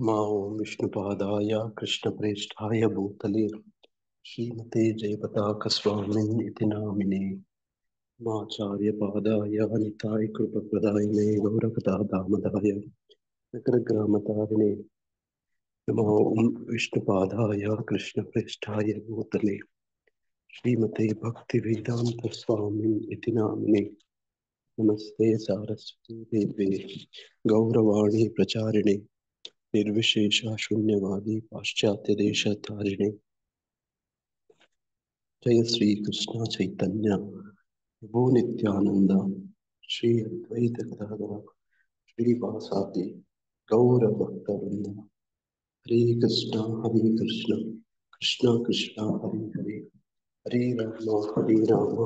मा ओं विष्णुपादाय कृष्णप्रेष्ठाय भूतले श्रीमते जयपताकस्वामिन् इति नामिने माचार्यपादाय निताय कृपप्रदायिने गौरकथादामदाय नगरग्रामतारिणे नमो ओं विष्णुपादाय कृष्णप्रेष्ठाय भूतले श्रीमते भक्तिवेदान्तस्वामिन् इति नामिने नमस्ते सारस्वती देवे गौरवाणी प्रचारिणे निर्विशेष शून्यवादी पाश्चात्य देश तारिणे जय श्री कृष्ण चैतन्य प्रभु नित्यानंद श्री अद्वैत गदाधर श्रीवासादि गौर भक्तवृंद हरे कृष्ण कृष्ण कृष्ण हरे हरे हरे राम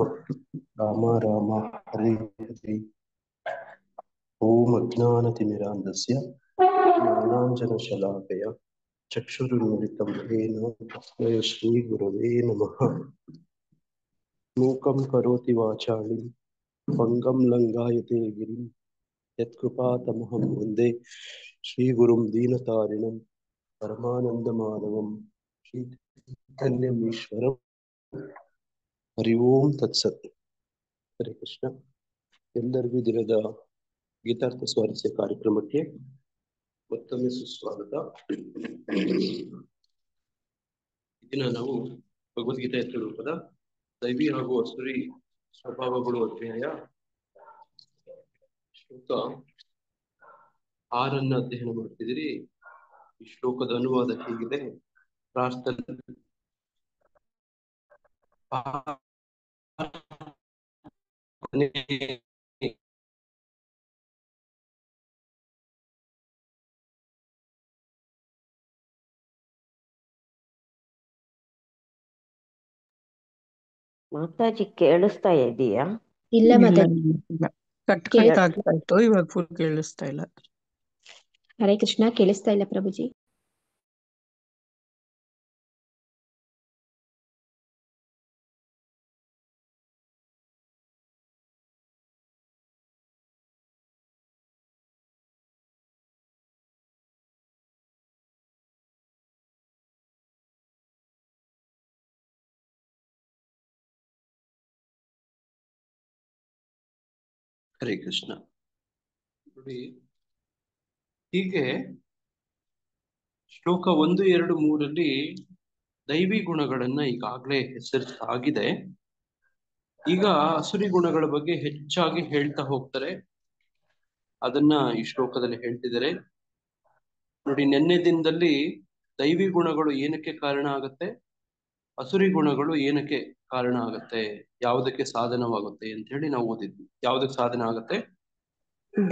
राम राम हरे हरे ओम अज्ञानतिमिरान्धस्य ज्ञानाञ्जनशलाकया चक्षुरुन्मिलितं येन तस्मै श्रीगुरवे नमः। मूकं करोति वाचालं भङ्गं लङ्घयते गिरिं यत्कृपातमहं वन्दे श्रीगुरुं दीनतारिणं परमानन्दमाधवं श्रीचैतन्यमीश्वरं। हरि ओಂ तत्सत्। ಹರೇ ಕೃಷ್ಣ. ಎಲ್ಲರಿಗೂ ದಿನದ ಗೀತಾರ್ಥ ಸ್ವಾರಸ್ಯ ಕಾರ್ಯಕ್ರಮಕ್ಕೆ ಮತ್ತೊಮ್ಮೆ ಸುಸ್ವಾಗತ. ದಿನ ನಾವು ಭಗವದ್ಗೀತೆ ರೂಪದ ದೈವಿ ಹಾಗೂ ಅಸುರಿ ಸ್ವಭಾವಗಳು ಅಧ್ಯಾಯ ಶ್ಲೋಕ 6 ಅಧ್ಯಯನ ಮಾಡ್ತಿದ್ದೀರಿ. ಈ ಶ್ಲೋಕದ ಅನುವಾದ ಹೀಗಿದೆ. ಪ್ರಾರ್ಥನೆ ಮಾತಾಜಿ ಕೇಳಿಸ್ತಾ ಇದೆಯಾ? ಇಲ್ಲ ಇಲ್ಲ, ಮಾತಾಜಿ. ಇಲ್ಲ. ಕಟ್ ಕಟ್ ಆಗ್ತಾ ಇತ್ತು, ಇವಾಗ ಫುಲ್ ಕೇಳಿಸ್ತಾ ಇಲ್ಲ. ಹರೇ ಕೃಷ್ಣ, ಕೇಳಿಸ್ತಾ ಇಲ್ಲ ಪ್ರಭುಜಿ. ಹರೇ ಕೃಷ್ಣ. ನೋಡಿ, ಹೀಗೆ ಶ್ಲೋಕ 1, 2, 3 ದೈವಿ ಗುಣಗಳನ್ನ ಈಗಾಗಲೇ ಹೆಸರಿಸಲಾಗಿದೆ. ಈಗ ಅಸುರಿ ಗುಣಗಳ ಬಗ್ಗೆ ಹೆಚ್ಚಾಗಿ ಹೇಳ್ತಾ ಹೋಗ್ತಾರೆ. ಅದನ್ನ ಈ ಶ್ಲೋಕದಲ್ಲಿ ಹೇಳ್ತಿದ್ದಾರೆ. ನೋಡಿ, ನೆನ್ನೆ ದಿನದಲ್ಲಿ ದೈವಿ ಗುಣಗಳು ಏನಕ್ಕೆ ಕಾರಣ ಆಗತ್ತೆ, ಅಸುರಿ ಗುಣಗಳು ಏನಕ್ಕೆ ಕಾರಣ ಆಗತ್ತೆ, ಯಾವುದಕ್ಕೆ ಸಾಧನವಾಗುತ್ತೆ ಅಂತ ಹೇಳಿ ನಾವು ಓದಿದ್ವಿ. ಯಾವುದಕ್ಕೆ ಸಾಧನ ಆಗತ್ತೆ?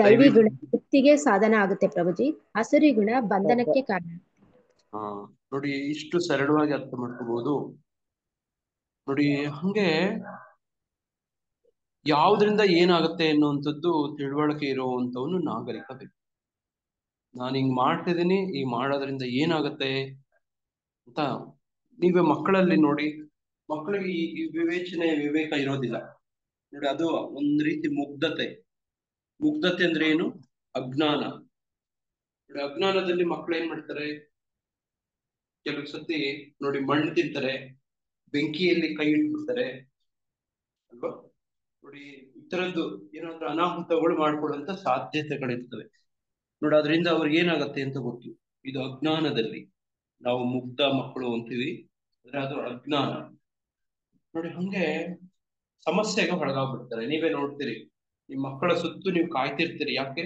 ದೈವಿ ಗುಣ ಮುಕ್ತಿಗೆ ಸಾಧನ ಆಗುತ್ತೆ ಪ್ರಭುಜಿ. ಅಸುರಿ ಗುಣ ಬಂಧನಕ್ಕೆ ಕಾರಣ. ನೋಡಿ, ಇಷ್ಟು ಸರಳವಾಗಿ ಅರ್ಥ ಮಾಡ್ಕೋಬಹುದು. ನೋಡಿ, ಹಂಗೆ ಯಾವ್ದ್ರಿಂದ ಏನಾಗುತ್ತೆ ಅನ್ನುವಂಥದ್ದು ತಿಳುವಳಿಕೆ ಇರುವಂತವನು ನಾಗರಿಕ ಬೇಕು. ನಾನು ಹಿಂಗ್ ಮಾಡ್ತಿದ್ದೀನಿ, ಈ ಮಾಡೋದ್ರಿಂದ ಏನಾಗತ್ತೆ ಅಂತ ನೀವೇ ಮಕ್ಕಳಲ್ಲಿ ನೋಡಿ, ಮಕ್ಕಳಿಗೆ ಈ ವಿವೇಚನೆ ವಿವೇಕ ಇರೋದಿಲ್ಲ. ನೋಡಿ, ಅದು ಒಂದ್ ರೀತಿ ಮುಗ್ಧತೆ. ಮುಗ್ಧತೆ ಅಂದ್ರೆ ಏನು? ಅಜ್ಞಾನ. ನೋಡಿ, ಅಜ್ಞಾನದಲ್ಲಿ ಮಕ್ಕಳು ಏನ್ ಮಾಡ್ತಾರೆ? ಕೆಲವು ಸತಿ ನೋಡಿ, ಮಣ್ಣು ತಿಂತಾರೆ, ಬೆಂಕಿಯಲ್ಲಿ ಕೈ ಇಟ್ಬಿಡ್ತಾರೆ ಅಲ್ವಾ? ನೋಡಿ, ಈ ತರದ್ದು ಏನಾದ್ರೂ ಅನಾಹುತಗಳು ಮಾಡ್ಕೊಡುವಂತ ಸಾಧ್ಯತೆಗಳಿರ್ತವೆ. ನೋಡಿ, ಅದರಿಂದ ಅವ್ರಿಗೆ ಏನಾಗತ್ತೆ ಅಂತ ಗೊತ್ತು. ಇದು ಅಜ್ಞಾನದಲ್ಲಿ ನಾವು ಮುಗ್ಧ ಮಕ್ಕಳು ಅಂತೀವಿ, ಆದ್ರೆ ಅದು ಅಜ್ಞಾನ. ನೋಡಿ, ಹಂಗೆ ಸಮಸ್ಯೆಗೆ ಒಳಗಾಗ್ಬಿಡ್ತಾರೆ. ನೀವೇ ನೋಡ್ತೀರಿ, ನಿಮ್ ಮಕ್ಕಳ ಸುತ್ತು ನೀವು ಕಾಯ್ತಿರ್ತೀರಿ. ಯಾಕೆ?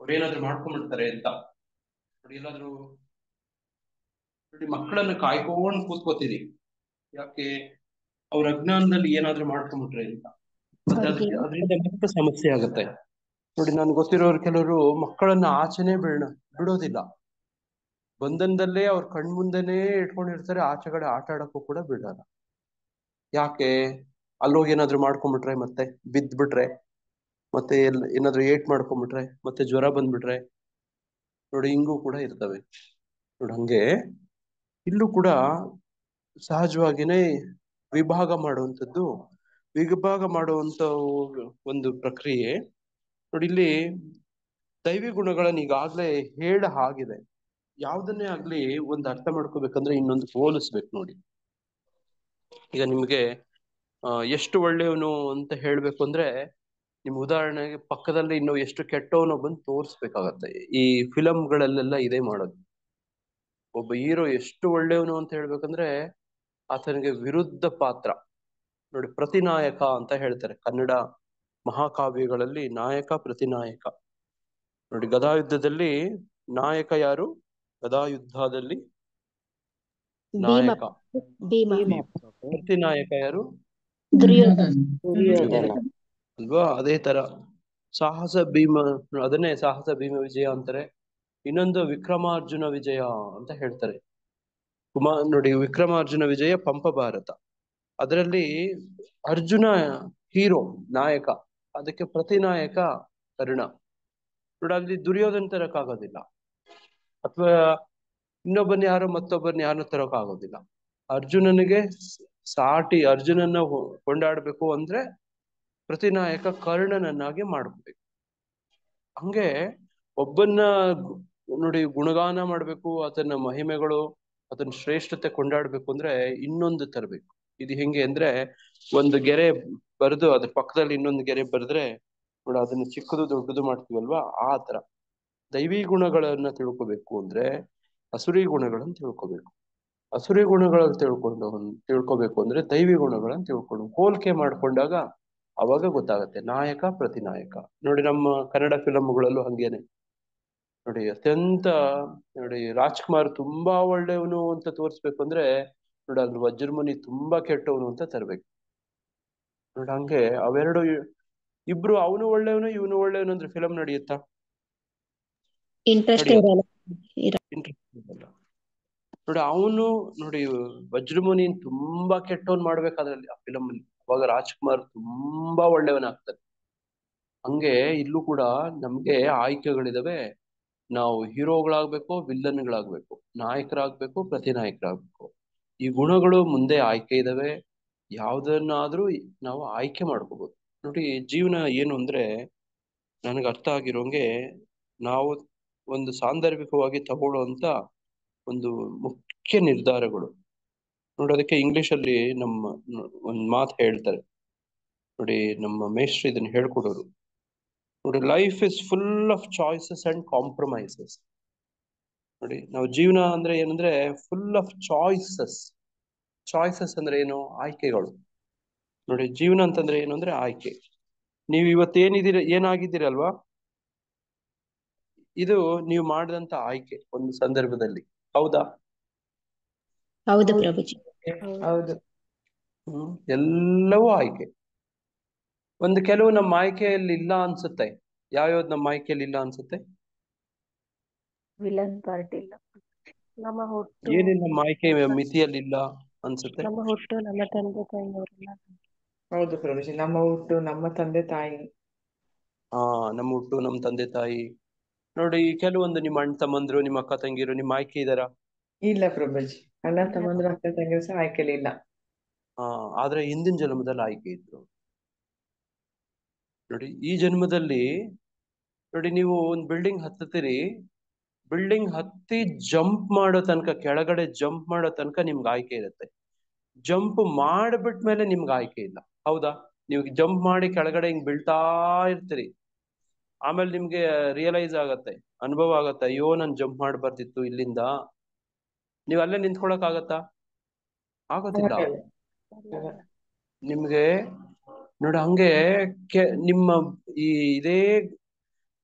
ಅವ್ರೇನಾದ್ರೂ ಮಾಡ್ಕೊಂಡ್ಬಿಡ್ತಾರೆ ಅಂತ. ನೋಡಿ, ಎಲ್ಲಾದ್ರೂ ನೋಡಿ ಮಕ್ಕಳನ್ನ ಕಾಯ್ಕೊಂಡು ಕೂತ್ಕೋತೀರಿ. ಯಾಕೆ? ಅವ್ರ ಅಜ್ಞಾನದಲ್ಲಿ ಏನಾದ್ರೂ ಮಾಡ್ಕೊಂಡ್ಬಿಟ್ರೆ ಅಂತ. ಮತ್ತೆ ಅದರಿಂದ ಮತ್ತೆ ಸಮಸ್ಯೆ ಆಗತ್ತೆ. ನೋಡಿ, ನನ್ಗೆ ಗೊತ್ತಿರೋರು ಕೆಲವರು ಮಕ್ಕಳನ್ನ ಆಚೆನೆ ಬಿಡೋದಿಲ್ಲ. ಬಂಧನದಲ್ಲೇ ಅವ್ರ ಕಣ್ಮುಂದೆನೇ ಇಟ್ಕೊಂಡಿರ್ತಾರೆ, ಆಚೆಗಡೆ ಆಟ ಆಡಕ್ಕೂ ಕೂಡ ಬಿಡಲ್ಲ. ಯಾಕೆ? ಅಲ್ಲೋಗಿ ಏನಾದ್ರು ಮಾಡ್ಕೊಂಡ್ಬಿಟ್ರೆ, ಮತ್ತೆ ಬಿದ್ಬಿಟ್ರೆ, ಮತ್ತೆ ಏನಾದ್ರು ಏಟ್ ಮಾಡ್ಕೊಂಡ್ಬಿಟ್ರೆ, ಮತ್ತೆ ಜ್ವರ ಬಂದ್ಬಿಟ್ರೆ, ನೋಡಿ ಹಿಂಗೂ ಕೂಡ ಇರ್ತವೆ. ನೋಡಿ, ಹಂಗೆ ಇಲ್ಲೂ ಕೂಡ ಸಹಜವಾಗಿನೇ ವಿಭಾಗ ಮಾಡುವಂಥದ್ದು ಒಂದು ಪ್ರಕ್ರಿಯೆ. ನೋಡಿ, ಇಲ್ಲಿ ದೈವಿ ಗುಣಗಳನ್ನ ಈಗಾಗ್ಲೇ ಹಾಗಿದೆ. ಯಾವ್ದನ್ನೇ ಆಗ್ಲಿ ಒಂದು ಅರ್ಥ ಮಾಡ್ಕೋಬೇಕಂದ್ರೆ ಇನ್ನೊಂದು ಹೋಲಿಸ್ಬೇಕು ನೋಡಿ. ಈಗ ನಿಮ್ಗೆ ಎಷ್ಟು ಒಳ್ಳೆಯವನು ಅಂತ ಹೇಳ್ಬೇಕು ಅಂದ್ರೆ, ನಿಮ್ ಉದಾಹರಣೆಗೆ ಪಕ್ಕದಲ್ಲಿ ಇನ್ನು ಎಷ್ಟು ಕೆಟ್ಟವನು ಬಂದು ತೋರಿಸ್ಬೇಕಾಗತ್ತೆ. ಈ ಫಿಲಮ್ಗಳಲ್ಲೆಲ್ಲ ಇದೇ ಮಾಡೋದು. ಒಬ್ಬ ಹೀರೋ ಎಷ್ಟು ಒಳ್ಳೆಯವನು ಅಂತ ಹೇಳ್ಬೇಕಂದ್ರೆ ಆತನಿಗೆ ವಿರುದ್ಧ ಪಾತ್ರ ನೋಡಿ, ಪ್ರತಿನಾಯಕ ಅಂತ ಹೇಳ್ತಾರೆ ಕನ್ನಡ ಮಹಾಕಾವ್ಯಗಳಲ್ಲಿ. ನಾಯಕ ಪ್ರತಿನಾಯಕ ನೋಡಿ. ಗದಾಯುದ್ಧದಲ್ಲಿ ನಾಯಕ ಯಾರು? ಗದಾಯುದ್ಧದಲ್ಲಿ ಭೀಮ ನಾಯಕ. ಭೀಮ ಪ್ರತಿನಾಯಕ ಯಾರು? ದುರ್ಯೋಧನ ದುರ್ಯೋಧನ. ಅಲ್ವಾ? ಅದೇ ತರ ಸಾಹಸ ಭೀಮ, ಅದನ್ನೇ ಸಾಹಸ ಭೀಮ ವಿಜಯ ಅಂತಾರೆ. ಇನ್ನೊಂದು ವಿಕ್ರಮಾರ್ಜುನ ವಿಜಯ ಅಂತ ಹೇಳ್ತಾರೆ. ನೋಡಿ, ವಿಕ್ರಮಾರ್ಜುನ ವಿಜಯ ಪಂಪ ಭಾರತ. ಅದರಲ್ಲಿ ಅರ್ಜುನ ಹೀರೋ ನಾಯಕ, ಅದಕ್ಕೆ ಪ್ರತಿನಾಯಕ ಕರ್ಣ. ನೋಡಿ, ಅಲ್ಲಿ ದುರ್ಯೋಧನ ತರಕ್ಕಾಗೋದಿಲ್ಲ, ಅಥವಾ ಇನ್ನೊಬ್ಬನ ಯಾರು ಮತ್ತೊಬ್ಬರನ್ನ ಯಾರನ್ನ ತರಕ್ಕಾಗೋದಿಲ್ಲ. ಅರ್ಜುನನಿಗೆ ಸಾಟಿ ಅರ್ಜುನನ್ನ ಕೊಂಡಾಡ್ಬೇಕು ಅಂದ್ರೆ ಪ್ರತಿನಾಯಕ ಕರ್ಣನನ್ನಾಗಿ ಮಾಡ್ಬೇಕು. ಹಂಗೆ ಒಬ್ಬನ್ನ ನೋಡಿ ಗುಣಗಾನ ಮಾಡ್ಬೇಕು, ಆತನ ಮಹಿಮೆಗಳು, ಅದನ್ನ ಶ್ರೇಷ್ಠತೆ ಕೊಂಡಾಡ್ಬೇಕು ಅಂದ್ರೆ ಇನ್ನೊಂದು ತರಬೇಕು. ಇದು ಹೆಂಗೆ ಅಂದ್ರೆ, ಒಂದು ಗೆರೆ ಬರೆದು ಅದ್ರ ಪಕ್ಕದಲ್ಲಿ ಇನ್ನೊಂದು ಗೆರೆ ಬರೆದ್ರೆ ನೋಡಿ ಅದನ್ನ ಚಿಕ್ಕದು ದೊಡ್ಡದು ಮಾಡ್ತೀವಲ್ವಾ, ಆ ತರ ದೈವಿ ಗುಣಗಳನ್ನ ತಿಳ್ಕೊಬೇಕು ಅಂದ್ರೆ ಅಸುರಿ ಗುಣಗಳನ್ನ ತಿಳ್ಕೊಬೇಕು. ಅಸುರಿ ಗುಣಗಳನ್ನ ತಿಳ್ಕೊಬೇಕು ಅಂದ್ರೆ ದೈವಿ ಗುಣಗಳನ್ನ ತಿಳ್ಕೊಂಡು ಹೋಲಿಕೆ ಮಾಡ್ಕೊಂಡಾಗ ಅವಾಗ ಗೊತ್ತಾಗತ್ತೆ ನಾಯಕ ಪ್ರತಿನಾಯಕ. ನೋಡಿ, ನಮ್ಮ ಕನ್ನಡ ಫಿಲಮ್ಗಳಲ್ಲೂ ಹಂಗೇನೆ ನೋಡಿ. ಅತ್ಯಂತ ನೋಡಿ, ರಾಜ್ಕುಮಾರ್ ತುಂಬಾ ಒಳ್ಳೆಯವನು ಅಂತ ತೋರಿಸ್ಬೇಕು ಅಂದ್ರೆ ನೋಡಿ ಅಲ್ಲಿ ವಜ್ರಮುನಿ ತುಂಬಾ ಕೆಟ್ಟವನು ಅಂತ ತರ್ಬೇಕು ನೋಡಿ. ಹಂಗೆ ಅವೆರಡು ಇಬ್ರು, ಅವನು ಒಳ್ಳೆಯವನು ಇವನು ಒಳ್ಳೆಯವನು ಅಂದ್ರೆ ಫಿಲಂ ನಡೆಯುತ್ತಾ? ಇಂಟ್ರೆಸ್ಟ್ ನಡೆಯುತ್ತೆ, ಇರಲ್ಲ. ಇಂಟ್ರೆಸ್ಟ್ ಇರಲ್ಲ ನೋಡಿ. ಅವನು ನೋಡಿ ವಜ್ರಮುನಿ ತುಂಬಾ ಕೆಟ್ಟವನ್ ಮಾಡ್ಬೇಕಾದ್ರಲ್ಲಿ ಆ ಫಿಲಂ ಅಲ್ಲಿ, ಅವಾಗ ರಾಜ್ಕುಮಾರ್ ತುಂಬಾ ಒಳ್ಳೆಯವನಾಗ್ತಾನೆ. ಹಂಗೆ ಇಲ್ಲೂ ಕೂಡ ನಮ್ಗೆ ಆಯ್ಕೆಗಳಿದಾವೆ. ನಾವು ಹೀರೋಗಳಾಗ್ಬೇಕು, ವಿಲ್ಲನ್ಗಳಾಗ್ಬೇಕು, ನಾಯಕರಾಗ್ಬೇಕು, ಪ್ರತಿನಾಯಕರಾಗ್ಬೇಕು. ಈ ಗುಣಗಳು ಮುಂದೆ ಆಯ್ಕೆ ಇದಾವೆ. ಯಾವ್ದನ್ನಾದ್ರೂ ನಾವು ಆಯ್ಕೆ ಮಾಡ್ಕೋಬಹುದು ನೋಡಿ. ಜೀವನ ಏನು ಅಂದ್ರೆ ನನಗೆ ಅರ್ಥ ಆಗಿರೋಂಗೆ, ನಾವು ಒಂದು ಸಾಂದರ್ಭಿಕವಾಗಿ ತಗೊಳ್ಳುವಂತ ಒಂದು ಮುಖ್ಯ ನಿರ್ಧಾರಗಳು ನೋಡಿ. ಅದಕ್ಕೆ ಇಂಗ್ಲಿಷ್ ಅಲ್ಲಿ ನಮ್ಮ ಒಂದ್ ಮಾತು ಹೇಳ್ತಾರೆ ನೋಡಿ, ನಮ್ಮ ಮೇಷ್ಟ್ರು ಇದನ್ನ ಹೇಳ್ಕೊಡೋರು ನೋಡಿ. Life is full of choices and compromises ನೋಡಿ. ನಾವು ಜೀವನ ಅಂದ್ರೆ ಏನಂದ್ರೆ ಫುಲ್ ಆಫ್ ಚಾಯ್ಸಸ್. ಚಾಯ್ಸಸ್ ಅಂದ್ರೆ ಏನು? ಆಯ್ಕೆಗಳು ನೋಡಿ. ಜೀವನ ಅಂತಂದ್ರೆ ಏನು ಅಂದ್ರೆ ಆಯ್ಕೆ. ನೀವು ಇವತ್ತೇನಿದ್ದೀರ, ಏನಾಗಿದ್ದೀರಲ್ವಾ, ಇದು ನೀವು ಮಾಡಿದಂತ ಆಯ್ಕೆ ಒಂದು ಸಂದರ್ಭದಲ್ಲಿ. ಹೌದಾ? ಹೌದು ಪ್ರಭುಜಿ. ಹೌದು. ಎಲ್ಲವೂ ಆಯ್ಕೆ. ಒಂದು ಕೆಲವು ನಮ್ಮ ಆಯ್ಕೆಯಲ್ಲಿ ಇಲ್ಲ ಅನ್ಸುತ್ತೆ. ಯಾವ್ಯಾವ್ದು ನಮ್ಮ ಆಯ್ಕೆಯಲ್ಲಿ ಇಲ್ಲ ಅನ್ಸುತ್ತೆ? ವಿಲನ್ ಪಾರ್ಟ್ ಇಲ್ಲ. ನಮ್ಮ ಹುಟ್ಟು ಏನೇನು ನಮ್ಮ ಆಯ್ಕೆ ಮಿತಿಯಲ್ಲಿ ಇಲ್ಲ ಅನ್ಸುತ್ತೆ? ನಮ್ಮ ಹುಟ್ಟು, ನಮ್ಮ ತಂದೆ ತಾಯಿಯವರೆಲ್ಲ. ಹೌದು ಪ್ರಭುಜಿ, ನಮ್ಮ ಹುಟ್ಟು, ನಮ್ಮ ತಂದೆ ತಾಯಿ. ನಮ್ಮ ಹುಟ್ಟು, ನಮ್ಮ ತಂದೆ ತಾಯಿ. ನೋಡಿ, ಕೆಲವೊಂದು ನಿಮ್ಮ ಅಣ್ಣ ತಮ್ಮಂದ್ರು, ನಿಮ್ಮ ಅಕ್ಕ ತಂಗಿರು ನಿಮ್ಮ ಆಯ್ಕೆ ಇದಾರ? ಇಲ್ಲ ಪ್ರಭುಜಿ, ಅಣ್ಣ ತಮ್ಮಂದ್ರು ಅಕ್ಕ ತಂಗಿರು ಸಹ ಆಯ್ಕೆಲಿ ಇಲ್ಲ. ಆದ್ರೆ ಹಿಂದಿನ ಜನ್ಮದಲ್ಲಿ ಆಯ್ಕೆ ಇದ್ರು ನೋಡಿ. ಈ ಜನ್ಮದಲ್ಲಿ ನೋಡಿ, ನೀವು ಒಂದು ಬಿಲ್ಡಿಂಗ್ ಹತ್ತುತ್ತೀರಿ, ಬಿಲ್ಡಿಂಗ್ ಹತ್ತಿ ಜಂಪ್ ಮಾಡೋ ತನಕ, ಕೆಳಗಡೆ ಜಂಪ್ ಮಾಡೋ ತನಕ ನಿಮ್ಗೆ ಆಯ್ಕೆ ಇರುತ್ತೆ. ಜಂಪ್ ಮಾಡಿಬಿಟ್ಮೇಲೆ ನಿಮ್ಗೆ ಆಯ್ಕೆ ಇಲ್ಲ. ಹೌದಾ? ನೀವು ಜಂಪ್ ಮಾಡಿ ಕೆಳಗಡೆ ಹಿಂಗ್ ಬೀಳ್ತಾ ಇರ್ತೀರಿ, ಆಮೇಲೆ ನಿಮ್ಗೆ ರಿಯಲೈಸ್ ಆಗತ್ತೆ, ಅನುಭವ ಆಗತ್ತೆ, ಅಯ್ಯೋ ನಾನು ಜಂಪ್ ಮಾಡಬಾರ್ದಿತ್ತು ಇಲ್ಲಿಂದ. ನೀವು ಅಲ್ಲೇ ನಿಂತ್ಕೊಳಕ್ ಆಗತ್ತಾ? ಆಗೋದಿಲ್ಲ ನಿಮ್ಗೆ ನೋಡಿ. ಹಂಗೆ ನಿಮ್ಮ ಈ ಇದೇ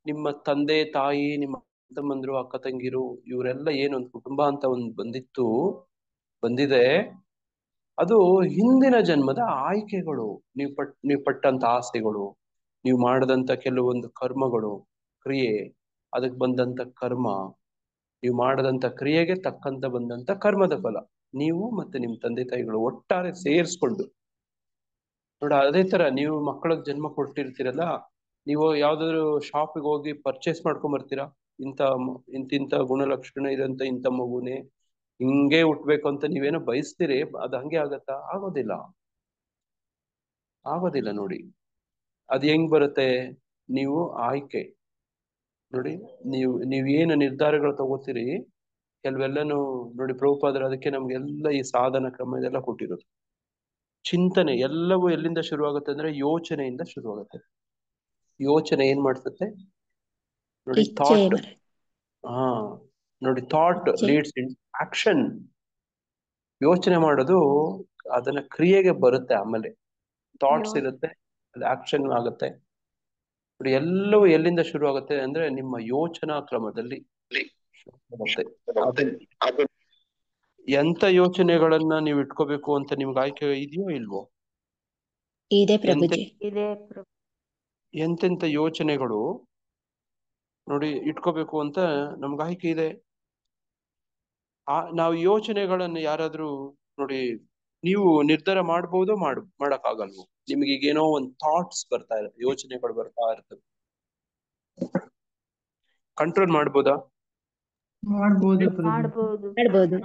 ನಿಮ್ಮ ತಂದೆ ತಾಯಿ, ನಿಮ್ಮ ತಮ್ಮಂದ್ರು, ಅಕ್ಕ ತಂಗಿರು, ಇವರೆಲ್ಲ ಏನೊಂದು ಕುಟುಂಬ ಅಂತ ಒಂದು ಬಂದಿದೆ. ಅದು ಹಿಂದಿನ ಜನ್ಮದ ಆಯ್ಕೆಗಳು. ನೀವು ಪಟ್ಟಂತ ಆಸೆಗಳು, ನೀವು ಮಾಡದಂತ ಕೆಲವೊಂದು ಕರ್ಮಗಳು, ಕ್ರಿಯೆ, ಅದಕ್ಕೆ ಬಂದಂತ ಕರ್ಮ, ನೀವು ಮಾಡದಂತ ಕ್ರಿಯೆಗೆ ತಕ್ಕಂತ ಬಂದಂತ ಕರ್ಮದ ಫಲ, ನೀವು ಮತ್ತೆ ನಿಮ್ ತಂದೆ ತಾಯಿಗಳು ಒಟ್ಟಾರೆ ಸೇರಿಸ್ಕೊಂಡು ನೋಡ. ಅದೇ ತರ ನೀವು ಮಕ್ಕಳಿಗೆ ಜನ್ಮ ಕೊಟ್ಟಿರ್ತೀರಲ್ಲ, ನೀವು ಯಾವ್ದಾದ್ರು ಶಾಪಿಗೆ ಹೋಗಿ ಪರ್ಚೇಸ್ ಮಾಡ್ಕೊಂಡ್ ಬರ್ತೀರಾ, ಇಂತಿಂತ ಗುಣಲಕ್ಷಣ ಇರಂತ ಇಂಥ ಮಗುನೇ ಹಿಂಗೆ ಹುಟ್ಬೇಕು ಅಂತ ನೀವೇನೋ ಬಯಸ್ತೀರಿ. ಅದ್ ಹಂಗೆ ಆಗತ್ತಾ? ಆಗೋದಿಲ್ಲ, ಆಗೋದಿಲ್ಲ ನೋಡಿ. ಅದ್ ಹೆಂಗ್ ಬರುತ್ತೆ? ನೀವು ಆಯ್ಕೆ ನೋಡಿ. ನೀವು ಏನು ನಿರ್ಧಾರಗಳು ತಗೋತೀರಿ, ಕೆಲವೆಲ್ಲನೂ ನೋಡಿ ಪ್ರಭುಪಾದರು ಅದಕ್ಕೆ ನಮ್ಗೆಲ್ಲ ಈ ಸಾಧನ ಕ್ರಮ ಇದೆಲ್ಲ ಕೊಟ್ಟಿರೋದು. ಚಿಂತನೆ ಎಲ್ಲವೂ ಎಲ್ಲಿಂದ ಶುರುವಾಗುತ್ತೆ ಅಂದ್ರೆ ಯೋಚನೆಯಿಂದ ಶುರುವಾಗುತ್ತೆ. ಯೋಚನೆ ಏನ್ ಮಾಡ್ತತೆ ನೋಡಿ, ಇಚ್ಛೆ ಥಾಟ್. ಮರೆ ಹಾ ನೋಡಿ, ಥಾಟ್ ಇಚ್ಛೆ ಲೀಡ್ಸ್ ಇನ್ ಆಕ್ಷನ್. ಯೋಚನೆ ಮಾಡೋದು ಅದನ್ನ ಕ್ರಿಯೆಗೆ ಬರುತ್ತೆ. ಆಮೇಲೆ ಥಾಟ್ಸ್ ಯೋ- ಇರುತ್ತೆ, ಅದು ಆಕ್ಷನ್ ಆಗುತ್ತೆ. ನೋಡಿ ಎಲ್ಲವೂ ಎಲ್ಲಿಂದ ಶುರು ಆಗುತ್ತೆ ಅಂದ್ರೆ ನಿಮ್ಮ ಯೋಚನಾ ಕ್ರಮದಲ್ಲಿ ಶುರುವಾಗುತ್ತೆ. ಅದು ಎಂತ ಯೋಚನೆಗಳನ್ನ ನೀವು ಇಟ್ಕೋಬೇಕು ಅಂತ ನಿಮ್ಗೆ ಆಯ್ಕೆ ಇದೆಯೋ ಇಲ್ವೋ? ಇದೆ ಎಂತೆ ಪ್ರಭುಜಿ. ಇದೆ ಪ್ರಭು. ಎಂತೆಂತ ಯೋಚನೆಗಳು ನೋಡಿ ಇಟ್ಕೋಬೇಕು ಅಂತ ನಮ್ಗೆ ಆಯ್ಕೆ ಇದೆ. ನಾವು ಯೋಚನೆಗಳನ್ನು ಯಾರಾದ್ರೂ ನೋಡಿ, ನೀವು ನಿರ್ಧಾರ ಮಾಡ್ಬೋದೋ ಮಾಡಕ್ಕಾಗಲ್ವೋ? ನಿಮ್ಗೆ ಈಗೇನೋ ಒಂದು ಥಾಟ್ಸ್ ಬರ್ತಾ ಇರುತ್ತೆ, ಯೋಚನೆಗಳು ಬರ್ತಾ ಇರ್ತವೆ, ಕಂಟ್ರೋಲ್ ಮಾಡ್ಬೋದಾ? ಮಾಡ್ಬೋದು ಪ್ರಭು. ಮಾಡ್ಬೋದು. ಮಾಡ್ಬೋದು.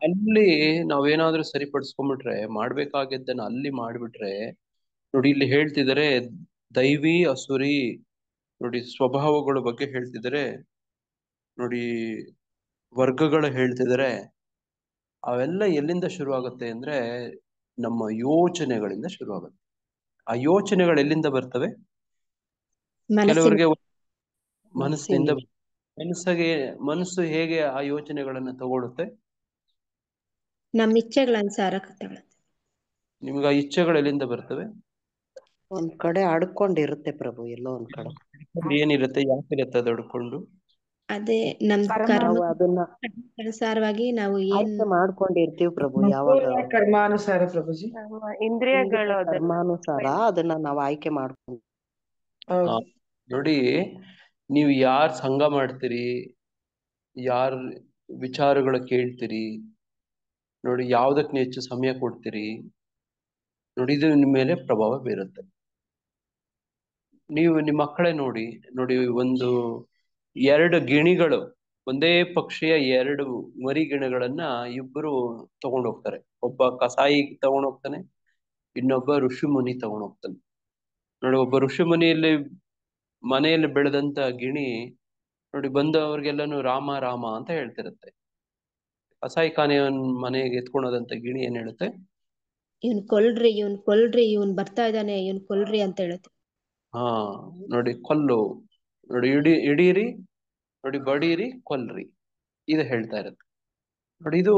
ಅಲ್ಲಿ ನಾವೇನಾದ್ರೂ ಸರಿಪಡಿಸ್ಕೊಂಡ್ಬಿಟ್ರೆ, ಮಾಡ್ಬೇಕಾಗಿದ್ದನ್ನ ಅಲ್ಲಿ ಮಾಡ್ಬಿಟ್ರೆ, ನೋಡಿ ಇಲ್ಲಿ ಹೇಳ್ತಿದ್ದಾರೆ ದೈವಿ ಅಸುರಿ ನೋಡಿ ಸ್ವಭಾವಗಳ ಬಗ್ಗೆ ಹೇಳ್ತಿದ್ದಾರೆ, ನೋಡಿ ವರ್ಗಗಳು ಹೇಳ್ತಿದ್ದಾರೆ. ಅವೆಲ್ಲ ಎಲ್ಲಿಂದ ಶುರುವಾಗುತ್ತೆ ಅಂದ್ರೆ ನಮ್ಮ ಯೋಚನೆಗಳಿಂದ ಶುರುವಾಗುತ್ತೆ. ಆ ಯೋಚನೆಗಳು ಎಲ್ಲಿಂದ ಬರ್ತವೆ? ಮನಸ್ಸಿನ ಕೆಲವರಿಗೆ ಮನಸ್ಸಿನಿಂದ. ಮನಸ್ಸಿನಿಂದ. ಮನಸ್ಸು ಹೇಗೆ ಆ ಯೋಚನೆಗಳನ್ನ ತಗೊಳುತ್ತೆ? ನಮ್ಮ ಇಚ್ಛೆಗಳ ಅನುಸಾರ ತಗೊಳುತ್ತೆ. ನಿಮ್ಗೆ ಆ ಇಚ್ಛೆಗಳು ಎಲ್ಲಿಂದ ಬರ್ತವೆ? ಒಂದ್ ಕಡೆ ಅಡ್ಕೊಂಡಿರುತ್ತೆ ಪ್ರಭು, ಎಲ್ಲೋ ಒಂದ್ ಕಡೆ. ಏನಿರುತ್ತೆ, ಯಾಕಿರುತ್ತೆ ಅದು ಅಡ್ಕೊಂಡು? ಅದೇ ನಮ್ ಕರ್ಮ. ಕರ್ಮ ನಾವು ಅದನ್ನ ಅನುಸಾರವಾಗಿ ನಾವು ಏನ್ ಆಯ್ಕೆ ಮಾಡ್ಕೊಂಡಿರ್ತೀವಿ ಪ್ರಭು. ಯಾವಾಗ ಪೂರ್ವ ಕರ್ಮಾನುಸಾರ ಪ್ರಭುಜಿ. ನಮ್ಮ ಇಂದ್ರಿಯ ಇಂದ್ರಿಯಗಳು ಅದನ್ನ ಕರ್ಮಾನುಸಾರ ಅದನ್ನ ನಾವು ಆಯ್ಕೆ ಮಾಡ್ಕೊಂಡು ಹೌದು. ನೋಡಿ, ನೀವು ಯಾರ್ ಸಂಘ ಮಾಡ್ತೀರಿ, ಯಾರ ವಿಚಾರಗಳ ಕೇಳ್ತೀರಿ, ನೋಡಿ ಯಾವ್ದಕ್ಕೆ ಹೆಚ್ಚು ಸಮಯ ಕೊಡ್ತೀರಿ, ನೋಡಿ ಇದು ನಿಮ್ಮ ಮೇಲೆ ಪ್ರಭಾವ ಬೀರುತ್ತೆ. ನೀವು ನಿಮ್ಮ ಮಕ್ಕಳೇ ನೋಡಿ, ನೋಡಿ ಒಂದು 2 ಗಿಣಿಗಳು, ಒಂದೇ ಪಕ್ಷಿಯ 2 ಮರಿ ಗಿಣಗಳನ್ನ ಇಬ್ಬರು ತಗೊಂಡು ಹೋಗ್ತಾರೆ. ಒಬ್ಬ ಕಸಾಯಿ ತಗೊಂಡು ಹೋಗ್ತಾನೆ, ಇನ್ನೊಬ್ಬ ಋಷಿ ಮುನಿ ತಗೊಂಡು ಹೋಗ್ತಾನೆ. ನೋಡಿ, ಒಬ್ಬ ಋಷಿ ಮುನಿಯಲ್ಲಿ ಮನೆಯಲ್ಲಿ ಬೆಳೆದಂತ ಗಿಣಿ ನೋಡಿ ಬಂದವ್ರಿಗೆಲ್ಲಾನು ರಾಮ ರಾಮ ಅಂತ ಹೇಳ್ತಿರುತ್ತೆ. ಕಸಾಯಿ ಖಾನೆಯವನ್ ಮನೆಗೆ ಎತ್ಕೊಂಡೋದಂತ ಗಿಣಿ ಏನ್ ಹೇಳುತ್ತೆ? ಇವ್ನ್ ಕೊಲ್ರಿ, ಇವ್ನ್ ಕೊಲ್ರಿ, ಇವ್ನ್ ಬರ್ತಾ ಇದ್ದಾನೆ, ಇವ್ನ್ ಕೊಲ್ರಿ ಅಂತ ಹೇಳುತ್ತೆ. ಹಾ ನೋಡಿ, ಕೊಲ್ಲು, ನೋಡಿ ಹಿಡೀರಿ, ನೋಡಿ ಬಡೀರಿ, ಕೊಲ್ರಿ, ಇದು ಹೇಳ್ತಾ ಇರುತ್ತೆ. ನೋಡಿ ಇದು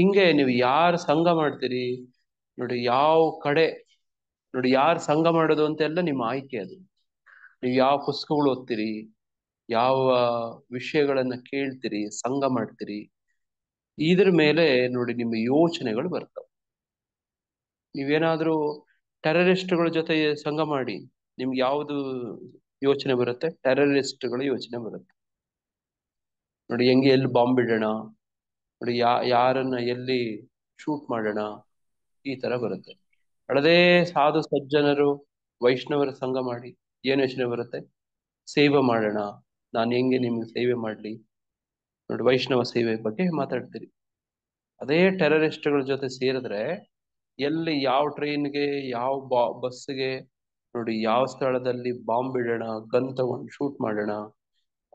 ಹಿಂಗೆ ನೀವು ಯಾರು ಸಂಘ ಮಾಡ್ತೀರಿ, ನೋಡಿ ಯಾವ ಕಡೆ, ನೋಡಿ ಯಾರು ಸಂಘ ಮಾಡೋದು ಅಂತೆಲ್ಲ ನಿಮ್ಮ ಆಯ್ಕೆ. ಅದು ನೀವು ಯಾವ ಪುಸ್ತಕಗಳು ಓದ್ತೀರಿ, ಯಾವ ವಿಷಯಗಳನ್ನ ಕೇಳ್ತೀರಿ, ಸಂಘ ಮಾಡ್ತೀರಿ, ಇದ್ರ ಮೇಲೆ ನೋಡಿ ನಿಮ್ಮ ಯೋಚನೆಗಳು ಬರ್ತವೆ. ನೀವೇನಾದ್ರೂ ಟೆರರಿಸ್ಟ್ಗಳ ಜೊತೆ ಸಂಘ ಮಾಡಿ, ನಿಮ್ಗೆ ಯಾವುದು ಯೋಚನೆ ಬರುತ್ತೆ? ಟೆರರಿಸ್ಟ್ಗಳ ಯೋಚನೆ ಬರುತ್ತೆ. ನೋಡಿ ಹೆಂಗೆ ಎಲ್ಲಿ ಬಾಂಬ್ ಇಡೋಣ, ನೋಡಿ ಯಾರನ್ನ ಎಲ್ಲಿ ಶೂಟ್ ಮಾಡೋಣ, ಈ ತರ ಬರುತ್ತೆ. ಅಳದೇ ಸಾಧು ಸಜ್ಜನರು ವೈಷ್ಣವರ ಸಂಘ ಮಾಡಿ ಏನ್ ಯೋಚನೆ ಬರುತ್ತೆ? ಸೇವೆ ಮಾಡೋಣ, ನಾನು ಹೆಂಗೆ ನಿಮ್ಗೆ ಸೇವೆ ಮಾಡ್ಲಿ, ನೋಡಿ ವೈಷ್ಣವ ಸೇವೆ ಬಗ್ಗೆ ಮಾತಾಡ್ತೀರಿ. ಅದೇ ಟೆರರಿಸ್ಟ್ಗಳ ಜೊತೆ ಸೇರಿದ್ರೆ ಎಲ್ಲಿ ಯಾವ ಟ್ರೈನ್ಗೆ, ಯಾವ ಬಸ್ಗೆ, ನೋಡಿ ಯಾವ ಸ್ಥಳದಲ್ಲಿ ಬಾಂಬ್ ಇಡೋಣ, ಗನ್ ತಗೊಂಡು ಶೂಟ್ ಮಾಡೋಣ,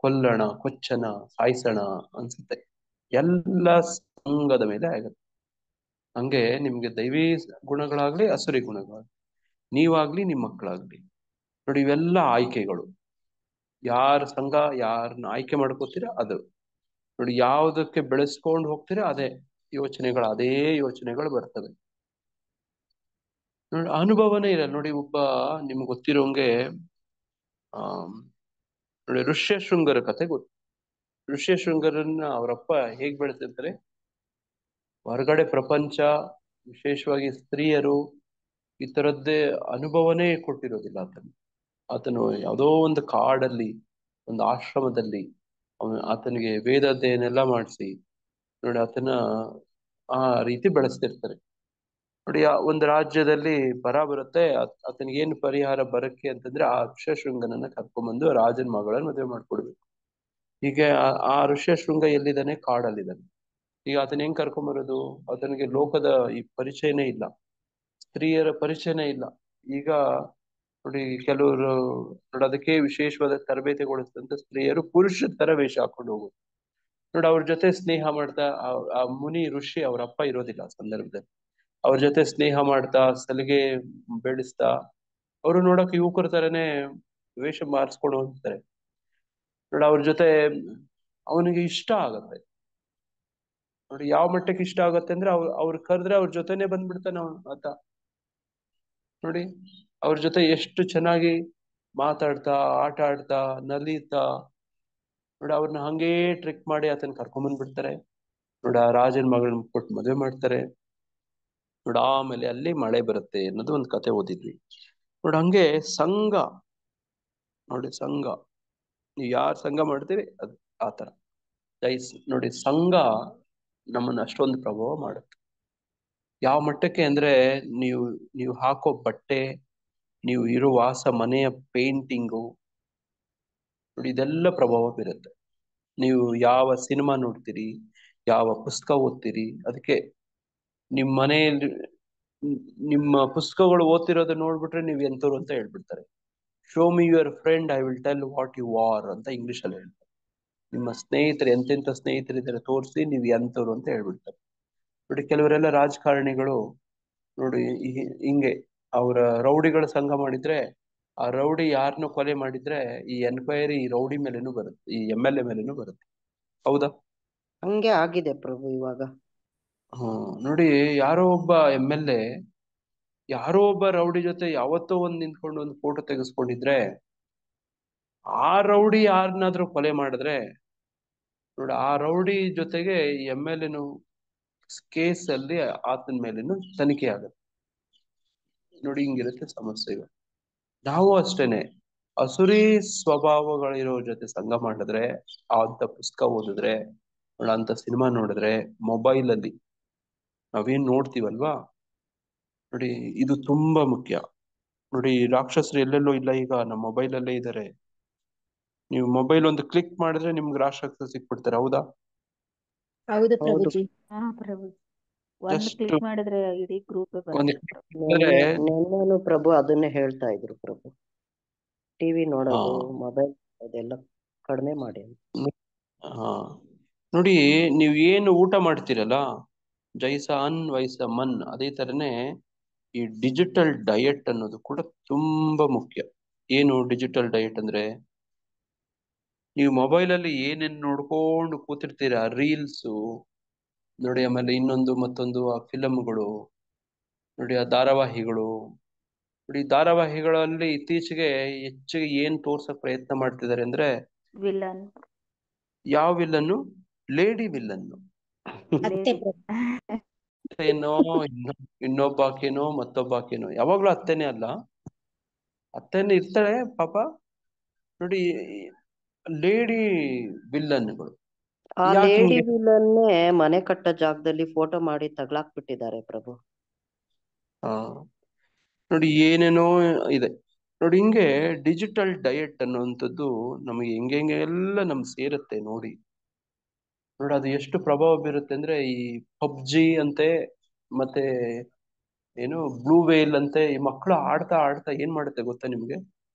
ಕೊಲ್ಲೋಣ, ಕೊಚ್ಚಣ, ಸಾಯಿಸೋಣ ಅನ್ಸುತ್ತೆ. ಎಲ್ಲ ಸಂಘದ ಮೇಲೆ ಆಗುತ್ತೆ. ಹಂಗೆ ನಿಮ್ಗೆ ದೈವಿ ಗುಣಗಳಾಗ್ಲಿ, ಅಸುರಿ ಗುಣಗಳಾಗ್ಲಿ, ನೀವಾಗ್ಲಿ, ನಿಮ್ಮ ಮಕ್ಕಳಾಗ್ಲಿ, ನೋಡಿ ಇವೆಲ್ಲ ಆಯ್ಕೆಗಳು. ಯಾರ ಸಂಘ ಯಾರನ್ನ ಆಯ್ಕೆ ಮಾಡ್ಕೋತೀರ ಅದು ನೋಡಿ, ಯಾವುದಕ್ಕೆ ಬೆಳೆಸ್ಕೊಂಡು ಹೋಗ್ತೀರಾ ಅದೇ ಯೋಚನೆಗಳು ಬರ್ತವೆ. ನೋಡಿ ಅನುಭವನೇ ಇಲ್ಲ. ನೋಡಿ ಒಬ್ಬ ನಿಮ್ಗೆ ಗೊತ್ತಿರೋಂಗೆ ಆ ನೋಡಿ ಋಷ್ಯಶೃಂಗರ ಕತೆ ಗೊತ್ತು. ಋಷ್ಯಶೃಂಗರನ್ನ ಅವರಪ್ಪ ಹೇಗ್ ಬೆಳೆಸಿರ್ತಾರೆ? ಹೊರಗಡೆ ಪ್ರಪಂಚ, ವಿಶೇಷವಾಗಿ ಸ್ತ್ರೀಯರು, ಈ ತರದ್ದೇ ಅನುಭವನೇ ಕೊಟ್ಟಿರೋದಿಲ್ಲ ಆತನು ಯಾವುದೋ ಒಂದು ಕಾಡಲ್ಲಿ, ಒಂದು ಆಶ್ರಮದಲ್ಲಿ ಆತನಿಗೆ ವೇದ ಅಧ್ಯಯನೆಲ್ಲ ಮಾಡಿಸಿ ನೋಡಿ ಆತನ ಆ ರೀತಿ ಬೆಳೆಸ್ತಿರ್ತಾರೆ. ನೋಡಿ ಒಂದು ರಾಜ್ಯದಲ್ಲಿ ಬರ ಬರುತ್ತೆ, ಆತನಿಗೆ ಏನು ಪರಿಹಾರ ಬರಕ್ಕೆ ಅಂತಂದ್ರೆ ಆ ಋಷ್ಯಶೃಂಗನನ್ನ ಕರ್ಕೊಂಡ್ಬಂದು ರಾಜನ ಮಗಳನ್ನ ಮದುವೆ ಮಾಡ್ಕೊಡ್ಬೇಕು. ಹೀಗೆ ಆ ಋಷ್ಯಶೃಂಗ ಎಲ್ಲಿದ್ದಾನೆ? ಕಾಡಲ್ಲಿದ್ದಾನೆ. ಈಗ ಆತನ ಹೆಂಗ್ ಕರ್ಕೊಂಬರೋದು? ಆತನಿಗೆ ಲೋಕದ ಈ ಪರಿಚಯನೇ ಇಲ್ಲ, ಸ್ತ್ರೀಯರ ಪರಿಚಯನೇ ಇಲ್ಲ. ಈಗ ನೋಡಿ ಕೆಲವರು ನೋಡಿ ಅದಕ್ಕೆ ವಿಶೇಷವಾದ ತರಬೇತಿಗೊಳಿಸಿದಂತ ಸ್ತ್ರೀಯರು ಪುರುಷ ತರ ವೇಷ ಹಾಕೊಂಡು ಹೋಗುದು. ನೋಡಿ ಅವ್ರ ಜೊತೆ ಸ್ನೇಹ ಮಾಡ್ತಾ ಆ ಮುನಿ ಋಷಿ ಅವ್ರ ಅಪ್ಪ ಇರೋದಿಲ್ಲ ಆ ಸಂದರ್ಭದಲ್ಲಿ, ಅವ್ರ ಜೊತೆ ಸ್ನೇಹ ಮಾಡ್ತಾ ಸಲಿಗೆ ಬೆಳೆಸ್ತಾ ಅವರು ನೋಡಕ್ ಯುವಕರ ತರನೇ ವೇಷ ಮಾರಿಸ್ಕೊಂಡು ಹೋಗ್ತಾರೆ. ನೋಡಿ ಅವ್ರ ಜೊತೆ ಅವನಿಗೆ ಇಷ್ಟ ಆಗತ್ತೆ. ನೋಡಿ ಯಾವ ಮಟ್ಟಕ್ಕೆ ಇಷ್ಟ ಆಗತ್ತೆ ಅಂದ್ರೆ ಅವ್ರು ಕರೆದ್ರೆ ಅವ್ರ ಜೊತೆನೆ ಬಂದ್ಬಿಡ್ತಾನೆ ಆತ. ನೋಡಿ ಅವ್ರ ಜೊತೆ ಎಷ್ಟು ಚೆನ್ನಾಗಿ ಮಾತಾಡ್ತಾ ಆಟ ಆಡ್ತಾ ನಲಿತಾ, ನೋಡಿ ಅವ್ರನ್ನ ಹಂಗೇ ಟ್ರಿಕ್ ಮಾಡಿ ಆತನ ಕರ್ಕೊಂಬಂದ್ಬಿಡ್ತಾರೆ. ನೋಡ ರಾಜನ ಮಗಳನ್ನ ಕೊಟ್ಟು ಮದುವೆ ಮಾಡ್ತಾರೆ. ನೋಡ ಆಮೇಲೆ ಅಲ್ಲಿ ಮಳೆ ಬರುತ್ತೆ ಅನ್ನೋದು ಒಂದು ಕತೆ ಓದಿದ್ವಿ. ನೋಡಿ ಹಂಗೆ ಸಂಘ, ನೋಡಿ ಸಂಘ, ನೀವು ಯಾರು ಸಂಘ ಮಾಡ್ತೀರಿ ಅದು ಆತರ ನೋಡಿ ಸಂಘ ನಮ್ಮನ್ನ ಅಷ್ಟೊಂದು ಪ್ರಭಾವ ಮಾಡುತ್ತೆ. ಯಾವ ಮಟ್ಟಕ್ಕೆ ಅಂದ್ರೆ ನೀವು ನೀವು ಹಾಕೋ ಬಟ್ಟೆ, ನೀವು ಇರೋ ವಾಸ ಮನೆಯ ಪೇಂಟಿಂಗು, ನೋಡಿ ಇದೆಲ್ಲ ಪ್ರಭಾವ ಬೀರುತ್ತೆ. ನೀವು ಯಾವ ಸಿನಿಮಾ ನೋಡ್ತೀರಿ, ಯಾವ ಪುಸ್ತಕ ಓದ್ತೀರಿ, ಅದಕ್ಕೆ ನಿಮ್ಮ ಮನೆಯಲ್ಲಿ ನಿಮ್ಮ ಪುಸ್ತಕಗಳು ಓದ್ತಿರೋದು ನೋಡ್ಬಿಟ್ರೆ ನೀವು ಎಂತವ್ರು ಅಂತ ಹೇಳ್ಬಿಡ್ತಾರೆ. Show me your friend I will tell what you are ಅಂತ ಇಂಗ್ಲಿಷ್ ಅಲ್ಲಿ ಹೇಳ್ತಾರೆ. ನಿಮ್ಮ ಸ್ನೇಹಿತರು ಎಂತೆಂಥ ಸ್ನೇಹಿತರಿದ್ದಾರೆ ತೋರಿಸಿ ನೀವು ಎಂತವ್ರು ಅಂತ ಹೇಳ್ಬಿಡ್ತಾರೆ. ನೋಡಿ ಕೆಲವರೆಲ್ಲ ರಾಜಕಾರಣಿಗಳು ನೋಡಿ ಹಿಂಗೆ ಅವರ ರೌಡಿಗಳ ಸಂಘ ಮಾಡಿದ್ರೆ, ಆ ರೌಡಿ ಯಾರನ್ನು ಕೊಲೆ ಮಾಡಿದ್ರೆ ಈ ಎನ್ಕ್ವೈರಿ ಈ ರೌಡಿ ಮೇಲೇನು ಬರುತ್ತೆ, ಈ MLA ಮೇಲೇನು ಬರುತ್ತೆ. ಹೌದಾ? ಹಂಗೆ ಆಗಿದೆ ಪ್ರಭು ಇವಾಗ. ನೋಡಿ ಯಾರೋ ಒಬ್ಬ MLA ಯಾರೋ ಒಬ್ಬ ರೌಡಿ ಜೊತೆ ಯಾವತ್ತೋ ಒಂದ್ ನಿಂತ್ಕೊಂಡು ಒಂದು ಫೋಟೋ ತೆಗೆಸ್ಕೊಂಡಿದ್ರೆ, ಆ ರೌಡಿ ಯಾರನ್ನಾದ್ರೂ ಕೊಲೆ ಮಾಡಿದ್ರೆ ನೋಡಿ ಆ ರೌಡಿ ಜೊತೆಗೆ MLAನು ಕೇಸ್ ಅಲ್ಲಿ ಆತನ ಮೇಲೇನು ತನಿಖೆ ಆಗುತ್ತೆ. ನೋಡಿ ಹಿಂಗಿರುತ್ತೆ ಸಮಸ್ಯೆಗಳು. ನಾವು ಅಷ್ಟೇನೆ ಅಸುರಿ ಸ್ವಭಾವಗಳಿರೋ ಜೊತೆ ಸಂಘ ಮಾಡಿದ್ರೆ, ಅಂತ ಪುಸ್ತಕ ಓದಿದ್ರೆ, ಅಂತ ಸಿನಿಮಾ ನೋಡಿದ್ರೆ, ಮೊಬೈಲ್ ಅಲ್ಲಿ ನಾವೇನ್ ನೋಡ್ತೀವಲ್ವಾ, ನೋಡಿ ಇದು ತುಂಬಾ ಮುಖ್ಯ. ನೋಡಿ ರಾಕ್ಷಸರು ಎಲ್ಲೆಲ್ಲೋ ಇಲ್ಲ, ಈಗ ನಮ್ಮ ಮೊಬೈಲ್ ಅಲ್ಲೇ ಇದ್ದಾರೆ. ನೀವು ಮೊಬೈಲ್ ಒಂದು ಕ್ಲಿಕ್ ಮಾಡಿದ್ರೆ ನಿಮ್ಗೆ ರಾಕ್ಷಸ ಸಿಕ್ಬಿಡ್ತಾರೆ. ಹೌದಾ? ಹೌದು ಹೌದು. ಪ್ರಭುಜಿ. ಹಾ ಪ್ರಭು, ಒಂದ್ ಜಸ್ಟ್ ಕ್ಲಿಕ್ ಮಾಡಿದ್ರೆ ಇಡೀ ಗ್ರೂಪ್ ಒಂದು ಬಂದ್ಬಿಡುತ್ತೆ ಪ್ರಭು. ನೆನ್ನೆನು ಪ್ರಭು ಅದನ್ನೇ ಹೇಳ್ತಾ ಇದ್ರು ಪ್ರಭು. ಟಿವಿ ಹಾ ನೋಡೋದು, ಮೊಬೈಲ್ ಅದೆಲ್ಲ ಕಡಿಮೆ ಮಾಡಿ. ಹಾ ನೋಡಿ ನೀವು ಏನು ಊಟ ಮಾಡ್ತೀರಲ್ಲ, ಜೈಸ ಅನ್ ವೈಸ ಮನ್, ಅದೇ ತರನೇ ಈ ಡಿಜಿಟಲ್ ಡಯಟ್ ಅನ್ನೋದು ಕೂಡ ತುಂಬಾ ಮುಖ್ಯ. ಏನು ಡಿಜಿಟಲ್ ಡಯಟ್ ಅಂದ್ರೆ, ನೀವು ಮೊಬೈಲ್ ಅಲ್ಲಿ ಏನೇನ್ ನೋಡ್ಕೊಂಡು ಕೂತಿರ್ತೀರಾ, ರೀಲ್ಸು ನೋಡಿ, ಆಮೇಲೆ ಇನ್ನೊಂದು ಮತ್ತೊಂದು ಆ ಫಿಲಮ್ಗಳು ನೋಡಿ, ಆ ಧಾರಾವಾಹಿಗಳು ನೋಡಿ, ಧಾರಾವಾಹಿಗಳಲ್ಲಿ ಇತ್ತೀಚೆಗೆ ಹೆಚ್ಚಿಗೆ ಏನ್ ತೋರ್ಸಕ್ ಪ್ರಯತ್ನ ಮಾಡ್ತಿದ್ದಾರೆ ಅಂದ್ರೆ, ವಿಲನ್ ಯಾವ ವಿಲ್ಲನ್ನು? ಲೇಡಿ ವಿಲ್ಲನ್ನು. ಅತ್ತೆ ಪ್ರಭು. ಏನೋ ಇನ್ನೊಬ್ಬಾಕೇನೋ ಮತ್ತೊಬ್ಬಾಕೇನೋ, ಯಾವಾಗ್ಲೂ ಅತ್ತೆನೇ ಅಲ್ಲ, ಅತ್ತೆನೇ ಇರ್ತಾಳೆ ಪಾಪ. ನೋಡಿ ಲೇಡಿ ವಿಲ್ಲನ್ಗಳು ಆ ಯಾಕೆ ಲೇಡಿ ಹಿಂಗೆ? ವಿಲನ್ನೇ ಮನೆ ಕಟ್ಟ ಜಾಗದಲ್ಲಿ ಫೋಟೋ ಮಾಡಿ ತಗ್ಲಾಕ್ಬಿಟ್ಟಿದ್ದಾರೆ ಪ್ರಭು. ಹಾ ನೋಡಿ ಏನೇನೋ ಇದೆ. ನೋಡಿ ಹಿಂಗೆ ಡಿಜಿಟಲ್ ಡಯಟ್ ಅನ್ನುವಂಥದ್ದು ನಮಗೆ ಹೆಂಗೆ ಎಲ್ಲ ನಮ್ಗೆ ಸೇರುತ್ತೆ. ನೋಡಿ ಅದು ಎಷ್ಟು ಪ್ರಭಾವ ಬೀರುತ್ತೆ ಅಂದ್ರೆ, ಈ ಪಬ್ಜಿ ಅಂತೆ ಮತ್ತೆ ಏನು ಬ್ಲೂ ವೇಲ್ ಅಂತೆ, ಈ ಮಕ್ಕಳು ಆಡ್ತಾ ಆಡ್ತಾ ಏನ್ ಮಾಡುತ್ತೆ ಗೊತ್ತಾ ನಿಮ್ಗೆ?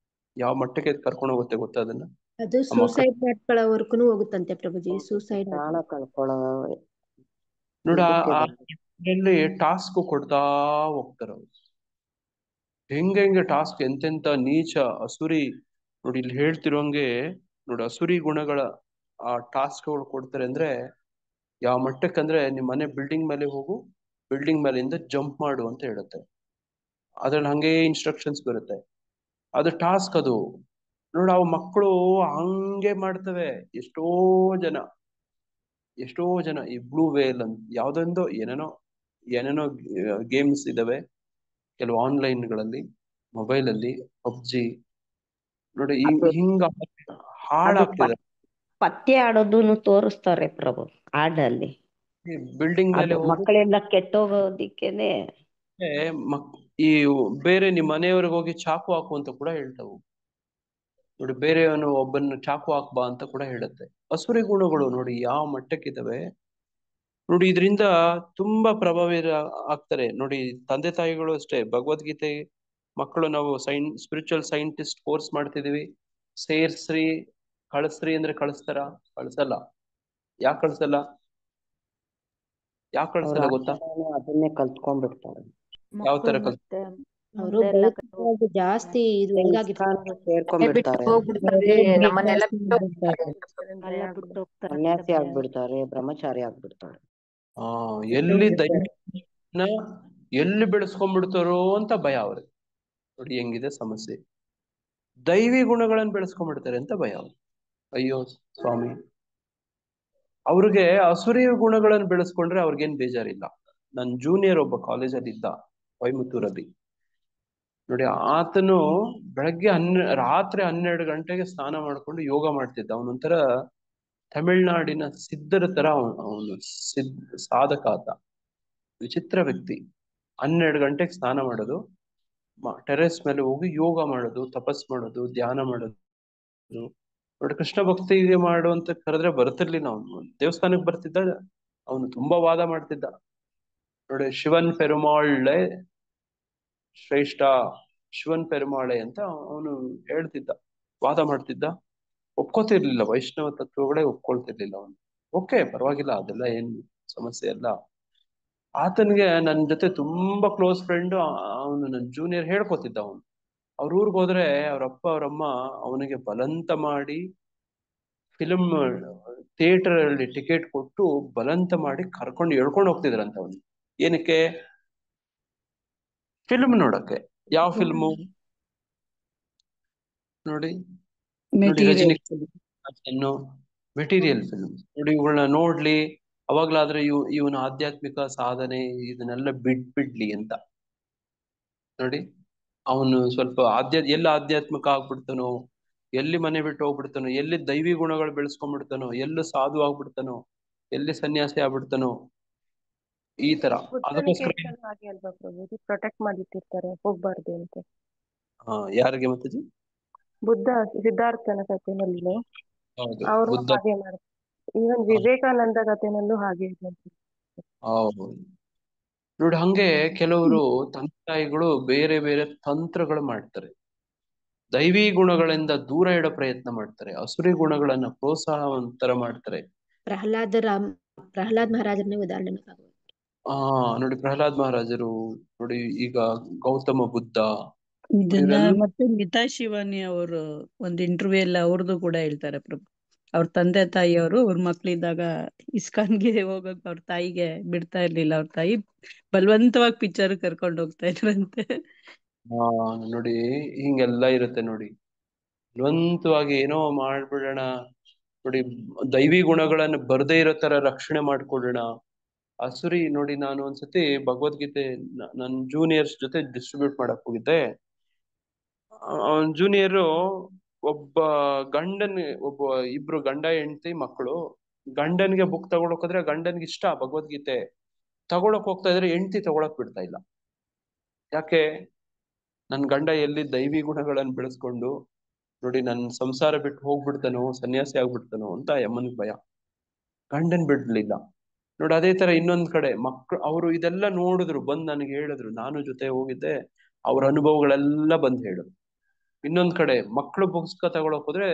ಯಾವ ಮಟ್ಟಕ್ಕೆ ಕರ್ಕೊಂಡು ಹೋಗುತ್ತೆ ಗೊತ್ತಾ ಅದನ್ನ? ಅದು ಆ ಮಕ್ಕಳು ಸೂಸೈಡ್ ಮಾಡ್ಕೊಳ್ಳೋವರ್ಗುನು ಹೋಗುತ್ತಂತೆ ಪ್ರಭುಜಿ. ಸೂಸೈಡ್ ಪ್ರಾಣ ಕಳ್ಕೊಳ್ಳೋ ನೋಡಿ ಇದಕ್ಕೆ ಆ ಬಂದು. ಟಾಸ್ಕ್ ಕೊಡ್ತಾ ಹೋಗ್ತಾರ ಅವ್ರು. ಹೆಂಗೆ ಟಾಸ್ಕ್ ಎಂತೆಂತ ನೀಚ ಅಸುರಿ, ನೋಡಿ ಇಲ್ಲಿ ಹೇಳ್ತಿರೋಂಗೆ ನೋಡಿ ಅಸುರಿ ಗುಣಗಳ ಆ ಟಾಸ್ಕ್ಗಳು ಕೊಡ್ತಾರೆ ಅಂದ್ರೆ ಯಾವ ಮಟ್ಟಕ್ಕೆ ಅಂದ್ರೆ, ನಿಮ್ ಮನೆ ಬಿಲ್ಡಿಂಗ್ ಮೇಲೆ ಹೋಗು, ಬಿಲ್ಡಿಂಗ್ ಮೇಲಿಂದ ಜಂಪ್ ಮಾಡು ಅಂತ ಹೇಳುತ್ತೆ. ಅದ್ರಲ್ಲಿ ಹಂಗೆ ಇನ್ಸ್ಟ್ರಕ್ಷನ್ಸ್ ಬರುತ್ತೆ. ಅದು ಟಾಸ್ಕ್ ಅದು. ನೋಡಿ ಅವು ಮಕ್ಕಳು ಹಂಗೆ ಮಾಡ್ತವೆ. ಎಷ್ಟೋ ಜನ ಈ ಬ್ಲೂ ವೇಲ್ ಅಂತ ಯಾವ್ದೊಂದು ಏನೇನೋ ಗೇಮ್ಸ್ ಇದಾವೆ ಕೆಲವು ಆನ್ಲೈನ್ಗಳಲ್ಲಿ, ಮೊಬೈಲ್ ಅಲ್ಲಿ ಪಬ್ಜಿ ನೋಡಿ ಅದು ಹಿಂಗ ಹಾಳಾಗ್ತಿದೆ. ಪತ್ತೆ ಆಡೋದನ್ನು ತೋರಿಸ್ತಾರೆ ಪ್ರಭು ಆಡಲ್ಲಿ. ಬಿಲ್ಡಿಂಗ್ ಮೇಲೆ ಅದು ಹೋಗು, ಮಕ್ಕಳೆಲ್ಲ ಕೆಟ್ಟೋಗೋದಿಕ್ಕೇನೆ. ಈ ಬೇರೆ ನಿಮ್ ಮನೆಯವ್ರಿಗೆ ಹೋಗಿ ಚಾಕು ಹಾಕು ಅಂತ ಕೂಡ ಹೇಳ್ತಾವು. ನೋಡಿ ಬೇರೆಯವನು ಒಬ್ಬನ ಚಾಕು ಹಾಕ್ಬಾ ಅಂತ ಕೂಡ ಹೇಳುತ್ತೆ. ಅಸುರಿ ಗುಣಗಳು ನೋಡಿ ಯಾವ ಮಟ್ಟಕ್ಕಿದಾವೆ. ನೋಡಿ ಇದರಿಂದ ತುಂಬಾ ಪ್ರಭಾವಿ ಆಗ್ತಾರೆ. ನೋಡಿ ತಂದೆ ತಾಯಿಗಳು ಅಷ್ಟೇ. ಭಗವದ್ಗೀತೆ ಮಕ್ಕಳು ನಾವು ಸ್ಪಿರಿಚುವಲ್ ಸೈಂಟಿಸ್ಟ್ ಕೋರ್ಸ್ ಮಾಡ್ತಿದೀವಿ, ಸೇರ್ಸ್ರಿ ಕಳಿಸ್ರಿ ಅಂದ್ರೆ ಕಳಿಸ್ತಾರ? ಕಳ್ಸಲ್ಲ. ಯಾಕೆ ಕಳ್ಸಲ್ಲ? ಯಾಕೆ ಅವ್ರ ಕಳ್ಸಲ್ಲ ಗೊತ್ತಾ? ಆಚರಣೆ ಅದನ್ನೇ ಕಲ್ತ್ಕೊಂಡ್ಬಿಡ್ತಾರೆ. ಯಾವ ತರ ಮಕ್ಕಳು ಮತ್ತೆ ಅವರು ಮುಂದೆ ಎಲ್ಲ ಭೌತಿಕವಾಗಿ ಜಾಸ್ತಿ ಇದು ಇಸ್ಕಾನ್ಗೆ ಒಳಗಾಗಿರ್ತಾರೆ. ಸೇರ್ಕೊಂಡ್ಬಿಡ್ತಾರೆ, ಹೋಗ್ಬಿಡ್ತಾರೆ, ನಮ್ಮನ್ನೆಲ್ಲ ಬಿಟ್ಟು ಬಿಡ್ತಾರೆ. ಎಲ್ಲ ಬಿಟ್ಟು ಹೋಗ್ತಾರಂತ ಸನ್ಯಾಸಿ ಭಯ. ಆಗ್ಬಿಡ್ತಾರೆ, ಬ್ರಹ್ಮಚಾರಿ ಆಗ್ಬಿಡ್ತಾರೆ. ಎಲ್ಲಿ ದೈವನ ಎಲ್ಲಿ ಬೆಳೆಸ್ಕೊಂಡ್ಬಿಡ್ತಾರೋ ಅಂತ ಭಯ ಅವ್ರಿಗೆ. ನೋಡಿ ಹೆಂಗಿದೆ ಸಮಸ್ಯೆ. ದೈವಿ ಗುಣಗಳನ್ನ ಬೆಳೆಸ್ಕೊಂಡ್ಬಿಡ್ತಾರೆ ಅಂತ ಭಯ ಅವ್ರಿಗೆ. ಅಯ್ಯೋ ಸ್ವಾಮಿ, ಅವ್ರಿಗೆ ಅಸುರಿ ಗುಣಗಳನ್ನು ಬೆಳೆಸ್ಕೊಂಡ್ರೆ ಅವ್ರಿಗೇನ್ ಬೇಜಾರಿಲ್ಲ. ನನ್ ಜೂನಿಯರ್ ಒಬ್ಬ ಕಾಲೇಜಲ್ಲಿ ಇದ್ದ, ಕೊಯಮತ್ತೂರಲ್ಲಿ. ನೋಡಿ ಆತನು ಬೆಳಗ್ಗೆ ರಾತ್ರಿ 12 ಗಂಟೆಗೆ ಸ್ನಾನ ಮಾಡ್ಕೊಂಡು ಯೋಗ ಮಾಡ್ತಿದ್ದ. ಅವನೊಂಥರ ತಮಿಳ್ನಾಡಿನ ಸಿದ್ಧರ ತರ ಅವನು ಸಾಧಕ ಆತ. ವಿಚಿತ್ರ ವ್ಯಕ್ತಿ. 12 ಗಂಟೆಗೆ ಸ್ನಾನ ಮಾಡೋದು, ಟೆರೆಸ್ ಮೇಲೆ ಹೋಗಿ ಯೋಗ ಮಾಡೋದು, ತಪಸ್ ಮಾಡೋದು, ಧ್ಯಾನ ಮಾಡೋದು. ನೋಡಿ ಕೃಷ್ಣ ಭಕ್ತಿಗೆ ಮಾಡು ಅಂತ ಕರೆದ್ರೆ ಬರ್ತಿರ್ಲಿಲ್ಲ ಅವನು. ದೇವಸ್ಥಾನಕ್ಕೆ ಬರ್ತಿದ್ದ, ಅವನು ತುಂಬಾ ವಾದ ಮಾಡ್ತಿದ್ದ. ನೋಡಿ ಶಿವನ್ ಪೆರುಮಾಳೆ ಶ್ರೇಷ್ಠ, ಶಿವನ್ ಪೆರುಮಾಳೆ ಅಂತ ಅವನು ಹೇಳ್ತಿದ್ದ, ವಾದ ಮಾಡ್ತಿದ್ದ. ಒಪ್ಕೋತಿರ್ಲಿಲ್ಲ, ವೈಷ್ಣವ ತತ್ವಗಳೇ ಒಪ್ಕೊಳ್ತಿರ್ಲಿಲ್ಲ ಅವನು. ಓಕೆ, ಪರವಾಗಿಲ್ಲ, ಅದೆಲ್ಲ ಏನ್ ಸಮಸ್ಯೆ ಅಲ್ಲ. ಆತನಿಗೆ ನನ್ನ ಜೊತೆ ತುಂಬಾ ಕ್ಲೋಸ್ ಫ್ರೆಂಡ್ ಅವನು, ನನ್ನ ಜೂನಿಯರ್ ಹೇಳ್ಕೊತಿದ್ದ. ಅವನು ಅವ್ರ ಊರ್ಗ್ ಹೋದ್ರೆ ಅವ್ರಪ್ಪ ಅವ್ರಮ್ಮ ಅವನಿಗೆ ಬಲಂತ ಮಾಡಿ ಫಿಲ್ಮ್ ಥಿಯೇಟರ್ ಅಲ್ಲಿ ಟಿಕೆಟ್ ಕೊಟ್ಟು ಬಲಂತ ಮಾಡಿ ಕರ್ಕೊಂಡು ಎಳ್ಕೊಂಡು ಹೋಗ್ತಿದ್ರಂತ ಅವನಿಗೆ. ಏನಕ್ಕೆ? ಫಿಲ್ಮ್ ನೋಡಕ್ಕೆ. ಯಾವ ಫಿಲ್ಮು ನೋಡಿ? ನೋಡಿ ರಜನಿಕಾಂತ್ ಮೆಟೀರಿಯಲ್ ಫಿಲ್ಮ್ ನೋಡಿ, ಇವುಗಳನ್ನ ನೋಡ್ಲಿ, ಅವಾಗ್ಲಾದ್ರೆ ಇವನ ಆಧ್ಯಾತ್ಮಿಕ ಸಾಧನೆ ಇದನ್ನೆಲ್ಲ ಬಿಡ್ಲಿ ಅಂತ. ನೋಡಿ ಅವನು ಸ್ವಲ್ಪ ಎಲ್ಲಿ ಆಧ್ಯಾತ್ಮಿಕ ಆಗ್ಬಿಡ್ತಾನೋ, ಎಲ್ಲಿ ಮನೆ ಬಿಟ್ಟು ಹೋಗ್ಬಿಡ್ತಾನೋ, ಎಲ್ಲಿ ದೈವಿ ಗುಣಗಳು ಬೆಳೆಸ್ಕೊಂಡ್ಬಿಡ್ತಾನೋ, ಎಲ್ಲಿ ಸಾಧು ಆಗ್ಬಿಡ್ತಾನೋ, ಎಲ್ಲಿ ಸನ್ಯಾಸಿ ಆಗ್ಬಿಡ್ತಾನೋ, ಈ ತರ. ಬುದ್ಧನ ಅದಕ್ಕೋಸ್ಕರ ಕೇಸಲ್ಲಿ ಹಾಗೆ ಅಲ್ವಾ ಪ್ರಭುಜಿ, ಪ್ರೊಟೆಕ್ಟ್ ಮಾಡಿಟ್ಟಿರ್ತಾರೆ ಹೋಗ್ಬಾರ್ದು ಅಂತ. ಯಾರಿಗೆ ಮತ್ತಜಿ? ಬುದ್ಧ ಸಿದ್ಧಾರ್ಥನ ಕಥೆನಲ್ಲಿ ಹೌದು, ಅವರು ಬುದ್ಧ. ಹಾಗೆ ಮಾಡ್ತಾರೆ. ಈವನ್ ವಿವೇಕಾನಂದ ಕಥೆನಲ್ಲೂ ಹಾಗೆ ಇದೆ. ಹೌದು ನೋಡಿ, ಹಂಗೆ ಕೆಲವರು ತಂದೆ ತಾಯಿಗಳು ಬೇರೆ ಬೇರೆ ತಂತ್ರಗಳು ಮಾಡ್ತಾರೆ. ದೈವಿ ಗುಣಗಳಿಂದ ದೂರ ಇಡೋ ಪ್ರಯತ್ನ ಮಾಡ್ತಾರೆ, ಅಸುರಿ ಗುಣಗಳನ್ನ ಪ್ರೋತ್ಸಾಹವಂತರ ಮಾಡ್ತಾರೆ. ಪ್ರಹ್ಲಾದ್ ಮಹಾರಾಜರನ್ನೇ ಉದಾಹರಣೆ ನೋಡಿ ಪ್ರಹ್ಲಾದ್ ಮಹಾರಾಜರು, ನೋಡಿ ಈಗ ಗೌತಮ ಬುದ್ಧ. ಇದನ್ನ ಮತ್ತೆ ಮಿತಾ ಶಿವಾನಿ ಅವರು ಒಂದು ಇಂಟರ್ವ್ಯೂ ಎಲ್ಲ ಅವ್ರದ್ದು ಕೂಡ ಹೇಳ್ತಾರೆ ಪ್ರಭು. ಅವ್ರ ತಂದೆ ತಾಯಿಯವರು ಅವ್ರ ಮಕ್ಳಿದ್ದಾಗ ಇಸ್ಕಾನ್ಗೆ ಹೋಗಕ್ ಅವ್ರ ತಾಯಿಗೆ ಬಿಡ್ತಾ ಇರ್ಲಿಲ್ಲ. ಅವ್ರ ತಾಯಿ ಬಲವಂತವಾಗಿ ಪಿಕ್ಚರ್ ಕರ್ಕೊಂಡು ಹೋಗ್ತಾ ಇದ್ರಂತೆ. ನೋಡಿ ಹಿಂಗೆಲ್ಲ ಇರುತ್ತೆ ನೋಡಿ. ಬಲವಂತವಾಗಿ ಏನೋ ಮಾಡ್ಬಿಡೋಣ, ನೋಡಿ ದೈವಿ ಗುಣಗಳನ್ನ ಬರ್ದೇ ಇರೋ ತರ ರಕ್ಷಣೆ ಮಾಡ್ಕೊಡೋಣ. ಅಸುರಿ ನೋಡಿ, ನಾನು ಒಂದ್ಸತಿ ಭಗವದ್ಗೀತೆ ನನ್ನ ಜೂನಿಯರ್ಸ್ ಜೊತೆ ಡಿಸ್ಟ್ರಿಬ್ಯೂಟ್ ಮಾಡಕ್ ಹೋಗಿದ್ದೆ. ಅವನ್ ಜೂನಿಯರು ಒಬ್ಬ ಇಬ್ರು ಗಂಡ ಹೆಂಡತಿ ಮಕ್ಕಳು. ಗಂಡನ್ಗೆ ಬುಕ್ ತಗೊಳಕ್ ಹೋದ್ರೆ ಗಂಡನ್ಗೆ ಇಷ್ಟ ಭಗವದ್ಗೀತೆ, ತಗೊಳಕ್ ಹೋಗ್ತಾ ಇದ್ರೆ ಹೆಂಡತಿ ತಗೊಳಕ್ ಬಿಡ್ತಾ ಇಲ್ಲ. ಯಾಕೆ? ನನ್ ಗಂಡ ಎಲ್ಲಿ ದೈವಿ ಗುಣಗಳನ್ನ ಬೆಳೆಸ್ಕೊಂಡು ನೋಡಿ ನನ್ ಸಂಸಾರ ಬಿಟ್ಟು ಹೋಗ್ಬಿಡ್ತಾನೋ, ಸನ್ಯಾಸಿ ಆಗ್ಬಿಡ್ತಾನೋ ಅಂತ ಯಮ್ಮನಿಗೆ ಭಯ. ಗಂಡನ್ ಬಿಡ್ಲಿಲ್ಲ. ನೋಡಿ ಅದೇ ತರ ಇನ್ನೊಂದ್ ಕಡೆ ಮಕ್ಳು ಅವರು ಇದೆಲ್ಲ ನೋಡಿದ್ರು, ಬಂದ್ ನನಗೆ ಹೇಳಿದ್ರು, ನಾನು ಜೊತೆ ಹೋಗಿದ್ದೆ, ಅವ್ರ ಅನುಭವಗಳೆಲ್ಲ ಬಂದ್ ಹೇಳಿದ್ರು. ಇನ್ನೊಂದ್ ಕಡೆ ಮಕ್ಳು ಪುಸ್ತಕ ತಗೊಳಕ್ ಹೋದ್ರೆ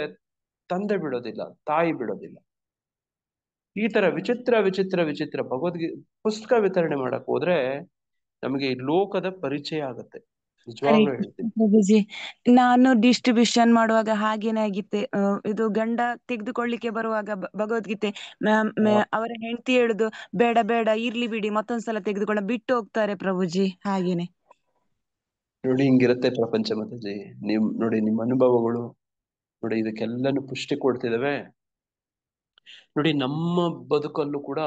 ತಂದೆ ಬಿಡೋದಿಲ್ಲ, ತಾಯಿ ಬಿಡೋದಿಲ್ಲ. ಈ ತರ ವಿಚಿತ್ರ ವಿಚಿತ್ರ ವಿಚಿತ್ರ ಭಗವದ್ಗೀತೆ ಪುಸ್ತಕ ವಿತರಣೆ ಮಾಡಕ್ ಹೋದ್ರೆ ನಮಗೆ ಈ ಲೋಕದ ಪರಿಚಯ ಆಗತ್ತೆ. ನಿಜವಾಗ್ಲೂ ಹೇಳ್ತೀನಿ ಪ್ರಭುಜಿ, ನಾನು ಡಿಸ್ಟ್ರಿಬ್ಯೂಷನ್ ಮಾಡುವಾಗ ಹಾಗೇನೆ ಆಗಿತ್ತೆ. ಇದು ಗಂಡ ತೆಗೆದುಕೊಳ್ಳಿಕ್ಕೆ ಬರುವಾಗ ಭಗವದ್ಗೀತೆ ಅವರ ಹೆಂಡತಿ ಹೇಳುದು, ಬೇಡ ಬೇಡ ಇರ್ಲಿ ಬಿಡಿ, ಮತ್ತೊಂದ್ಸಲ ತೆಗೆದುಕೊಳ್ಳ ಬಿಟ್ಟು ಹೋಗ್ತಾರೆ ಪ್ರಭುಜಿ. ಹಾಗೇನೆ ನೋಡಿ ಹಿಂಗಿರುತ್ತೆ ಪ್ರಪಂಚ. ಮತ್ತೆ ನೋಡಿ ನಿಮ್ಮ ಅನುಭವಗಳು ನೋಡಿ ಇದಕ್ಕೆಲ್ಲನು ಪುಷ್ಟಿ ಕೊಡ್ತಿದಾವೆ. ನೋಡಿ ನಮ್ಮ ಬದುಕಲ್ಲೂ ಕೂಡ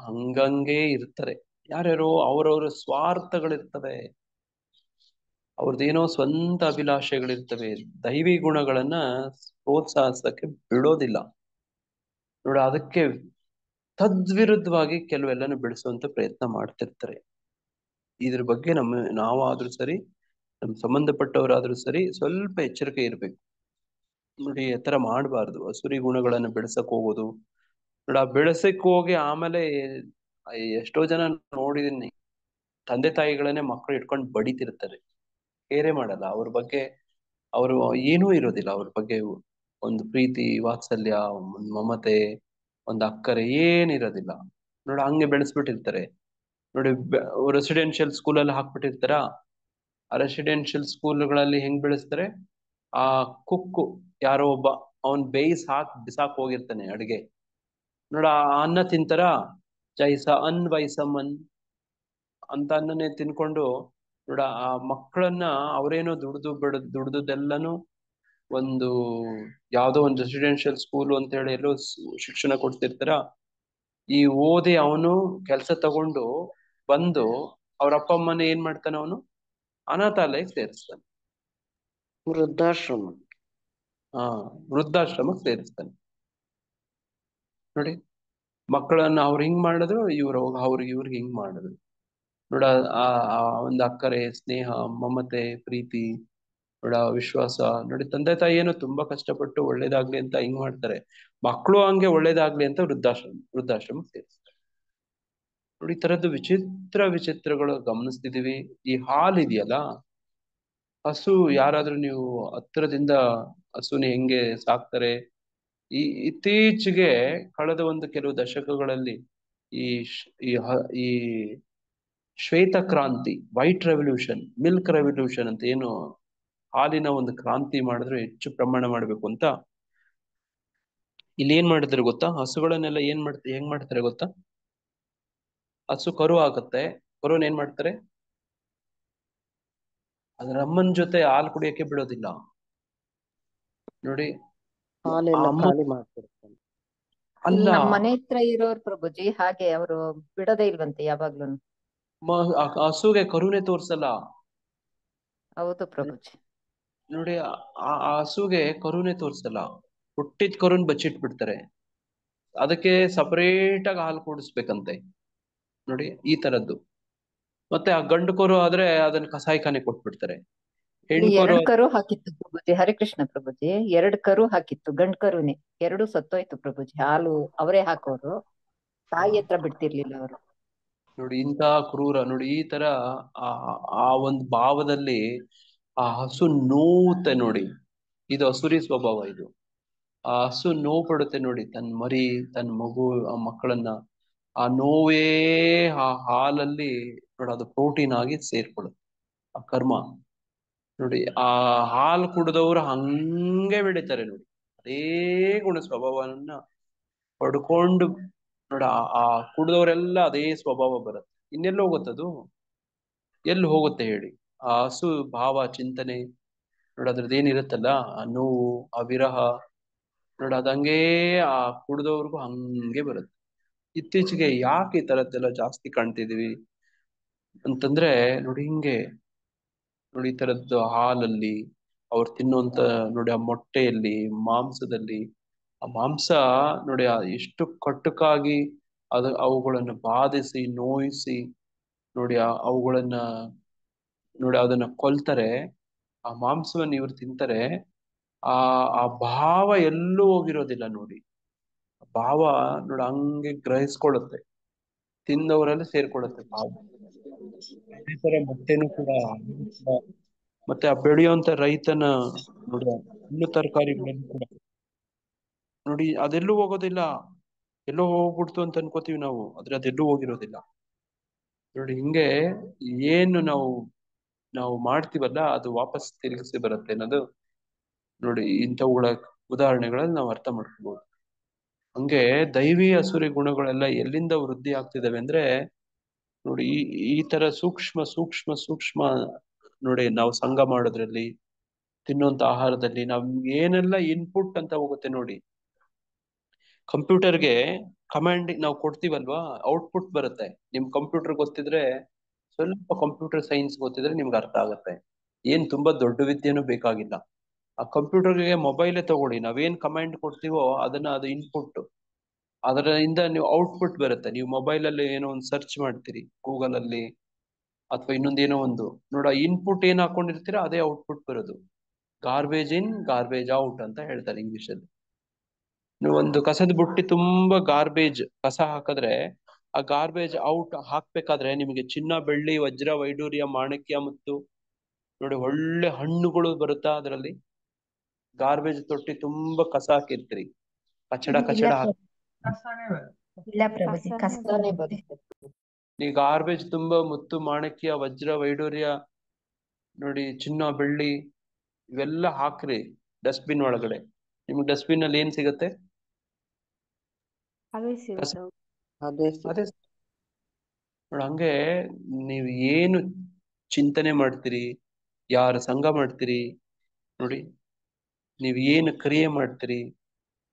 ಹಂಗಂಗೆ ಇರ್ತಾರೆ. ಯಾರ್ಯಾರೋ ಅವ್ರವ್ರ ಸ್ವಾರ್ಥಗಳಿರ್ತವೆ, ಅವ್ರದ್ದೇನೋ ಸ್ವಂತ ಅಭಿಲಾಷೆಗಳಿರ್ತವೆ. ದೈವಿ ಗುಣಗಳನ್ನ ಪ್ರೋತ್ಸಾಹಿಸಕ್ಕೆ ಬಿಡೋದಿಲ್ಲ. ನೋಡಿ ಅದಕ್ಕೆ ತದ್ವಿರುದ್ಧವಾಗಿ ಕೆಲವೆಲ್ಲನು ಬೆಳೆಸುವಂತ ಪ್ರಯತ್ನ ಮಾಡ್ತಿರ್ತಾರೆ. ಇದ್ರ ಬಗ್ಗೆ ನಾವಾದ್ರೂ ಸರಿ, ನಮ್ ಸಂಬಂಧಪಟ್ಟವರಾದ್ರೂ ಸರಿ ಸ್ವಲ್ಪ ಎಚ್ಚರಿಕೆ ಇರ್ಬೇಕು. ನೋಡಿ ಈ ತರ ಮಾಡಬಾರ್ದು. ಅಸುರಿ ಗುಣಗಳನ್ನ ಬೆಳೆಸಕ್ ಹೋಗೋದು ನೋಡಿ, ಆ ಬೆಳೆಸಕ್ ಹೋಗಿ ಆಮೇಲೆ ಎಷ್ಟೋ ಜನ ನೋಡಿದೀನಿ, ತಂದೆ ತಾಯಿಗಳನ್ನೇ ಮಕ್ಕಳು ಇಟ್ಕೊಂಡು ಬಡಿತಿರ್ತಾರೆ, ಕೇರೆ ಮಾಡಲ್ಲ ಅವ್ರ ಬಗ್ಗೆ. ಅವರು ಏನೂ ಇರೋದಿಲ್ಲ ಅವ್ರ ಬಗ್ಗೆ, ಒಂದು ಪ್ರೀತಿ ವಾತ್ಸಲ್ಯ, ಒಂದು ಮಮತೆ, ಒಂದು ಅಕ್ಕರೆ ಏನಿರೋದಿಲ್ಲ ನೋಡಿ, ಹಂಗೆ ಬೆಳೆಸ್ಬಿಟ್ಟಿರ್ತಾರೆ ನೋಡಿ. ರೆಸಿಡೆನ್ಷಿಯಲ್ ಸ್ಕೂಲಲ್ಲಿ ಹಾಕ್ಬಿಟ್ಟಿರ್ತಾರ. ಆ ರೆಸಿಡೆನ್ಷಿಯಲ್ ಸ್ಕೂಲ್ಗಳಲ್ಲಿ ಹೆಂಗ್ ಬೆಳೆಸ್ತಾರೆ, ಆ ಕುಕ್ಕು ಯಾರೋ ಒಬ್ಬ ಅವನ್ ಬೇಯಿಸ್ ಬಿಸಾಕ್ ಹೋಗಿರ್ತಾನೆ ಅಡ್ಗೆ. ನೋಡ ಆ ಅನ್ನ ತಿಂತಾರ, ಜೈಸ ಅನ್ ವೈಸಮನ್ ಅಂತ ಅನ್ನನೇ ತಿನ್ಕೊಂಡು ನೋಡ ಆ ಮಕ್ಕಳನ್ನ ಅವರೇನೋ ದುಡ್ದದ್ದೆಲ್ಲನೂ ಒಂದು ಯಾವ್ದೋ ಒಂದು ರೆಸಿಡೆನ್ಷಿಯಲ್ ಸ್ಕೂಲ್ ಅಂತ ಹೇಳಿ ಎಲ್ಲೋ ಶಿಕ್ಷಣ ಕೊಡ್ತಿರ್ತಾರ. ಈ ಓದಿ ಅವನು ಕೆಲಸ ತಗೊಂಡು ಬಂದು ಅವ್ರ ಅಪ್ಪ ಅಮ್ಮನ ಏನ್ ಮಾಡ್ತಾನ, ಅವನು ಅನಾಥಾಲಯಕ್ಕೆ ಸೇರಿಸ್ತಾನೆ. ವೃದ್ಧಾಶ್ರಮ. ವೃದ್ಧಾಶ್ರಮಕ್ಕೆ ಸೇರಿಸ್ತಾನೆ ನೋಡಿ. ಮಕ್ಕಳನ್ನ ಅವ್ರು ಹಿಂಗ್ ಮಾಡಿದ್ರು, ಇವ್ರಿಗೆ ಹಿಂಗ್ ಮಾಡಿದ್ರು ನೋಡ. ಆ ಒಂದು ಅಕ್ಕರೆ, ಸ್ನೇಹ, ಮಮತೆ, ಪ್ರೀತಿ ನೋಡ, ವಿಶ್ವಾಸ ನೋಡಿ. ತಂದೆ ತಾಯಿ ಏನೋ ತುಂಬಾ ಕಷ್ಟಪಟ್ಟು ಒಳ್ಳೇದಾಗ್ಲಿ ಅಂತ ಹಿಂಗ್ ಮಾಡ್ತಾರೆ, ಮಕ್ಕಳು ಹಂಗೆ ಒಳ್ಳೇದಾಗ್ಲಿ ಅಂತ ವೃದ್ಧಾಶ್ರಮಕ್ಕೆ ಸೇರಿಸ್ತಾರೆ ನೋಡಿ. ಈ ತರದ್ದು ವಿಚಿತ್ರಗಳು ಗಮನಿಸ್ತಿದೀವಿ. ಈ ಹಾಲ್ ಇದೆಯಲ್ಲ, ಹಸು, ಯಾರಾದ್ರೂ ನೀವು ಹತ್ರದಿಂದ ಹಸುನ ಹೆಂಗೆ ಸಾಕ್ತಾರೆ, ಇತ್ತೀಚೆಗೆ ಕಳೆದ ಒಂದು ಕೆಲವು ದಶಕಗಳಲ್ಲಿ ಈ ಈ ಶ್ವೇತ ಕ್ರಾಂತಿ, ವೈಟ್ ರೆವಲ್ಯೂಷನ್, ಮಿಲ್ಕ್ ರೆವಲ್ಯೂಷನ್ ಅಂತ ಏನು ಹಾಲಿನ ಒಂದು ಕ್ರಾಂತಿ ಮಾಡಿದ್ರೆ ಹೆಚ್ಚು ಪ್ರಮಾಣ ಮಾಡ್ಬೇಕು ಅಂತ ಇಲ್ಲಿ ಏನ್ ಮಾಡಿದ್ರೆ ಗೊತ್ತಾ, ಹಸುಗಳನ್ನೆಲ್ಲ ಹೆಂಗ್ ಮಾಡ್ತಾರೆ ಗೊತ್ತಾ, ಹಸು ಕರು ಆಗುತ್ತೆ, ಕರುನ್ ಏನ್ ಮಾಡ್ತಾರೆ, ಅದ್ರ ಅಮ್ಮನ ಜೊತೆ ಹಾಲು ಕುಡಿಯಕ್ಕೆ ಬಿಡೋದಿಲ್ಲ ನೋಡಿ. ಹಾಲೆಲ್ಲ ಅಮ್ಮ ಖಾಲಿ ಮಾಡ್ತಿರ್ತಾನೆ. ಇಲ್ಲಿ ಅಲ್ಲ, ನಮ್ಮ ಮನೆ ಹತ್ರ ಇರೋರು ಪ್ರಭುಜಿ ಹಾಗೆ ಅವರು ಬಿಡೋದೇ ಇಲ್ವಂತೆ ಯಾವಾಗ್ಲೂ. ಹಸುಗೆ ಕರುನೇ ತೋರ್ಸಲ್ಲ ಹೌದು ಪ್ರಭುಜಿ. ನೋಡಿ. ಆ ಹಸುಗೆ ಕರುನೇ ತೋರ್ಸಲ್ಲ, ಹುಟ್ಟಿದ ಕರುನ್ ಬಚ್ಚಿಟ್ಬಿಡ್ತಾರೆ. ಅದಕ್ಕೆ ಸಪರೇಟ್ ಆಗಿ ಹಾಲು ಕೂಡಿಸ್ಬೇಕಂತೆ ನೋಡಿ, ಈ ತರದ್ದು. ಮತ್ತೆ ಆ ಗಂಡು ಕರು ಆದ್ರೆ ಅದನ್ನ ಕಸಾಯಿಖಾನೆ ಕೊಟ್ಬಿಡ್ತಾರೆ. ಇಲ್ಲಿ ಹೆಣ್ಕರು 2 ಕರು ಹಾಕಿತ್ತು ಪ್ರಭುಜಿ, ಹರಿಕೃಷ್ಣ ಪ್ರಭುಜಿ. 2 ಕರು ಹಾಕಿತ್ತು, ಗಂಡ್ ಕರುನೇ. 2 ಸತ್ತೋಯ್ತು ಪ್ರಭುಜಿ. ಹಾಲು ಅವರೇ ಹಾಕೋರು, ತಾಯಿ ಹತ್ರ ಬಿಡ್ತಿರ್ಲಿಲ್ಲ ಅವರು. ನೋಡಿ ಇಂಥ ಕ್ರೂರ ನೋಡಿ. ಈ ತರ ಆ ಆ ಒಂದು ಭಾವದಲ್ಲಿ ಆ ಹಸು ನೋವುತ್ತೆ ನೋಡಿ. ಇದು ಹಸುರಿ ಸ್ವಭಾವ ಇದು. ಆ ಹಸು ನೋವು ಪಡುತ್ತೆ ನೋಡಿ, ತನ್ನ ಮರಿ, ತನ್ನ ಮಗು, ಆ ಮಕ್ಕಳನ್ನ. ಆ ನೋವೇ ಆ ಹಾಲಲ್ಲಿ ನೋಡಿ ಅದು ಪ್ರೋಟೀನ್ ಆಗಿ ಸೇರ್ಕೊಳ್ಳುತ್ತೆ, ಆ ಕರ್ಮ ನೋಡಿ. ಆ ಹಾಲು ಕುಡಿದವರು ಹಂಗೆ ಬೆಳಿತಾರೆ ನೋಡಿ, ಅದೇ ಗುಣ ಸ್ವಭಾವವನ್ನ ಪಡ್ಕೊಂಡು ನೋಡ. ಆ ಕುಡಿದವರೆಲ್ಲ ಅದೇ ಸ್ವಭಾವ ಬರುತ್ತೆ. ಇನ್ನೆಲ್ಲ ಹೋಗುತ್ತದು, ಎಲ್ಲಿ ಹೋಗುತ್ತೆ ಹೇಳಿ? ಆ ಹಸು ಭಾವ, ಚಿಂತನೆ ನೋಡ, ಅದ್ರದ್ದು ಏನಿರುತ್ತಲ್ಲ, ಆ ನೋವು, ಆ ವಿರಹ ನೋಡ, ಅದಂಗೇ ಆ ಕುಡ್ದವ್ರಿಗೂ ಹಂಗೆ ಬರುತ್ತೆ. ಇತ್ತೀಚೆಗೆ ಯಾಕೆ ಈ ತರದ್ದೆಲ್ಲ ಜಾಸ್ತಿ ಕಾಣ್ತಿದೀವಿ ಅಂತಂದ್ರೆ ನೋಡಿ, ಹಿಂಗೆ ನೋಡಿ, ಈ ತರದ್ದು ಹಾಲಲ್ಲಿ ಅವ್ರು ತಿನ್ನುವಂತ ನೋಡಿ, ಆ ಮೊಟ್ಟೆಯಲ್ಲಿ, ಮಾಂಸದಲ್ಲಿ, ಆ ಮಾಂಸ ನೋಡಿ ಎಷ್ಟು ಕಟುಕಾಗಿ ಅವುಗಳನ್ನ ಬಾಧಿಸಿ, ನೋಯಿಸಿ ನೋಡಿ, ಅವುಗಳನ್ನ ನೋಡಿ ಅದನ್ನ ಕೊಲ್ತಾರೆ. ಆ ಮಾಂಸವನ್ನು ಇವ್ರು ತಿಂತಾರೆ. ಆ ಆ ಭಾವ ಎಲ್ಲೂ ಹೋಗಿರೋದಿಲ್ಲ ನೋಡಿ. ಭಾವ ನೋಡಿ ಹಂಗೆ ಗ್ರಹಿಸ್ಕೊಳ್ಳುತ್ತೆ, ತಿಂದವರಲ್ಲಿ ಸೇರ್ಕೊಳ್ಳುತ್ತೆ ಭಾವ. ಅದೇ ತರ ಮೊಟ್ಟೆನೂ ಕೂಡ ಮತ್ತೆ ಆ ಬೆಳೆಯುವಂತ ರೈತನ ನೋಡಿ, ಹಣ್ಣು ತರಕಾರಿಗಳನ್ನು ಕೂಡ ನೋಡಿ ಅದೆಲ್ಲೂ ಹೋಗೋದಿಲ್ಲ. ಎಲ್ಲೋ ಹೋಗ್ಬಿಡ್ತು ಅಂತ ಅನ್ಕೋತೀವಿ ನಾವು, ಆದ್ರೆ ಅದೆಲ್ಲೂ ಹೋಗಿರೋದಿಲ್ಲ ನೋಡಿ. ಹಿಂಗೆ ಏನು ನಾವು ಮಾಡ್ತೀವಲ್ಲ, ಅದು ವಾಪಸ್ ತಿರುಗಿಸಿ ಬರುತ್ತೆ ಅನ್ನೋದು ನೋಡಿ ಇಂಥವುಗಳ ಉದಾಹರಣೆಗಳಲ್ಲಿ ನಾವು ಅರ್ಥ ಮಾಡ್ಕೋಬಹುದು. ಹಂಗೆ ದೈವಿ ಅಸುರಿ ಗುಣಗಳೆಲ್ಲ ಎಲ್ಲಿಂದ ವೃದ್ಧಿ ಆಗ್ತಿದಾವೆ ಅಂದ್ರೆ ನೋಡಿ, ಈ ತರ ಸೂಕ್ಷ್ಮ ಸೂಕ್ಷ್ಮ ಸೂಕ್ಷ್ಮ ನೋಡಿ, ನಾವು ಸಂಘ ಮಾಡೋದ್ರಲ್ಲಿ, ತಿನ್ನುವಂತ ಆಹಾರದಲ್ಲಿ ನಾವ್ ಏನೆಲ್ಲ ಇನ್ಪುಟ್ ಅಂತ ಹೋಗುತ್ತೆ ನೋಡಿ. ಕಂಪ್ಯೂಟರ್ಗೆ ಕಮಾಂಡ್ ನಾವು ಕೊಡ್ತೀವಲ್ವಾ, ಔಟ್ಪುಟ್ ಬರುತ್ತೆ. ನಿಮ್ ಕಂಪ್ಯೂಟರ್ ಗೊತ್ತಿದ್ರೆ, ಸ್ವಲ್ಪ ಕಂಪ್ಯೂಟರ್ ಸೈನ್ಸ್ ಗೊತ್ತಿದ್ರೆ ನಿಮ್ಗೆ ಅರ್ಥ ಆಗುತ್ತೆ. ಏನ್ ತುಂಬಾ ದೊಡ್ಡ ವಿದ್ಯೆನೂ ಬೇಕಾಗಿಲ್ಲ. ಆ ಕಂಪ್ಯೂಟರ್ಗೆ ಮೊಬೈಲೇ ತಗೊಳ್ಳಿ, ನಾವೇನ್ ಕಮಾಂಡ್ ಕೊಡ್ತೀವೋ ಅದನ್ನ ಅದು ಇನ್ಪುಟ್, ಅದರಿಂದ ನೀವು ಔಟ್ಪುಟ್ ಬರುತ್ತೆ. ನೀವು ಮೊಬೈಲ್ ಅಲ್ಲಿ ಏನೋ ಒಂದು ಸರ್ಚ್ ಮಾಡ್ತೀರಿ ಗೂಗಲ್ ಅಲ್ಲಿ, ಅಥವಾ ಇನ್ನೊಂದೇನೋ ಒಂದು ನೋಡ, ಇನ್ಪುಟ್ ಏನ್ ಹಾಕೊಂಡಿರ್ತೀರಾ ಅದೇ ಔಟ್ಪುಟ್ ಬರೋದು. ಗಾರ್ಬೇಜ್ ಇನ್ ಗಾರ್ಬೇಜ್ ಔಟ್ ಅಂತ ಹೇಳ್ತಾರೆ ಇಂಗ್ಲಿಷ್ ಅಲ್ಲಿ. ನೀವು ಒಂದು ಕಸದ ಬುಟ್ಟಿ ತುಂಬಾ ಗಾರ್ಬೇಜ್ ಕಸ ಹಾಕಿದ್ರೆ, ಆ ಗಾರ್ಬೇಜ್ ಔಟ್ ಹಾಕ್ಬೇಕಾದ್ರೆ ನಿಮಗೆ ಚಿನ್ನ, ಬೆಳ್ಳಿ, ವಜ್ರ, ವೈಡೂರ್ಯ, ಮಾಣಿಕ್ಯ ಮತ್ತು ನೋಡಿ ಒಳ್ಳೆ ಹಣ್ಣುಗಳು ಬರುತ್ತಾ ಅದರಲ್ಲಿ? ಗಾರ್ಬೇಜ್ ತೊಟ್ಟಿ ತುಂಬಾ ಕಸ ಹಾಕಿರ್ತೀರಿ, ಕಚಡ ಇಲ್ಲ ಕಚಡ ಪ್ರಭು. ಇಲ್ಲ ಪ್ರಭುಜಿ, ಕಸ ಕಸನೇ ಬರುತ್ತೆ. ಈ ಗಾರ್ಬೇಜ್ ತುಂಬಾ ಮುತ್ತು ಮಾಣಿಕ್ಯ ವಜ್ರ ವೈಡೂರ್ಯ ನೋಡಿ, ಚಿನ್ನ ಬೆಳ್ಳಿ ಇವೆಲ್ಲ ಹಾಕ್ರಿ ಡಸ್ಟ್ಬಿನ್ ಒಳಗಡೆ. ನಿಮ್ಗೆ ಡಸ್ಟ್ಬಿನ್ ಅಲ್ಲಿ ಏನ್ ಸಿಗತ್ತೆ? ಅವೇ ಕಸ. ಸಿಗುತ್ತೆ. ಅದೇ ಅದೇ ನೋಡಿ, ಹಂಗೆ ನೀವು ಏನು ಚಿಂತನೆ ಮಾಡ್ತೀರಿ, ಯಾರ ಸಂಘ ಮಾಡ್ತೀರಿ ನೋಡಿ, ನೀವು ಏನು ಕ್ರಿಯೆ ಮಾಡ್ತೀರಿ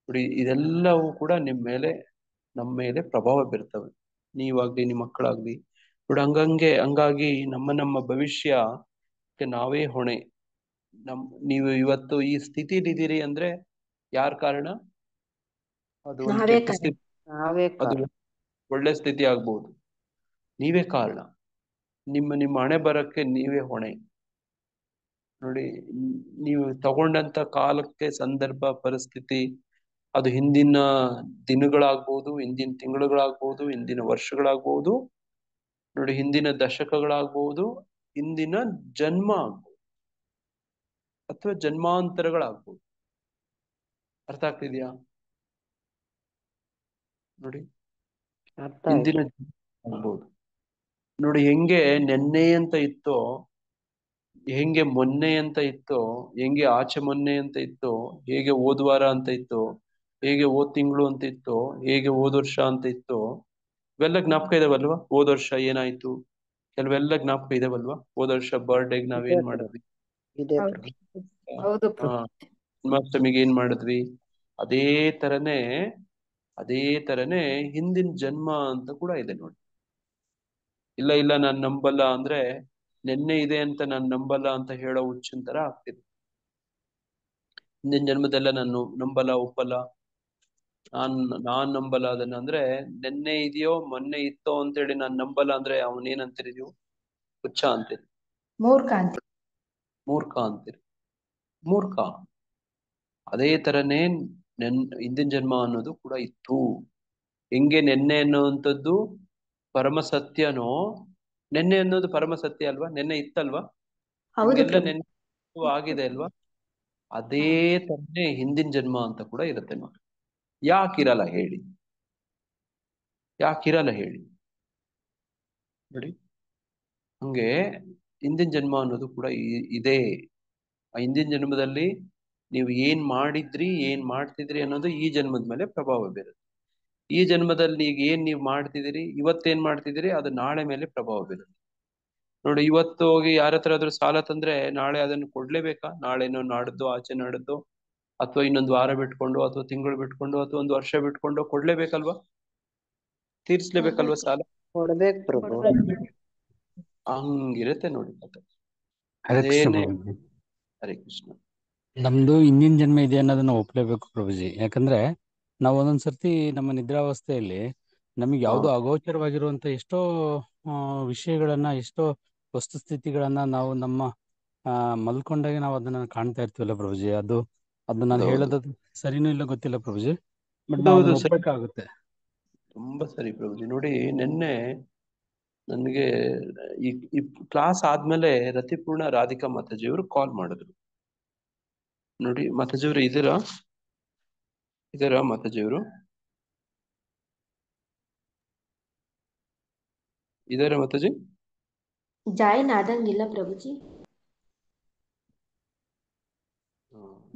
ನೋಡಿ, ಇದೆಲ್ಲವೂ ಕೂಡ ನಮ್ಮ ಮೇಲೆ ಪ್ರಭಾವ ಬೀರ್ತವೆ. ನೀವಾಗ್ಲಿ ನಿಮ್ಮ ಮಕ್ಕಳಾಗ್ಲಿ ನೋಡಿ, ಹಂಗಾಗಿ ನಮ್ಮ ಭವಿಷ್ಯಕ್ಕೆ ನಾವೇ ಹೊಣೆ. ನೀವು ಇವತ್ತು ಈ ಸ್ಥಿತಿಲಿ ಇದ್ದೀರಿ ಅಂದ್ರೆ ಯಾರ ಕಾರಣ? ಅದು ಒಂದು ನಾವೇ ಕೆಟ್ಟ ಕಾರಣ. ಸ್ಥಿತಿ, ನಾವೇ ಅದು ಕಾರಣ. ಒಳ್ಳೆ ಸ್ಥಿತಿ ಆಗ್ಬಹುದು. ನೀವೇ ಕಾರಣ. ನಿಮ್ಮ ಹಣೆ ಬರಕ್ಕೆ ನೀವೇ ಹೊಣೆ ನೋಡಿ. ನೀವು ತಗೊಂಡಂತ ಕಾಲಕ್ಕೆ, ಸಂದರ್ಭ, ಪರಿಸ್ಥಿತಿ, ಅದು ಹಿಂದಿನ ದಿನಗಳಾಗ್ಬೋದು, ಹಿಂದಿನ ತಿಂಗಳುಗಳಾಗ್ಬೋದು, ಹಿಂದಿನ ವರ್ಷಗಳಾಗ್ಬೋದು ನೋಡಿ, ಹಿಂದಿನ ದಶಕಗಳಾಗ್ಬೋದು, ಹಿಂದಿನ ಜನ್ಮ ಆಗ್ಬೋದು ಅಥವಾ ಜನ್ಮಾಂತರಗಳಾಗ್ಬೋದು. ಅರ್ಥ ಆಗ್ತಿದ್ಯಾ ನೋಡಿ? ಅರ್ಥ ಹಿಂದಿನ ಆಯ್ತು. ಆಗ್ಬೋದು ನೋಡಿ. ಹೆಂಗೆ ನೆನ್ನೆ ಅಂತ ಇತ್ತೋ, ಹೆಂಗೆ ಮೊನ್ನೆ ಅಂತ ಇತ್ತೋ, ಹೆಂಗೆ ಆಚೆ ಮೊನ್ನೆ ಅಂತ ಇತ್ತೋ, ಹೇಗೆ ಹೋದ್ವಾರ ಅಂತ ಇತ್ತೋ, ಹೇಗೆ ಹೋದ್ ತಿಂಗಳು ಅಂತ ಇತ್ತೋ, ಹೇಗೆ ಹೋದ್ ವರ್ಷ ಅಂತ ಇತ್ತೋ, ಇವೆಲ್ಲ ಜ್ಞಾಪಕ ಇದಾವಲ್ವಾ? ಹೋದ್ ವರ್ಷ ಏನಾಯ್ತು ಕೆಲವೆಲ್ಲ ಜ್ಞಾಪಕ ಇದಾವಲ್ವಾ? ಹೋದ ವರ್ಷ ಬರ್ಡೇಗೆ ಇದೆ ನಾವೇನ್ ಪ್ರಭು, ಮಾಡಿದ್ವಿ, ಇದೆ ಹೌದು. ಪ್ರಭು. ಹೌದು ಹಾ ಪ್ರಭು. ಜನ್ಮಾಷ್ಟಮಿಗೆ ಏನ್ ಮಾಡಿದ್ವಿ, ಅದೇ ತರನೇ ಅದೇ ತರನೇ ಹಿಂದಿನ ಜನ್ಮ ಅಂತ ಕೂಡ ಇದೆ ನೋಡಿ. ಇಲ್ಲ ನಾನ್ ನಂಬಲ್ಲ ಅಂದ್ರೆ, ನೆನ್ನೆ ಇದೆ ಅಂತ ನಾನ್ ನಂಬಲ್ಲ ಅಂತ ಹೇಳೋ ಹುಚ್ಚಿನ ತರ ಆಗ್ತಿದೆ. ಹಿಂದಿನ ಜನ್ಮದೆಲ್ಲ ನಾನು ನಂಬಲ್ಲ, ಒಪ್ಪಲ್ಲ, ನಾನ್ ನಂಬಲ್ಲ ಅದನ್ನ ಅಂದ್ರೆ, ನೆನ್ನೆ ಇದೆಯೋ ಮೊನ್ನೆ ಇತ್ತೋ ಅಂತೇಳಿ ನಾನ್ ನಂಬಲ್ಲ ಅಂದ್ರೆ ಅವನೇನಂತೀರಿ ನೀವು? ಹುಚ್ಚ ಅಂತೀರಿ, ಮೂರ್ಖ ಅಂತ. ಮೂರ್ಖ ಅಂತೀರಿ, ಮೂರ್ಖ. ಅದೇ ತರನೇ ಹಿಂದಿನ ಜನ್ಮ ಅನ್ನೋದು ಕೂಡ ಇತ್ತು. ಹೆಂಗೆ ನೆನ್ನೆ ಅನ್ನುವಂಥದ್ದು ಪರಮ ಸತ್ಯನೋ, ನೆನ್ನೆ ಅನ್ನೋದು ಪರಮ ಸತ್ಯ ಅಲ್ವಾ? ನೆನ್ನೆ ಇತ್ತಲ್ವಾ? ಹೌದು ನಿಮ್ಗೆಲ್ಲ ಪ್ರಭು. ನೆನ್ನೆ ಆಗಿದೆ ಅಲ್ವಾ? ಅದೇ ತರನೇ ಹಿಂದಿನ ಜನ್ಮ ಅಂತ ಕೂಡ ಇರುತ್ತೆ ನೋಡಿ. ಯಾಕಿರಲ್ಲ ಹೇಳಿ? ಯಾಕಿರಲ್ಲ ಹೇಳಿ ನೋಡಿ? ಹಂಗೆ ಹಿಂದಿನ ಜನ್ಮ ಅನ್ನೋದು ಕೂಡ ಇದೆ. ಆ ಹಿಂದಿನ ಜನ್ಮದಲ್ಲಿ ನೀವು ಏನ್ ಮಾಡಿದ್ರಿ, ಏನ್ ಮಾಡ್ತಿದ್ರಿ ಅನ್ನೋದು ಈ ಜನ್ಮದ ಮೇಲೆ ಪ್ರಭಾವ ಬೀರುತ್ತೆ. ಈ ಜನ್ಮದಲ್ಲಿ ಈಗ ಏನ್ ನೀವು ಮಾಡ್ತಿದ್ದೀರಿ, ಇವತ್ತೇನ್ ಮಾಡ್ತಿದ್ದೀರಿ, ಅದು ನಾಳೆ ಮೇಲೆ ಪ್ರಭಾವ ಬೀರುತ್ತೆ ನೋಡಿ. ಇವತ್ತು ಹೋಗಿ ಯಾರ ಹತ್ರ ಆದ್ರೂ ಸಾಲ ತಂದ್ರೆ ನಾಳೆ ಅದನ್ನು ಕೊಡ್ಲೇಬೇಕಾ? ನಾಳೆನೋ ನಾಡ್ದು ಆಚೆ ನಾಡ್ದು ಅಥವಾ ಇನ್ನೊಂದು ವಾರ ಬಿಟ್ಕೊಂಡು ಅಥವಾ ತಿಂಗಳು ಬಿಟ್ಕೊಂಡು ಅಥವಾ ಒಂದು ವರ್ಷ ಬಿಟ್ಕೊಂಡು ಕೊಡ್ಲೇಬೇಕಲ್ವಾ? ತೀರ್ಸ್ಲೇಬೇಕಲ್ವಾ ಸಾಲ? ಕೊಡ್ಬೇಕು ಪ್ರಭು. ಹಂಗಿರುತ್ತೆ ನೋಡಿ ಕಥೆ. ಹರೇ ಕೃಷ್ಣ ಅದೇನೆ. ಪ್ರಭುಜಿ. ಹರೇ ಕೃಷ್ಣ. ನಮ್ದು ಹಿಂದಿನ ಜನ್ಮ ಇದೆ ಅನ್ನೋದನ್ನ ಒಪ್ಲೇಬೇಕು ಪ್ರಭುಜಿ. ಯಾಕಂದ್ರೆ ನಾವು ಒಂದೊಂದ್ ಸರ್ತಿ ನಮ್ಮ ನಿದ್ರಾವಸ್ಥೆಯಲ್ಲಿ ನಮಗೆ ಹಾ ಯಾವುದೋ ಅಗೋಚರವಾಗಿರುವಂತ ಎಷ್ಟೋ ವಿಷಯಗಳನ್ನ, ಎಷ್ಟೋ ವಸ್ತುಸ್ಥಿತಿಗಳನ್ನ ನಾವು ನಮ್ಮ ಮಲ್ಕೊಂಡಾಗ ನಾವು ಅದನ್ನ ಕಾಣ್ತಾ ಇರ್ತೀವಲ್ಲ ಪ್ರಭುಜಿ. ಅದು ನಾನು ಹೌದು ಹೇಳೋದು ಸರಿನೂ ಇಲ್ಲ ಗೊತ್ತಿಲ್ಲ ಪ್ರಭುಜಿ, ಬಟ್ ನಾವು ಹೌದು ಅದನ್ನ ಸರಿ, ಒಪ್ಬೇಕಾಗುತ್ತೆ. ತುಂಬಾ ಸರಿ ಪ್ರಭುಜಿ. ನೋಡಿ ನಿನ್ನೆ ನನಗೆ ಈ ಕ್ಲಾಸ್ ಆದ್ಮೇಲೆ ರತಿಪೂರ್ಣ ರಾಧಿಕಾ ಮಾತಾಜಿಯವರು ಕಾಲ್ ಮಾಡಿದ್ರು ನೋಡಿ. ಮಾತಾಜಿಯವರು ಇದೀರಾ ಮಾತಾಜಿಯವರು? ಇದಾರೆ ಮಾತಾಜಿ? ಜಾಯಿನ್ ಆದಂಗಿಲ್ಲ ಪ್ರಭುಜಿ.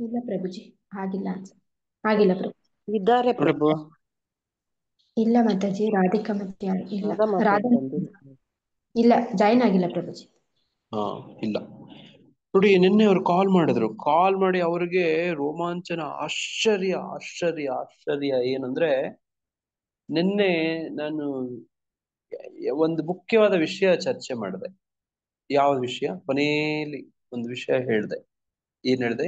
ಇಲ್ಲ ಪ್ರಭುಜಿ, ಆಗಿಲ್ಲ ಆಗಿಲ್ಲ ಪ್ರಭು. ಇದ್ದಾರೆ ನೋಡಿ ಪ್ರಭು. ಇಲ್ಲ ಮಾತಾಜಿ, ರಾಧಿಕಾ ಮತ್ತೆ ಇಲ್ಲ. ರಾಧಾ ಮಾತಾಜಿ ರಾಧಾ ಬಂದಿಲ್ಲ. ಇಲ್ಲ, ಜಾಯಿನ್ ಆಗಿಲ್ಲ ಪ್ರಭುಜಿ. ಹಾ ಇಲ್ಲ ನೋಡಿ. ನಿನ್ನೆ ಅವ್ರು ಕಾಲ್ ಮಾಡಿದ್ರು. ಕಾಲ್ ಮಾಡಿ ಅವ್ರಿಗೆ ರೋಮಾಂಚನ, ಆಶ್ಚರ್ಯ ಏನಂದ್ರೆ, ನಿನ್ನೆ ನಾನು ಒಂದು ಮುಖ್ಯವಾದ ವಿಷಯ ಚರ್ಚೆ ಮಾಡಿದೆ. ಯಾವ ವಿಷಯ? ಕೊನೆಯಲ್ಲಿ ಒಂದು ವಿಷಯ ಹೇಳ್ದೆ. ಏನ್ ಹೇಳ್ದೆ?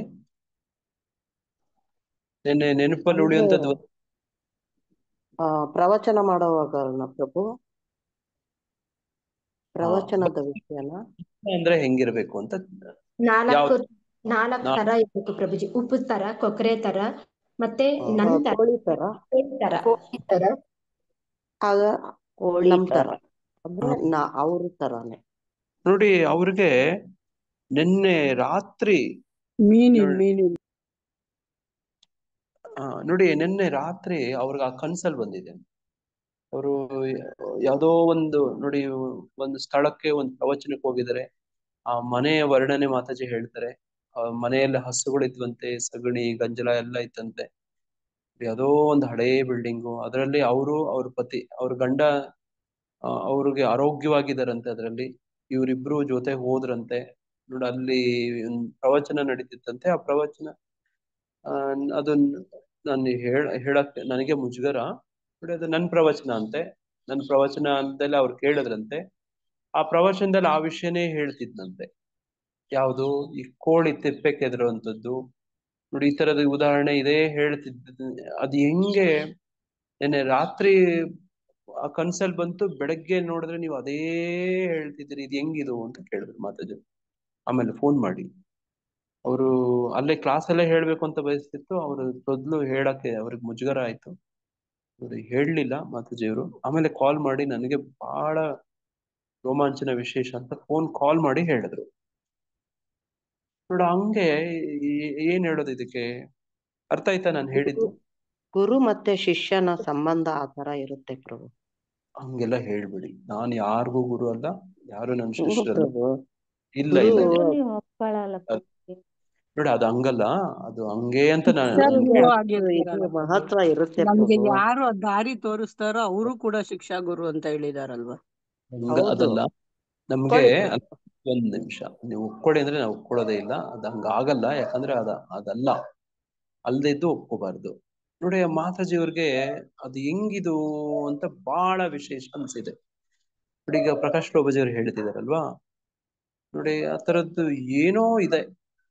ನಿನ್ನೆ ನೆನಪಲ್ಲಿ ಅಂದ್ರೆ ಉಳಿಯುವಂತದ್ದು ಪ್ರವಚನ ಮಾಡುವಾಗ ಪ್ರಭು, ಪ್ರವಚನದ ವಿಷಯನ ಅಂದ್ರೆ ಹೆಂಗಿರ್ಬೇಕು ಅಂತ. ನಾಲ್ಕು ಯಾವ ತರ ಇರ್ಬೇಕು ಪ್ರಭುಜಿ. ಉಪ್ಪು ತರ, ಕೊಕ್ಕರೆ ತರ, ಮತ್ತೆ ನನ್ ತರ, ಕೋಳಿ ತರ, ಕೋಳಿ ತರ. ಕೋಳಿ ತರ, ಆಗ ಕೋಳಿ ನಮ್ ತರ. ತರ ಅಂದ್ರೆ ಅವ್ರ ತರಾನೇ ನೋಡಿ. ಅವ್ರಿಗೆ ನಿನ್ನೆ ರಾತ್ರಿ ಮೀನಿನ ನೋಡಿ ನಿನ್ನೆ ರಾತ್ರಿ ಅವ್ರಿಗೆ ಆ ಕನ್ಸಲ್ಲಿ ಬಂದಿದೆ. ಅವರು ಯಾವುದೋ ಒಂದು ನೋಡಿ ಒಂದು ಸ್ಥಳಕ್ಕೆ ಒಂದು ಪ್ರವಚನಕ್ಕೆ ಹೋಗಿದ್ದಾರೆ. ಆ ಮನೆಯ ವರ್ಣನೆ ಮಾತಾಜಿ ಹೇಳ್ತಾರೆ. ಆ ಮನೆಯಲ್ಲಿ ಹಸುಗಳಿದ್ವಂತೆ, ಸಗಣಿ ಗಂಜಲ ಎಲ್ಲ ಇತ್ತಂತೆ. ಯಾವುದೋ ಒಂದು ಹಳೇ ಬಿಲ್ಡಿಂಗು, ಅದರಲ್ಲಿ ಅವರು ಅವ್ರ ಪತಿ ಅವ್ರ ಗಂಡ ಅವ್ರಿಗೆ ಆರೋಗ್ಯವಾಗಿದ್ದಾರಂತೆ. ಅದರಲ್ಲಿ ಇವರಿಬ್ರು ಜೊತೆ ಹೋದ್ರಂತೆ. ನೋಡಿ ಅಲ್ಲಿ ಒಂದು ಪ್ರವಚನ ನಡೀತಿತ್ತಂತೆ. ಆ ಪ್ರವಚನ ಅದನ್ನ ನಾನು ಹೇಳಕ್ಕೆ ನನಗೆ ಮುಜುಗರ. ನೋಡಿ ಅದು ನನ್ನ ಪ್ರವಚನ ಅಂತೆ. ನನ್ನ ಪ್ರವಚನ ಅಂತೆಲ್ಲ ಅವ್ರು ಕೇಳಿದ್ರಂತೆ. ಆ ಪ್ರವಚನದಲ್ಲಿ ಆ ವಿಷಯನೇ ಹೇಳ್ತಿದ್ನಂತೆ. ಯಾವುದು ಈ ಕೋಳಿ ತೆಪ್ಪೆ ಕೆದರುವಂಥದ್ದು. ನೋಡಿ ಈ ತರದ ಉದಾಹರಣೆ ಇದೇ ಹೇಳ್ತಿದ್ದ. ಅದು ಹೆಂಗೆ ನೆನ್ನೆ ರಾತ್ರಿ ಆ ಕನ್ಸಲ್ ಬಂತು, ಬೆಳಗ್ಗೆ ನೋಡಿದ್ರೆ ನೀವು ಅದೇ ಹೇಳ್ತಿದ್ದೀರಿ, ಇದು ಹೆಂಗಿದು ಅಂತ ಕೇಳಿದ್ರು ಮಾತಾಜಿ. ಆಮೇಲೆ ಫೋನ್ ಮಾಡಿ ಅವರು ಅಲ್ಲೇ ಕ್ಲಾಸಲ್ಲೇ ಹೇಳ್ಬೇಕು ಅಂತ ಬಯಸ್ತಿತ್ತು. ಅವರು ಮೊದ್ಲು ಹೇಳಕ್ಕೆ ಅವ್ರಿಗೆ ಮುಜುಗರ ಆಯ್ತು. ಅವ್ರಿಗೆ ಹೇಳಲಿಲ್ಲ ಮಾತಾಜಿಯವರು. ಆಮೇಲೆ ಕಾಲ್ ಮಾಡಿ ನನಗೆ ಬಹಳ ರೋಮಾಂಚನ ವಿಶೇಷ ಅಂತ ಫೋನ್ ಕಾಲ್ ಮಾಡಿ ಹೇಳಿದ್ರು. ನೋಡ ಹಂಗೆ ಏನ್ ಹೇಳೋದು ಇದಕ್ಕೆ? ಅರ್ಥ ಆಯ್ತಾ ನಾನು ಹೇಳಿದ್ದು? ಗುರು ಮತ್ತೆ ಶಿಷ್ಯನ ಸಂಬಂಧ ಆ ತರ ಇರುತ್ತೆ ಪ್ರಭು. ಹಂಗೆಲ್ಲ ಹೇಳ್ಬಿಡಿ. ನಾನು ಯಾರಿಗೂ ಗುರು ಅಲ್ಲ, ಯಾರು ನನ್ನ ಹ್ಞೂ ಶಿಷ್ಯರಲ್ಲ. ಪ್ರಭು. ಇಲ್ಲ ಗುರು ಇಲ್ಲ ಇಲ್ಲ. ಆದ್ರೂ ನೀವು ಒಪ್ಕೊಳ್ಳಲ್ಲ ಪ್ರಭುಜಿ. ನೋಡಿ ಅದು ಹಂಗಲ್ಲ, ಅದು ಹಂಗೆ ಅಂತ ನಾನು ಶಿಕ್ಷಾ ಗುರುಗೆ ಗುರು ಅಷ್ಟು ಇದು ಆಗಿರ್ತೀರಲ್ಲ ಪ್ರಭು. ಮಹತ್ವ ಇರುತ್ತೆ ನಮ್ಗೆ ಪ್ರಭು. ಯಾರು ದಾರಿ ತೋರಿಸ್ತಾರೋ ಅವರು ಕೂಡ ಶಿಕ್ಷಾ ಗುರು ಅಂತ ಹೇಳಿದಾರಲ್ವಾ. ಹಂಗ ಹೌದು, ಅದಲ್ಲ ನಮ್ಗೆ. ಒಪ್ಕೊಳ್ಳಿ ಪ್ರಭು. ಒಂದ್ ನಿಮಿಷ, ನೀವು ಒಪ್ಕೊಳ್ಳಿ ಅಂದ್ರೆ ನಾವು ಒಪ್ಕೊಳ್ಳೋದೇ ಇಲ್ಲ. ಅದು ಹಂಗ ಆಗಲ್ಲ. ಯಾಕಂದ್ರೆ ಅದಲ್ಲ, ಅಲ್ದೇ ಇದ್ದು ಒಪ್ಕೋಬಾರ್ದು. ನೋಡಿ ಆ ಮಾತಾಜಿಯವ್ರಿಗೆ ಅದು ಹೆಂಗಿದು ಅಂತ ಬಹಳ ವಿಶೇಷ ಅನ್ಸಿದೆ. ನೋಡಿ ಈಗ ಪ್ರಕಾಶ್ ಬಾಬಾಜಿಯವ್ರು ಹೇಳ್ತಿದಾರಲ್ವಾ, ನೋಡಿ ಆ ತರದ್ದು ಏನೋ ಇದೆ.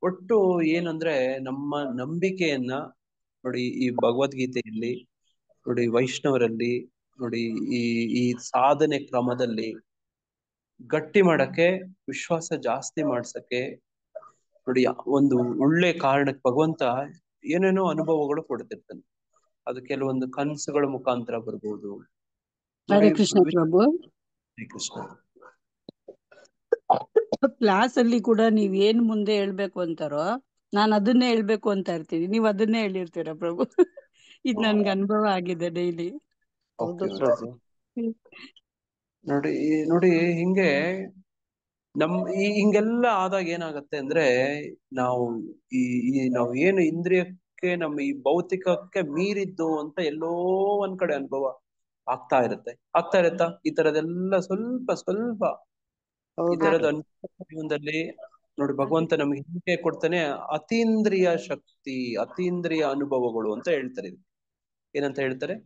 ಒಟ್ಟು ಏನಂದ್ರೆ ನಮ್ಮ ನಂಬಿಕೆಯನ್ನ ನೋಡಿ ಈ ಭಗವದ್ಗೀತೆಯಲ್ಲಿ ನೋಡಿ, ವೈಷ್ಣವರಲ್ಲಿ ನೋಡಿ, ಈ ಈ ಸಾಧನೆ ಕ್ರಮದಲ್ಲಿ ಗಟ್ಟಿ ಮಾಡಕ್ಕೆ, ವಿಶ್ವಾಸ ಜಾಸ್ತಿ ಮಾಡ್ಸಕ್ಕೆ ನೋಡಿ ಒಂದು ಒಳ್ಳೆ ಕಾರಣಕ್ಕೆ ಭಗವಂತ ಏನೇನೋ ಅನುಭವಗಳು ಕೊಡ್ತಿರ್ತಾನೆ. ಅದು ಕೆಲವೊಂದು ಕನಸುಗಳ ಮುಖಾಂತರ ಬರ್ಬೋದು. ನೋಡಿ ಹರೇ ಕೃಷ್ಣ ಪ್ರಭು. ಹರೇ ಕೃಷ್ಣ. ಕ್ಲಾಸ್ ಅಲ್ಲಿ ಕೂಡ ನೀವ್ ಏನ್ ಮುಂದೆ ಹೇಳ್ಬೇಕು ಅಂತಾರೋ ನಾನ್ ಅದನ್ನೇ ಹೇಳ್ಬೇಕು ಅಂತ ಇರ್ತೀನಿ, ನೀವ್ ಅದನ್ನೇ ಹೇಳಿರ್ತೀರ ಪ್ರಭು. ಇದ್ ನನ್ಗೆ ಅನುಭವ ಆಗಿದೆ ಡೈಲಿ. ಹೌದು ಓಕೆ ಪ್ರಭು. ನೋಡಿ ನೋಡಿ ಹಿಂಗೆ ಹಿಂಗೆಲ್ಲ ಆದಾಗ ಏನಾಗತ್ತೆ ಅಂದ್ರೆ, ನಾವು ಈ ನಾವು ಏನು ಇಂದ್ರಿಯಕ್ಕೆ, ನಮ್ಮ ಈ ಭೌತಿಕಕ್ಕೆ ಮೀರಿದ್ದು ಅಂತ ಎಲ್ಲೋ ಒಂದ್ ಕಡೆ ಅನುಭವ ಆಗ್ತಾ ಇರುತ್ತಾ ಈ ತರದೆಲ್ಲ ಸ್ವಲ್ಪ ಸ್ವಲ್ಪ ಈ ಹೌದು ತರದ ಪ್ರಭು. ಅನುಭವ ಜೀವನದಲ್ಲಿ ನೋಡಿ ಭಗವಂತ ನಮ್ಗೆ ಹಿಂಗೆ ಕೊಡ್ತಾನೆ. ಅತೀಂದ್ರಿಯ ಶಕ್ತಿ, ಅತೀಂದ್ರಿಯ ಅನುಭವಗಳು ಅಂತ ಹೇಳ್ತಾರೆ. ಏನಂತ ಹೇಳ್ತಾರೆ?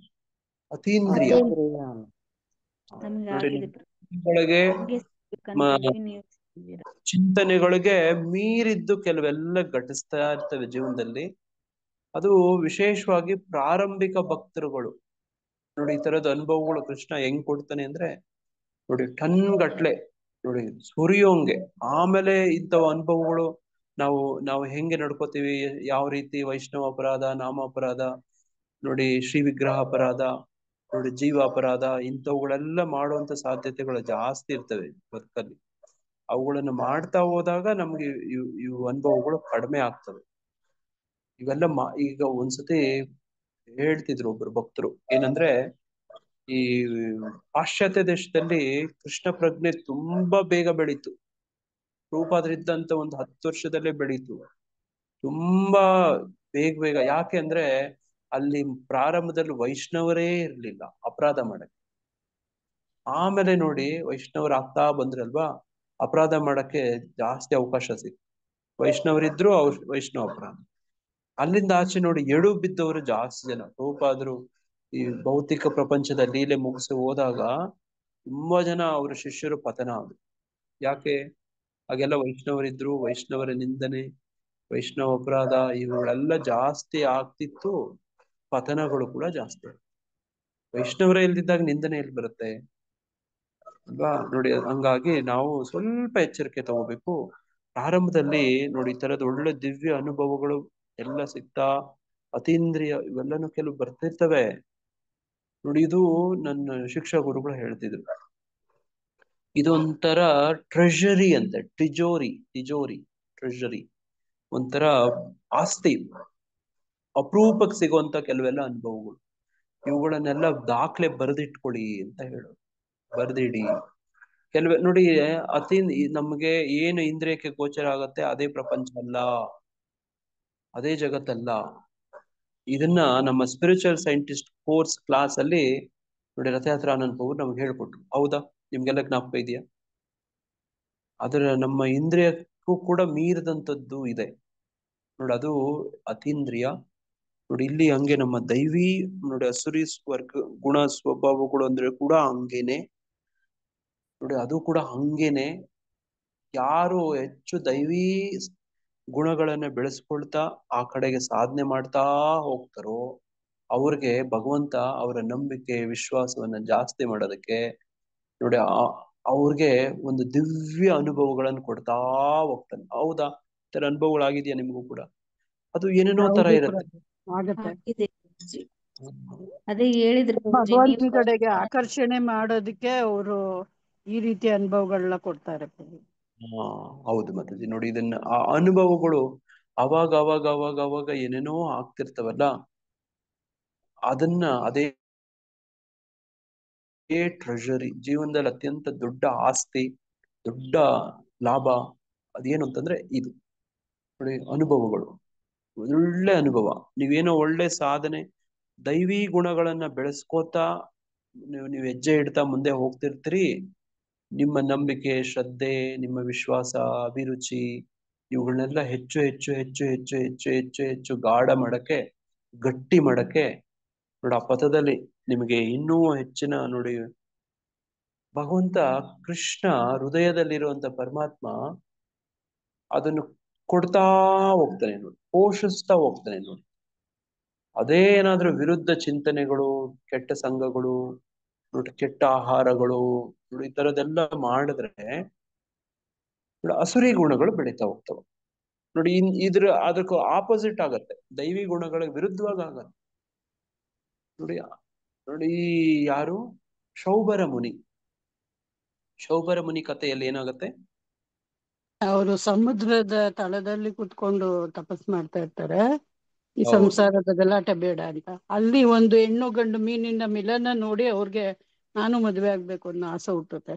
ಅತೀಂದ್ರಿಯ. ಅತೀಂದ್ರಿಯ. ನಮ್ಗೆ ನೋಡಿ ಆಗಿದೆ ಒಳಗೆ ನಮ್ಗೆ ಸಿಗ್ಬೇಕಂತ ಹೇಳಿ ನೀವು ಸಿಕ್ಕಿದ್ದೀರಾ. ಚಿಂತನೆಗಳಿಗೆ ಮೀರಿದ್ದು ಕೆಲವೆಲ್ಲ ಘಟಿಸ್ತಾ ಇರ್ತವೆ ಜೀವನದಲ್ಲಿ. ಅದು ವಿಶೇಷವಾಗಿ ಪ್ರಾರಂಭಿಕ ಭಕ್ತರುಗಳು ನೋಡಿ ಈ ತರದ ಅನುಭವಗಳು ಕೃಷ್ಣ ಹೆಂಗ್ ಕೊಡ್ತಾನೆ ಅಂದ್ರೆ ನೋಡಿ ಟನ್ ಗಟ್ಲೆ ನೋಡಿ ಸುರಿಯೋಂಗೆ. ಆಮೇಲೆ ಇಂಥವು ಅನುಭವಗಳು ನಾವು ನಾವು ಹೆಂಗೆ ನಡ್ಕೋತೀವಿ, ಯಾವ ರೀತಿ ವೈಷ್ಣವ ಅಪರಾಧ, ನಾಮ ಅಪರಾಧ, ನೋಡಿ ಶ್ರೀ ವಿಗ್ರಹ ಅಪರಾಧ, ನೋಡಿ ಜೀವ ಅಪರಾಧ, ಇಂಥವುಗಳೆಲ್ಲ ಮಾಡುವಂತ ಸಾಧ್ಯತೆಗಳು ಜಾಸ್ತಿ ಇರ್ತವೆ ಬದುಕಲ್ಲಿ. ಅವುಗಳನ್ನು ಮಾಡ್ತಾ ಹೋದಾಗ ನಮ್ಗೆ ಇವು ಅನುಭವಗಳು ಕಡಿಮೆ ಆಗ್ತವೆ. ಇವೆಲ್ಲ ಈಗ ಒಂದ್ಸತಿ ಹೇಳ್ತಿದ್ರು ಒಬ್ರು ಭಕ್ತರು, ಏನಂದ್ರೆ ಈ ಪಾಶ್ಚಾತ್ಯ ದೇಶದಲ್ಲಿ ಕೃಷ್ಣ ಪ್ರಜ್ಞೆ ತುಂಬಾ ಬೇಗ ಬೆಳೀತು. ರೂಪಾದ್ರಿದ್ದಂತ ಒಂದು 10 ವರ್ಷದಲ್ಲೇ ಬೆಳೀತು ತುಂಬಾ ಬೇಗ. ಯಾಕೆ ಅಂದ್ರೆ ಅಲ್ಲಿ ಪ್ರಾರಂಭದಲ್ಲಿ ವೈಷ್ಣವರೇ ಇರ್ಲಿಲ್ಲ ಅಪರಾಧ ಮಾಡಕ್ಕೆ. ಆಮೇಲೆ ನೋಡಿ ವೈಷ್ಣವರು ಆಗ್ತಾ ಬಂದ್ರಲ್ವಾ, ಅಪರಾಧ ಮಾಡಕ್ಕೆ ಜಾಸ್ತಿ ಅವಕಾಶ ಸಿಕ್ತು. ವೈಷ್ಣವರಿದ್ರು ವೈಷ್ಣವ ಅಪರಾಧ. ಅಲ್ಲಿಂದ ಆಚೆ ನೋಡಿ ಎಡು ಬಿದ್ದವರು ಜಾಸ್ತಿ ಜನ. ರೂಪಾದ್ರು ಈ ಭೌತಿಕ ಪ್ರಪಂಚದ ಲೀಲೆ ಮುಗಿಸಿ ಹೋದಾಗ ತುಂಬಾ ಜನ ಅವ್ರ ಶಿಷ್ಯರು ಪತನ ಆದ್ರು. ಯಾಕೆ? ಹಾಗೆಲ್ಲ ವೈಷ್ಣವರಿದ್ರು, ವೈಷ್ಣವರ ನಿಂದನೆ, ವೈಷ್ಣವ ಅಪರಾಧ ಇವುಗಳೆಲ್ಲ ಜಾಸ್ತಿ ಆಗ್ತಿತ್ತು. ಪತನಗಳು ಕೂಡ ಜಾಸ್ತಿ. ವೈಷ್ಣವರೇ ಇಲ್ದಿದ್ದಾಗ ನಿಂದನೆ ಎಲ್ಲಿ ಬರುತ್ತೆ ಅಲ್ವಾ? ನೋಡಿ ಹಂಗಾಗಿ ನಾವು ಸ್ವಲ್ಪ ಎಚ್ಚರಿಕೆ ತಗೋಬೇಕು. ಪ್ರಾರಂಭದಲ್ಲಿ ನೋಡಿ ಈ ತರದ ಒಳ್ಳೆ ದಿವ್ಯ ಅನುಭವಗಳು ಎಲ್ಲ ಸಿಗ್ತಾ, ಅತೀಂದ್ರಿಯ ಇವೆಲ್ಲನೂ ಕೆಲವು ಬರ್ತಿರ್ತವೆ. ನೋಡಿ ಇದು ನನ್ನ ಶಿಕ್ಷಾ ಗುರುಗಳು ಹೇಳ್ತಿದ್ರು, ಇದೊಂಥರ ಟ್ರೆಷರಿ ಅಂತೆ. ತಿಜೋರಿ ಟ್ರೆಷರಿ, ಒಂಥರ ಆಸ್ತಿ. ಅಪರೂಪಕ್ಕೆ ಸಿಗುವಂತ ಕೆಲವೆಲ್ಲ ಅನುಭವಗಳು. ಇವುಗಳನ್ನೆಲ್ಲ ದಾಖಲೆ ಬರೆದಿಟ್ಕೊಳ್ಳಿ ಅಂತ ಹೇಳೋದು. ಬರೆದಿಡಿ. ನೋಡಿ, ನಮ್ಗೆ ಏನು ಇಂದ್ರಿಯಕ್ಕೆ ಗೋಚರ ಆಗತ್ತೆ ಅದೇ ಪ್ರಪಂಚ ಅಲ್ಲ, ಅದೇ ಜಗತ್ತಲ್ಲ. ಇದನ್ನ ನಮ್ಮ ಸ್ಪಿರಿಚುವಲ್ ಸೈಂಟಿಸ್ಟ್ ಕೋರ್ಸ್ ಕ್ಲಾಸ್ ಅಲ್ಲಿ ನೋಡಿ ರಥಯಾತ್ರಾ ಅನಂತಪುರ್ ನಮ್ಗೆ ಹೇಳ್ಕೊಟ್ರು. ಹೌದಾ? ನಿಮ್ಗೆಲ್ಲ ಜ್ಞಾಪಕ ಇದೆಯಾ? ಅದರ ನಮ್ಮ ಇಂದ್ರಿಯಕ್ಕೂ ಕೂಡ ಮೀರಿದಂಥದ್ದು ಇದೆ ನೋಡಿ, ಅದು ಅತೀಂದ್ರಿಯ. ನೋಡಿ ಇಲ್ಲಿ ಹಂಗೆ ನಮ್ಮ ದೈವಿ ನೋಡಿ ಅಸುರಿ ಗುಣ ಸ್ವಭಾವಗಳು ಅಂದ್ರೆ ಕೂಡ ಹಂಗೇನೆ ನೋಡಿ, ಅದು ಕೂಡ ಹಂಗೇನೆ. ಯಾರು ಹೆಚ್ಚು ದೈವಿ ಗುಣಗಳನ್ನ ಬೆಳೆಸ್ಕೊಳ್ತಾ ಆ ಕಡೆಗೆ ಸಾಧನೆ ಮಾಡ್ತಾ ಹೋಗ್ತಾರೋ ಅವ್ರಿಗೆ ಭಗವಂತ ಅವರ ನಂಬಿಕೆ ವಿಶ್ವಾಸವನ್ನ ಜಾಸ್ತಿ ಮಾಡೋದಕ್ಕೆ ನೋಡಿ ಅವ್ರಿಗೆ ಒಂದು ದಿವ್ಯ ಅನುಭವಗಳನ್ನು ಕೊಡ್ತಾ ಹೋಗ್ತಾನೆ. ಹೌದಾ? ಈ ತರ ಅನುಭವಗಳಾಗಿದೆಯಾ ನಿಮ್ಗೂ ಕೂಡ? ಅದು ಏನೇನೋ ತರ ಹೌದು ಇರುತ್ತೆ. ಪ್ರಭು, ಆಗತ್ತೆ. ಆಗಿದೆ ಗುರೂಜಿ. ಅದೇ ಹೇಳಿದ್ರು ಗುರೂಜಿ, ಭಗವಂತನ ನೀವು ಕಡೆಗೆ ಆಕರ್ಷಣೆ ಮಾಡೋದಕ್ಕೆ ಅವರು ಈ ರೀತಿ ಅನುಭವಗಳನ್ನ ಕೊಡ್ತಾರೆ ಪ್ರಭು. ಹೌದು ಮಾತಾಜಿ. ನೋಡಿ ಇದನ್ನ ಆ ಅನುಭವಗಳು ಅವಾಗ ಅವಾಗ ಅವಾಗ ಅವಾಗ ಏನೇನೋ ಆಗ್ತಿರ್ತವಲ್ಲ, ಅದೇ ಟ್ರೆಷರಿ, ಜೀವನದಲ್ಲಿ ಅತ್ಯಂತ ದೊಡ್ಡ ಆಸ್ತಿ, ದೊಡ್ಡ ಲಾಭ ಅದೇನು ಅಂತಂದ್ರೆ ಇದು ನೋಡಿ, ಅನುಭವಗಳು. ಒಳ್ಳೆ ಅನುಭವ. ನೀವೇನೋ ಒಳ್ಳೆ ಸಾಧನೆ ದೈವಿ ಗುಣಗಳನ್ನ ಬೆಳೆಸ್ಕೋತಾ ನೀವು ಹೆಜ್ಜೆ ಇಡ್ತಾ ಮುಂದೆ ಹೋಗ್ತಿರ್ತೀರಿ. ನಿಮ್ಮ ನಂಬಿಕೆ, ಶ್ರದ್ಧೆ, ನಿಮ್ಮ ವಿಶ್ವಾಸ, ಅಭಿರುಚಿ ಇವುಗಳನ್ನೆಲ್ಲ ಹೆಚ್ಚು ಹೆಚ್ಚು ಹೆಚ್ಚು ಹೆಚ್ಚು ಹೆಚ್ಚು ಹೆಚ್ಚು ಹೆಚ್ಚು ಗಾಢ ಮಾಡಕ್ಕೆ, ಗಟ್ಟಿ ಮಾಡಕ್ಕೆ ನೋಡಿ ಆ ಪಥದಲ್ಲಿ ನಿಮಗೆ ಇನ್ನೂ ಹೆಚ್ಚಿನ ನೋಡಿ ಭಗವಂತ ಕೃಷ್ಣ ಹೃದಯದಲ್ಲಿರುವಂತ ಪರಮಾತ್ಮ ಅದನ್ನು ಕೊಡ್ತಾ ಹೋಗ್ತಾನೆ ನೋಡಿ, ಪೋಷಿಸ್ತಾ ಹೋಗ್ತಾನೆ ನೋಡಿ. ಅದೇ ಏನಾದ್ರೂ ವಿರುದ್ಧ ಚಿಂತನೆಗಳು, ಕೆಟ್ಟ ಸಂಘಗಳು ನೋಡಿ, ಕೆಟ್ಟ ಆಹಾರಗಳು ನೋಡಿ, ಈ ತರದೆಲ್ಲ ಮಾಡಿದ್ರೆ ನೋಡಿ ಅಸುರಿ ಗುಣಗಳು ಬೆಳೀತಾ ಹೋಗ್ತವೆ ನೋಡಿ. ಅದಕ್ಕೂ ಆಪೋಸಿಟ್ ಆಗತ್ತೆ, ದೈವಿ ಗುಣಗಳ ವಿರುದ್ಧವಾಗಿ ಆಗತ್ತೆ ನೋಡಿ. ನೋಡಿ ಯಾರು? ಶೌಬರ ಮುನಿ. ಶೌಬರ ಮುನಿ ಕಥೆಯಲ್ಲಿ ಏನಾಗತ್ತೆ? ಅವರು ಸಮುದ್ರದ ತಳದಲ್ಲಿ ಕುತ್ಕೊಂಡು ತಪಸ್ ಮಾಡ್ತಾ ಇರ್ತಾರೆ, ಈ ಹೌದು. ಸಂಸಾರದ ಗಲಾಟೆ ಬೇಡ ಅಂತ. ಅಲ್ಲಿ ಒಂದು ಹೆಣ್ಣು ಗಂಡು ಮೀನಿನ ಮಿಲನ ನೋಡಿ ಅವ್ರಿಗೆ ನಾನು ಮದುವೆ ಆಗ್ಬೇಕು ಅನ್ನೋ ಆಸೆ ಹುಟ್ಟುತ್ತೆ.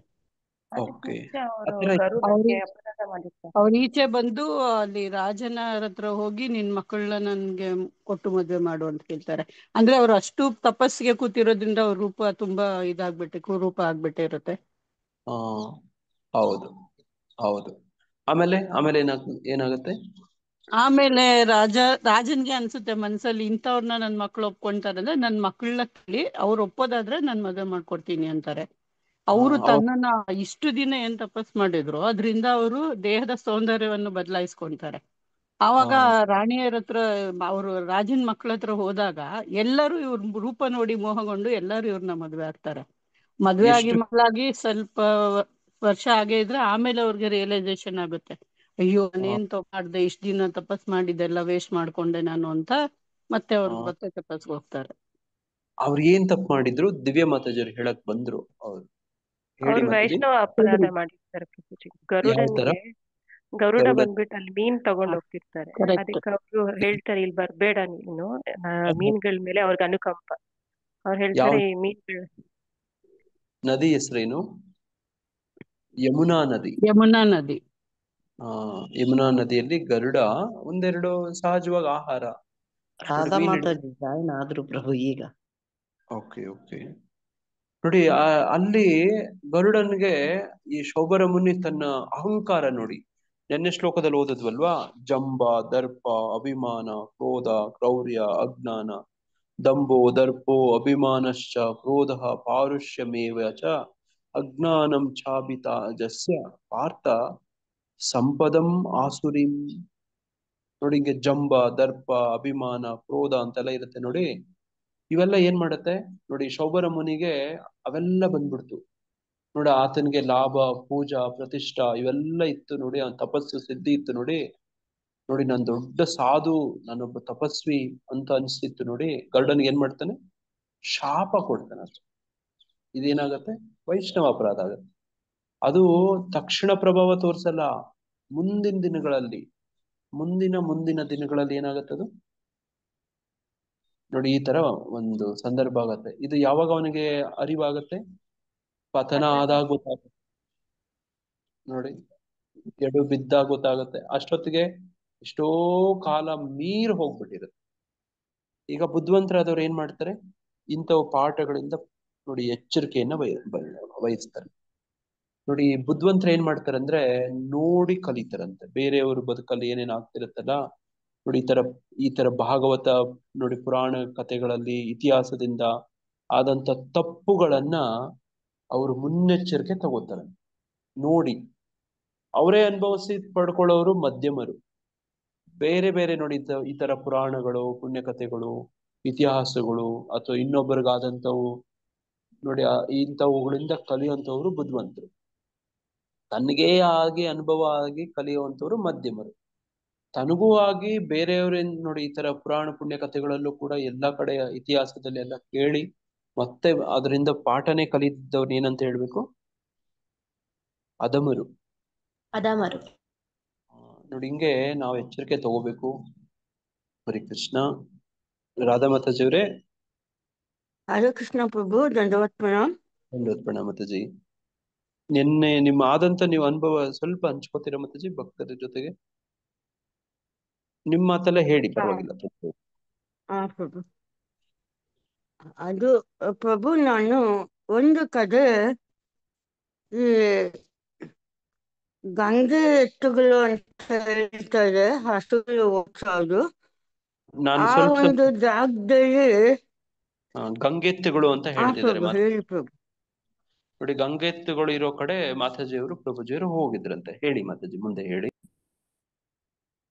ಓಕೆ. ಅವರು ಗರುಡಕ್ಕೆ ಅಪರಾಧ ಮಾಡಿರ್ತಾರೆ. ಅವ್ರು ಈಚೆ ಬಂದು ಅಲ್ಲಿ ರಾಜನ ಹತ್ರ ಹೋಗಿ ನಿನ್ ಮಕ್ಕಳನ್ನ ನನ್ಗೆ ಕೊಟ್ಟು ಮದ್ವೆ ಮಾಡು ಅಂತ ಕೇಳ್ತಾರೆ. ಅಂದ್ರೆ ಅವ್ರು ಅಷ್ಟು ತಪಸ್ಸಿಗೆ ಕೂತಿರೋದ್ರಿಂದ ಅವ್ರ ರೂಪ ತುಂಬಾ ಕುರೂಪ ಆಗ್ಬಿಟ್ಟಿರುತ್ತೆ. ಹೌದು ಹೌದು. ಆಮೇಲೆ ಏನಾಗುತ್ತೆ? ಆಮೇಲೆ ರಾಜನ್ಗೆ ಅನ್ಸುತ್ತೆ ಮನ್ಸಲ್ಲಿ, ಇಂಥವ್ರನ್ನ ನನ್ ಮಕ್ಳು ಒಪ್ಕೊಂತಾರೆ ಅಂದ್ರೆ ನನ್ ಮಕ್ಕಳನ್ನ ಕೇಳಿ ಅವ್ರು ಒಪ್ಪೋದಾದ್ರೆ ನಾನ್ ಮದ್ವೆ ಮಾಡ್ಕೊಡ್ತೀನಿ ಅಂತಾರೆ. ಅವರು ತನ್ನನ್ನ ಇಷ್ಟು ದಿನ ಏನ್ ತಪಸ್ ಮಾಡಿದ್ರು ಅದ್ರಿಂದ ಅವರು ದೇಹದ ಸೌಂದರ್ಯವನ್ನು ಬದಲಾಯಿಸ್ಕೊಂತಾರೆ. ಆವಾಗ ರಾಣಿಯರ ಹತ್ರ, ಅವರು ರಾಜನ್ ಮಕ್ಳ ಹತ್ರ ಹೋದಾಗ ಎಲ್ಲರೂ ಇವ್ರ ರೂಪ ನೋಡಿ ಮೋಹಗೊಂಡು ಎಲ್ಲರೂ ಇವ್ರನ್ನ ಮದ್ವೆ ಆಗ್ತಾರೆ. ಮದ್ವೆ ಆಗಿ ಮಕ್ಕಳಾಗಿ ಸ್ವಲ್ಪ ವರ್ಷ ಆಗೇ ಇದ್ರೆ ಆಮೇಲೆ ಅವ್ರಿಗೆ ರಿಯಲೈಸೇಷನ್ ಆಗುತ್ತೆ, ಅಯ್ಯೋ ನಾನೇನ್ ಮಾಡ್ದೆ, ಇಷ್ಟ ದಿನ ತಪಸ್ ಮಾಡಿದ್ದೆಲ್ಲ ವೇಸ್ಟ್ ಮಾಡ್ಕೊಂಡೆ ನಾನು ಅಂತ. ಮತ್ತೆ ಅವ್ರು ಮತ್ತೆ ತಪಸ್ಗೆ ಹೋಗ್ತಾರೆ. ಅವ್ರು ಏನ್ ತಪ್ಪು ಮಾಡಿದ್ರು? ದಿವ್ಯ ಮಾತಾಜಿಯವ್ರು ಹೇಳಕ್ ಬಂದ್ರು. ಅವ್ರು ವೈಷ್ಣವ ಅಪರಾಧ ಮಾಡಿರ್ತಾರೆ ಪ್ರಭುಜಿ. ಗರುಡ ಬಂದ್ಬಿಟ್ಟು ಅಲ್ಲಿ ಮೀನ್ ತಗೊಂಡ್ ಹೋಗ್ತಿರ್ತಾರೆ. ಅದಕ್ಕೆ ಅವರು ಹೇಳ್ತಾರೆ, ಇಲ್ಲಿ ಬರ್ಬೇಡ ನೀನು, ಮೀನ್ಗಳ ಮೇಲೆ ಅವ್ರಿಗೆ ಅನುಕಂಪ. ಅವ್ರು ಹೇಳ್ತಾರೆ ಈ ಮೀನ್ಗಳು. ನದಿ ಹೆಸರೇನು? ಯಮುನಾ ನದಿ. ಯಮುನಾ ನದಿ. ಯಮುನಾ ನದಿಯಲ್ಲಿ ಗರುಡ ಒಂದೆರಡು ಸಹಜವಾಗಿ ಆಹಾರ. ರಾಧಾ ಮಾತಾಜಿ ಜಾಯಿನ್ ಆದ್ರು ಪ್ರಭು ಈಗ. Okay okay. ನೋಡಿ ಅಲ್ಲಿ ಗರುಡನ್ಗೆ ಈ ಶೌಬರ ಮುನಿ ತನ್ನ ಅಹಂಕಾರ ನೋಡಿ, ನೆನ್ನೆ ಶ್ಲೋಕದಲ್ಲಿ ಓದದ್ವಲ್ವಾ? ಜಂಬ, ದರ್ಪ, ಅಭಿಮಾನ, ಕ್ರೋಧ, ಕ್ರೌರ್ಯ, ಅಜ್ಞಾನ, ದಂಭೋ, ದರ್ಪೋ, ಅಭಿಮಾನಶ್ಚ, ಕ್ರೋಧ, ಪಾರುಷ್ಯಮೇವ ಚ, ಅಜ್ಞಾನಂ ಚಾಭಿತಾಜಸ್ಯ ಪಾರ್ಥ ಸಂಪದಂ ಆಸುರಿಂ. ನೋಡಿ ಹಿಂಗೆ ಜಂಬ, ದರ್ಪ, ಅಭಿಮಾನ, ಕ್ರೋಧ ಅಂತೆಲ್ಲ ಇರುತ್ತೆ ನೋಡಿ. ಇವೆಲ್ಲ ಏನ್ ಮಾಡತ್ತೆ ನೋಡಿ, ಶೌಬರ ಮುನಿಗೆ ಅವೆಲ್ಲ ಬಂದ್ಬಿಡ್ತು ನೋಡಿ. ಆತನಿಗೆ ಲಾಭ, ಪೂಜಾ, ಪ್ರತಿಷ್ಠಾ ಇವೆಲ್ಲ ಇತ್ತು ನೋಡಿ. ಅವನ ತಪಸ್ಸು ಸಿದ್ಧಿ ಇತ್ತು ನೋಡಿ. ನಾನ್ ದೊಡ್ಡ ಸಾಧು, ನಾನೊಬ್ಬ ತಪಸ್ವಿ ಅಂತ ಅನ್ಸ್ತಿತ್ತು ನೋಡಿ. ಗರುಡನ್ಗೆ ಏನ್ ಮಾಡ್ತಾನೆ? ಶಾಪ ಕೊಡ್ತಾನೆ ಅಷ್ಟೆ. ಇದೇನಾಗತ್ತೆ? ವೈಷ್ಣವ ಅಪರಾಧ ಆಗತ್ತೆ. ಅದು ತಕ್ಷಣ ಪ್ರಭಾವ ತೋರ್ಸಲ್ಲ. ಮುಂದಿನ ದಿನಗಳಲ್ಲಿ ಏನಾಗತ್ತದು? ನೋಡಿ ಈ ತರ ಒಂದು ಸಂದರ್ಭ ಆಗತ್ತೆ. ಇದು ಯಾವಾಗ ಅವನಿಗೆ ಅರಿವಾಗತ್ತೆ? ಪತನ ಆದಾಗ ಗೊತ್ತಾಗುತ್ತೆ. ನೋಡಿ, ಎಡು ಬಿದ್ದಾಗ ಗೊತ್ತಾಗುತ್ತೆ. ಅಷ್ಟೊತ್ತಿಗೆ ಎಷ್ಟೋ ಕಾಲ ಮೀರ್ ಹೋಗ್ಬಿಟ್ಟಿರುತ್ತೆ. ಈಗ ಬುದ್ಧಿವಂತರಾದವ್ರು ಏನ್ ಮಾಡ್ತಾರೆ? ಇಂಥವು ಪಾಠಗಳಿಂದ ನೋಡಿ ಎಚ್ಚರಿಕೆಯನ್ನ ವಹಿಸ್ತಾರೆ. ನೋಡಿ ಬುದ್ಧಿವಂತರು ಏನ್ ಮಾಡ್ತಾರೆ ಅಂದ್ರೆ ನೋಡಿ ಕಲಿತಾರಂತೆ. ಬೇರೆಯವರು ಬದುಕಲ್ಲಿ ಏನೇನ್ ಆಗ್ತಿರುತ್ತಲ್ಲ ನೋಡಿ, ಈ ತರ ಭಾಗವತ ನೋಡಿ, ಪುರಾಣ ಕಥೆಗಳಲ್ಲಿ ಇತಿಹಾಸದಿಂದ ಆದಂತ ತಪ್ಪುಗಳನ್ನ ಅವರು ಮುನ್ನೆಚ್ಚರಿಕೆ ತಗೋತಾರೆ. ನೋಡಿ ಅವರೇ ಅನುಭವಿಸಿ ಪಡ್ಕೊಳ್ಳೋರು ಮಧ್ಯಮರು. ಬೇರೆ ಬೇರೆ ನೋಡಿ ಈ ತರ ಪುರಾಣಗಳು, ಪುಣ್ಯಕಥೆಗಳು, ಇತಿಹಾಸಗಳು ಅಥವಾ ಇನ್ನೊಬ್ಬರಿಗಾದಂಥವು ನೋಡಿ ಇಂಥವುಗಳಿಂದ ಕಲಿಯುವಂಥವ್ರು ಬುದ್ಧಿವಂತರು. ತನಗೇ ಆಗಿ ಅನುಭವ ಆಗಿ ಕಲಿಯುವಂಥವ್ರು ಮಧ್ಯಮರು. ತನಗೂ ಆಗಿ ಬೇರೆಯವ್ರೇನ್ ನೋಡಿ ಈ ತರ ಪುರಾಣ ಪುಣ್ಯ ಕಥೆಗಳಲ್ಲೂ ಕೂಡ ಎಲ್ಲಾ ಕಡೆ ಇತಿಹಾಸದಲ್ಲಿ ಎಲ್ಲ ಕೇಳಿ ಮತ್ತೆ ಅದರಿಂದ ಪಾಠನೇ ಕಲಿತಿದ್ದವ್ರು ಏನಂತ ಹೇಳ್ಬೇಕು? ಅಧಮರು. ನೋಡಿ ಹಿಂಗೆ ನಾವು ಎಚ್ಚರಿಕೆ ತಗೋಬೇಕು. ಹರಿ ಕೃಷ್ಣ. ರಾಧಾ ಮಾತಾಜಿಯವರೇ. ಹರೇ ಕೃಷ್ಣ ಪ್ರಭು, ದಂಡವತ್ ಪ್ರಣಾಮ್. ದಂಡವತ್ ಪ್ರಣಾಮ್ ಮಾತಾಜಿ. ನಿನ್ನೆ ನಿಮ್ಮ ಆದಂತ ನೀವು ಅನುಭವ ಸ್ವಲ್ಪ ಹಂಚ್ಕೋತೀರಾ ಮಾತಾಜಿ ಭಕ್ತರ ಜೊತೆಗೆ? ನಿಮ್ಮ ಮಾತಲ್ಲೇ ಹೇಳಿ, ಪರವಾಗಿಲ್ಲ. ಪ್ರಭು, ಅದು ಪ್ರಭು, ನಾನು ಒಂದು ಕಡೆ ಈ ಗಂಗೆ ಎತ್ತುಗಳು ಅಂತ ಹೇಳ್ತಾರೆ, ಹಸುಗಳು ಓಡಿಸೋದು, ಆ ಒಂದು ಜಾಗದಲ್ಲಿ ಗಂಗೆತ್ತುಗಳು ಅಂತ ಹೇಳ್ತಿದ್ದಾರೆ. ಹೇಳಿ ಪ್ರಭು. ನೋಡಿ ಗಂಗೆತ್ತುಗಳು ಇರೋ ಕಡೆ ಮಾತಾಜಿಯವರು ಪ್ರಭುಜಿಯವರು ಹೋಗಿದ್ರಂತೆ. ಹೇಳಿ ಮಾತಾಜಿ, ಮುಂದೆ ಹೇಳಿ.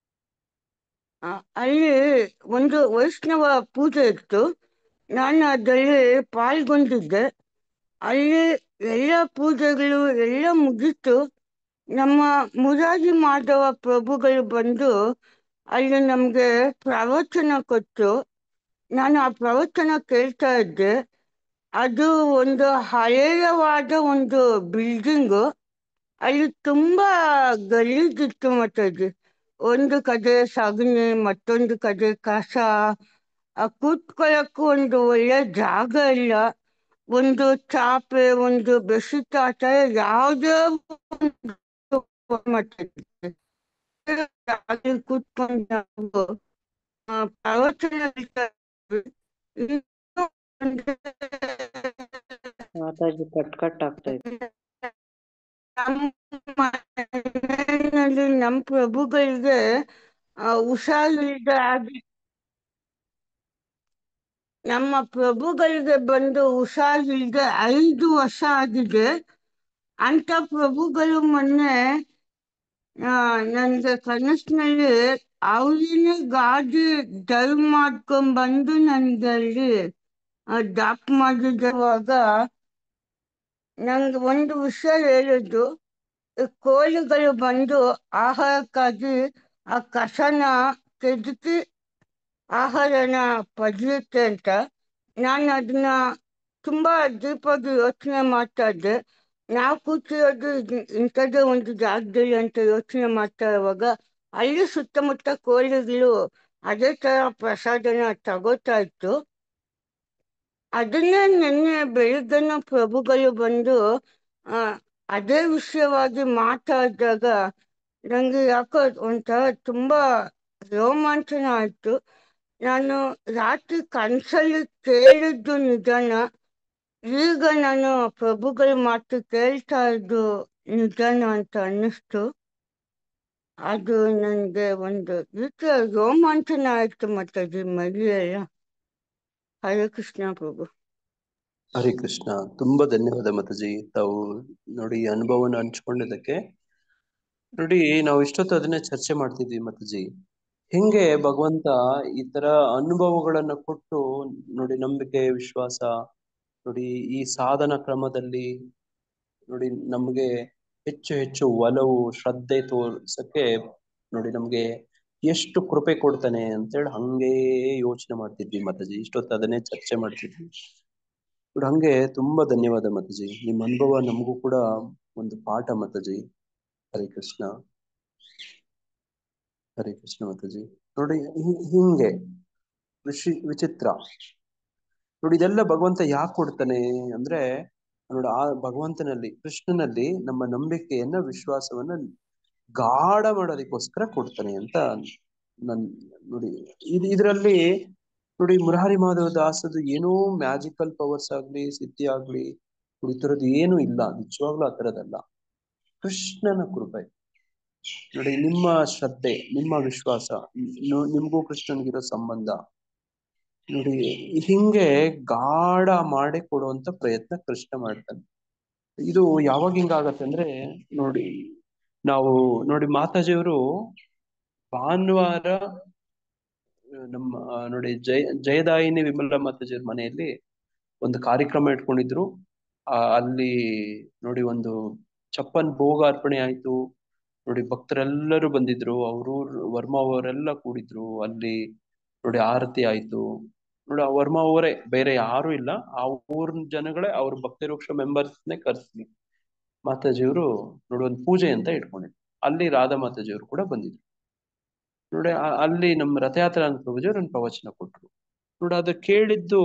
ಅಲ್ಲಿ ಒಂದು ವೈಷ್ಣವ ಪೂಜೆ ಇತ್ತು. ನಾನು ಅದರಲ್ಲಿ ಪಾಲ್ಗೊಂಡಿದ್ದೆ. ಅಲ್ಲಿ ಎಲ್ಲ ಪೂಜೆಗಳು ಎಲ್ಲ ಮುಗಿತು. ನಮ್ಮ ಮುರಾರಿ ಮಾಧವ ಪ್ರಭುಗಳು ಬಂದು ಅಲ್ಲಿ ನಮ್ಗೆ ಪ್ರವಚನ ಕೊಟ್ಟು, ನಾನು ಆ ಪ್ರವಚನ ಕೇಳ್ತಾ ಇದ್ದೆ. ಅದು ಒಂದು ಹಳೆಯವಾದ ಒಂದು ಬಿಲ್ಡಿಂಗು. ಅಲ್ಲಿ ತುಂಬಾ ಗಲೀಜಿತ್ತು ಮಾತಾಜಿ. ಒಂದು ಕಡೆ ಸಗಣಿ, ಮತ್ತೊಂದು ಕಡೆ ಕಸ, ಕೂತ್ಕೊಳ್ಳಕ್ಕೂ ಒಂದು ಒಳ್ಳೆ ಜಾಗ ಇಲ್ಲ. ಒಂದು ಚಾಪೆ, ಒಂದು ಬೆಡ್ಶೀಟ್ ಆ ಥರ ಯಾವುದೇ ಕೂತ್ಕೊಂಡು ನಾವು ಪ್ರವಚನ ಮಾತಾಜಿ ಕಟ್ ಆಗ್ತಾ ಇದೆ. ನಮ್ಮ ಪ್ರಭುಗಳಿಗೆ ಹುಷಾರಿಲ್ಲದೆ ಆಗಿ, ನಮ್ಮ ಪ್ರಭುಗಳಿಗೆ ಬಂದು ಹುಷಾರಿಲ್ಲದೆ 5 ವರ್ಷ ಆಗಿದೆ. ಅಂತ ಪ್ರಭುಗಳು ಮೊನ್ನೆ ನನಗೆ ಕನಸಿನಲ್ಲಿ ಅವ್ರಿನೇ ಗಾಡಿ ಡ್ರೈವ್ ಮಾಡ್ಕೊಂಡ್ಬಂದು ನನಗೆ ಅಲ್ಲಿ ಡ್ರಾಪ್ ಮಾಡಿರುವಾಗ ನಂಗೆ ಒಂದು ವಿಷಯ ಹೇಳಿದ್ದು, ಕೋಳಿಗಳು ಬಂದು ಆಹಾರಕ್ಕಾಗಿ ಆ ಕಸನ ಕೆದಕಿ ಆಹಾರನ ಪಡೆಯುತ್ತೆ ಅಂತ. ನಾನು ಅದನ್ನ ತುಂಬಾ ಡೀಪಾಗಿ ಯೋಚನೆ ಮಾಡ್ತಾ ಇದ್ದೆ. ನಾವು ಕೂತಿರೋದು ಇಂಥದ್ದೇ ಒಂದು ಜಾಗದಲ್ಲಿ ಅಂತ ಯೋಚನೆ ಮಾಡ್ತಾ ಇರುವಾಗ ಅಲ್ಲಿ ಸುತ್ತಮುತ್ತ ಕೋಳಿಗಳು ಅದೇ ತರ ಪ್ರಸಾದನ ತಗೋತಾ ಇತ್ತು. ಅದನ್ನೇ ನಿನ್ನೆ ಬೆಳಿಗ್ಗೆನ ಪ್ರಭುಗಳು ಬಂದು ಅದೇ ವಿಷಯವಾಗಿ ಮಾತಾಡಿದಾಗ ನನಗೆ ಯಾಕೋ ಒಂಥರ ತುಂಬಾ ರೋಮಾಂಚನ ಆಯ್ತು. ನಾನು ರಾತ್ರಿ ಕನಸಲ್ಲಿ ಕೇಳಿದ್ದು ನಿಜಾನ, ಈಗ ನಾನು ಪ್ರಭುಗಳ ಮಾತು ಕೇಳ್ತಾ ಇದ್ದು ನಿಜಾನ ಅಂತ ಅನ್ನಿಸ್ತು. ಅದು ನನಗೆ ಒಂದು ರೀತಿಯ ರೋಮಾಂಚನ ಆಯ್ತು ಮಾತಾಜಿ, ಮರಿಯಲ್ಲ. ಹರೇ ಕೃಷ್ಣ ಪ್ರಭು. ಹರಿ ಕೃಷ್ಣ. ತುಂಬಾ ಧನ್ಯವಾದ ಮಾತಾಜಿ, ತಾವು ನೋಡಿ ಅನುಭವನ ಹಂಚ್ಕೊಂಡಿದ್ದಕ್ಕೆ. ನೋಡಿ ನಾವು ಇಷ್ಟೊತ್ತು ಅದನ್ನೇ ಚರ್ಚೆ ಮಾಡ್ತಿದ್ವಿ ಮಾತಾಜಿ. ಹೆಂಗೆ ಭಗವಂತ ಈ ತರ ಅನುಭವಗಳನ್ನ ಕೊಟ್ಟು ನೋಡಿ ನಂಬಿಕೆ, ವಿಶ್ವಾಸ, ನೋಡಿ ಈ ಸಾಧನ ಕ್ರಮದಲ್ಲಿ ನೋಡಿ ನಮ್ಗೆ ಹೆಚ್ಚು ಹೆಚ್ಚು ಒಲವು, ಶ್ರದ್ಧೆ ತೋರ್ಸಕ್ಕೆ ನೋಡಿ ನಮ್ಗೆ ಎಷ್ಟು ಕೃಪೆ ಕೊಡ್ತಾನೆ ಅಂತೇಳಿ ಹಂಗೆ ಯೋಚನೆ ಮಾಡ್ತಿದ್ವಿ ಮಾತಾಜಿ. ಇಷ್ಟೊತ್ತು ಅದನ್ನೇ ಚರ್ಚೆ ಮಾಡ್ತಿದ್ವಿ. ನೋಡಿ ಹಂಗೆ ತುಂಬಾ ಧನ್ಯವಾದ ಮಾತಾಜಿ. ನಿಮ್ಮ ಅನುಭವ ನಮಗೂ ಕೂಡ ಒಂದು ಪಾಠ ಮಾತಾಜಿ. ಹರಿ ಕೃಷ್ಣ. ಹರಿ ಕೃಷ್ಣ ಮಾತಾಜಿ. ನೋಡಿ ಹಿಂಗೆ ವಿಚಿತ್ರ ನೋಡಿ. ಇದೆಲ್ಲ ಭಗವಂತ ಯಾಕೆ ಕೊಡ್ತಾನೆ ಅಂದ್ರೆ ನೋಡಿ, ಆ ಭಗವಂತನಲ್ಲಿ, ಕೃಷ್ಣನಲ್ಲಿ ನಮ್ಮ ನಂಬಿಕೆಯನ್ನ, ವಿಶ್ವಾಸವನ್ನ ಗಾಢ ಮಾಡೋದಕ್ಕೋಸ್ಕರ ಕೊಡ್ತಾನೆ ಅಂತ ನನ್ ನೋಡಿ. ಇದರಲ್ಲಿ ನೋಡಿ, ಮುರಾರಿ ಮಾಧವ ದಾಸದು ಏನೋ ಮ್ಯಾಜಿಕಲ್ ಪವರ್ಸ್ ಆಗ್ಲಿ, ಸಿದ್ಧಿ ಆಗ್ಲಿ, ಈ ತರದ್ದು ಏನು ಇಲ್ಲ. ನಿಜವಾಗ್ಲೂ ಆ ತರದಲ್ಲ, ಕೃಷ್ಣನ ಕೃಪೆ ನೋಡಿ. ನಿಮ್ಮ ಶ್ರದ್ಧೆ, ನಿಮ್ಮ ವಿಶ್ವಾಸ, ನಿಮ್ಗೂ ಕೃಷ್ಣನ್ಗಿರೋ ಸಂಬಂಧ ನೋಡಿ, ಹಿಂಗೆ ಗಾಢ ಮಾಡಿ ಕೊಡುವಂತ ಪ್ರಯತ್ನ ಕೃಷ್ಣ ಮಾಡ್ತಾನೆ. ಇದು ಯಾವಾಗ ಹಿಂಗಾಗತ್ತೆ ಅಂದ್ರೆ ನೋಡಿ, ನಾವು ನೋಡಿ ಮಾತಾಜಿಯವರು ಭಾನುವಾರ ನಮ್ಮ ನೋಡಿ ಜಯದಾಯಿನಿ ವಿಮಲ ಮಾತಾಜಿಯವ್ರ ಮನೆಯಲ್ಲಿ ಒಂದು ಕಾರ್ಯಕ್ರಮ ಇಟ್ಕೊಂಡಿದ್ರು. ಅಲ್ಲಿ ನೋಡಿ ಒಂದು ಚಪ್ಪನ್ ಭೋಗ ಅರ್ಪಣೆ ಆಯ್ತು ನೋಡಿ. ಭಕ್ತರೆಲ್ಲರೂ ಬಂದಿದ್ರು, ಅವರು ವರ್ಮಾ ಅವರೆಲ್ಲ ಕೂಡಿದ್ರು ಅಲ್ಲಿ ನೋಡಿ. ಆರತಿ ಆಯ್ತು ನೋಡಿ. ಆ ವರ್ಮಾ ಅವರೇ, ಬೇರೆ ಯಾರು ಇಲ್ಲ, ಆ ಊರಿನ ಜನಗಳೇ, ಅವ್ರ ಭಕ್ತಿವೃಕ್ಷ ಮೆಂಬರ್ಸ್ನೇ ಕರ್ಸಿ ಮಾತಾಜಿಯವರು ನೋಡಿ ಒಂದು ಪೂಜೆ ಅಂತ ಇಟ್ಕೊಂಡಿದ್ರು. ಅಲ್ಲಿ ರಾಧಾ ಮಾತಾಜಿಯವರು ಕೂಡ ಬಂದಿದ್ರು ನೋಡಿ. ಅಲ್ಲಿ ನಮ್ಮ ರಥಯಾತ್ರಾ ಪ್ರಭುಜಿಯವರು ಒಂದು ಪ್ರವಚನ ಕೊಟ್ರು ನೋಡಿ. ಅದು ಕೇಳಿದ್ದು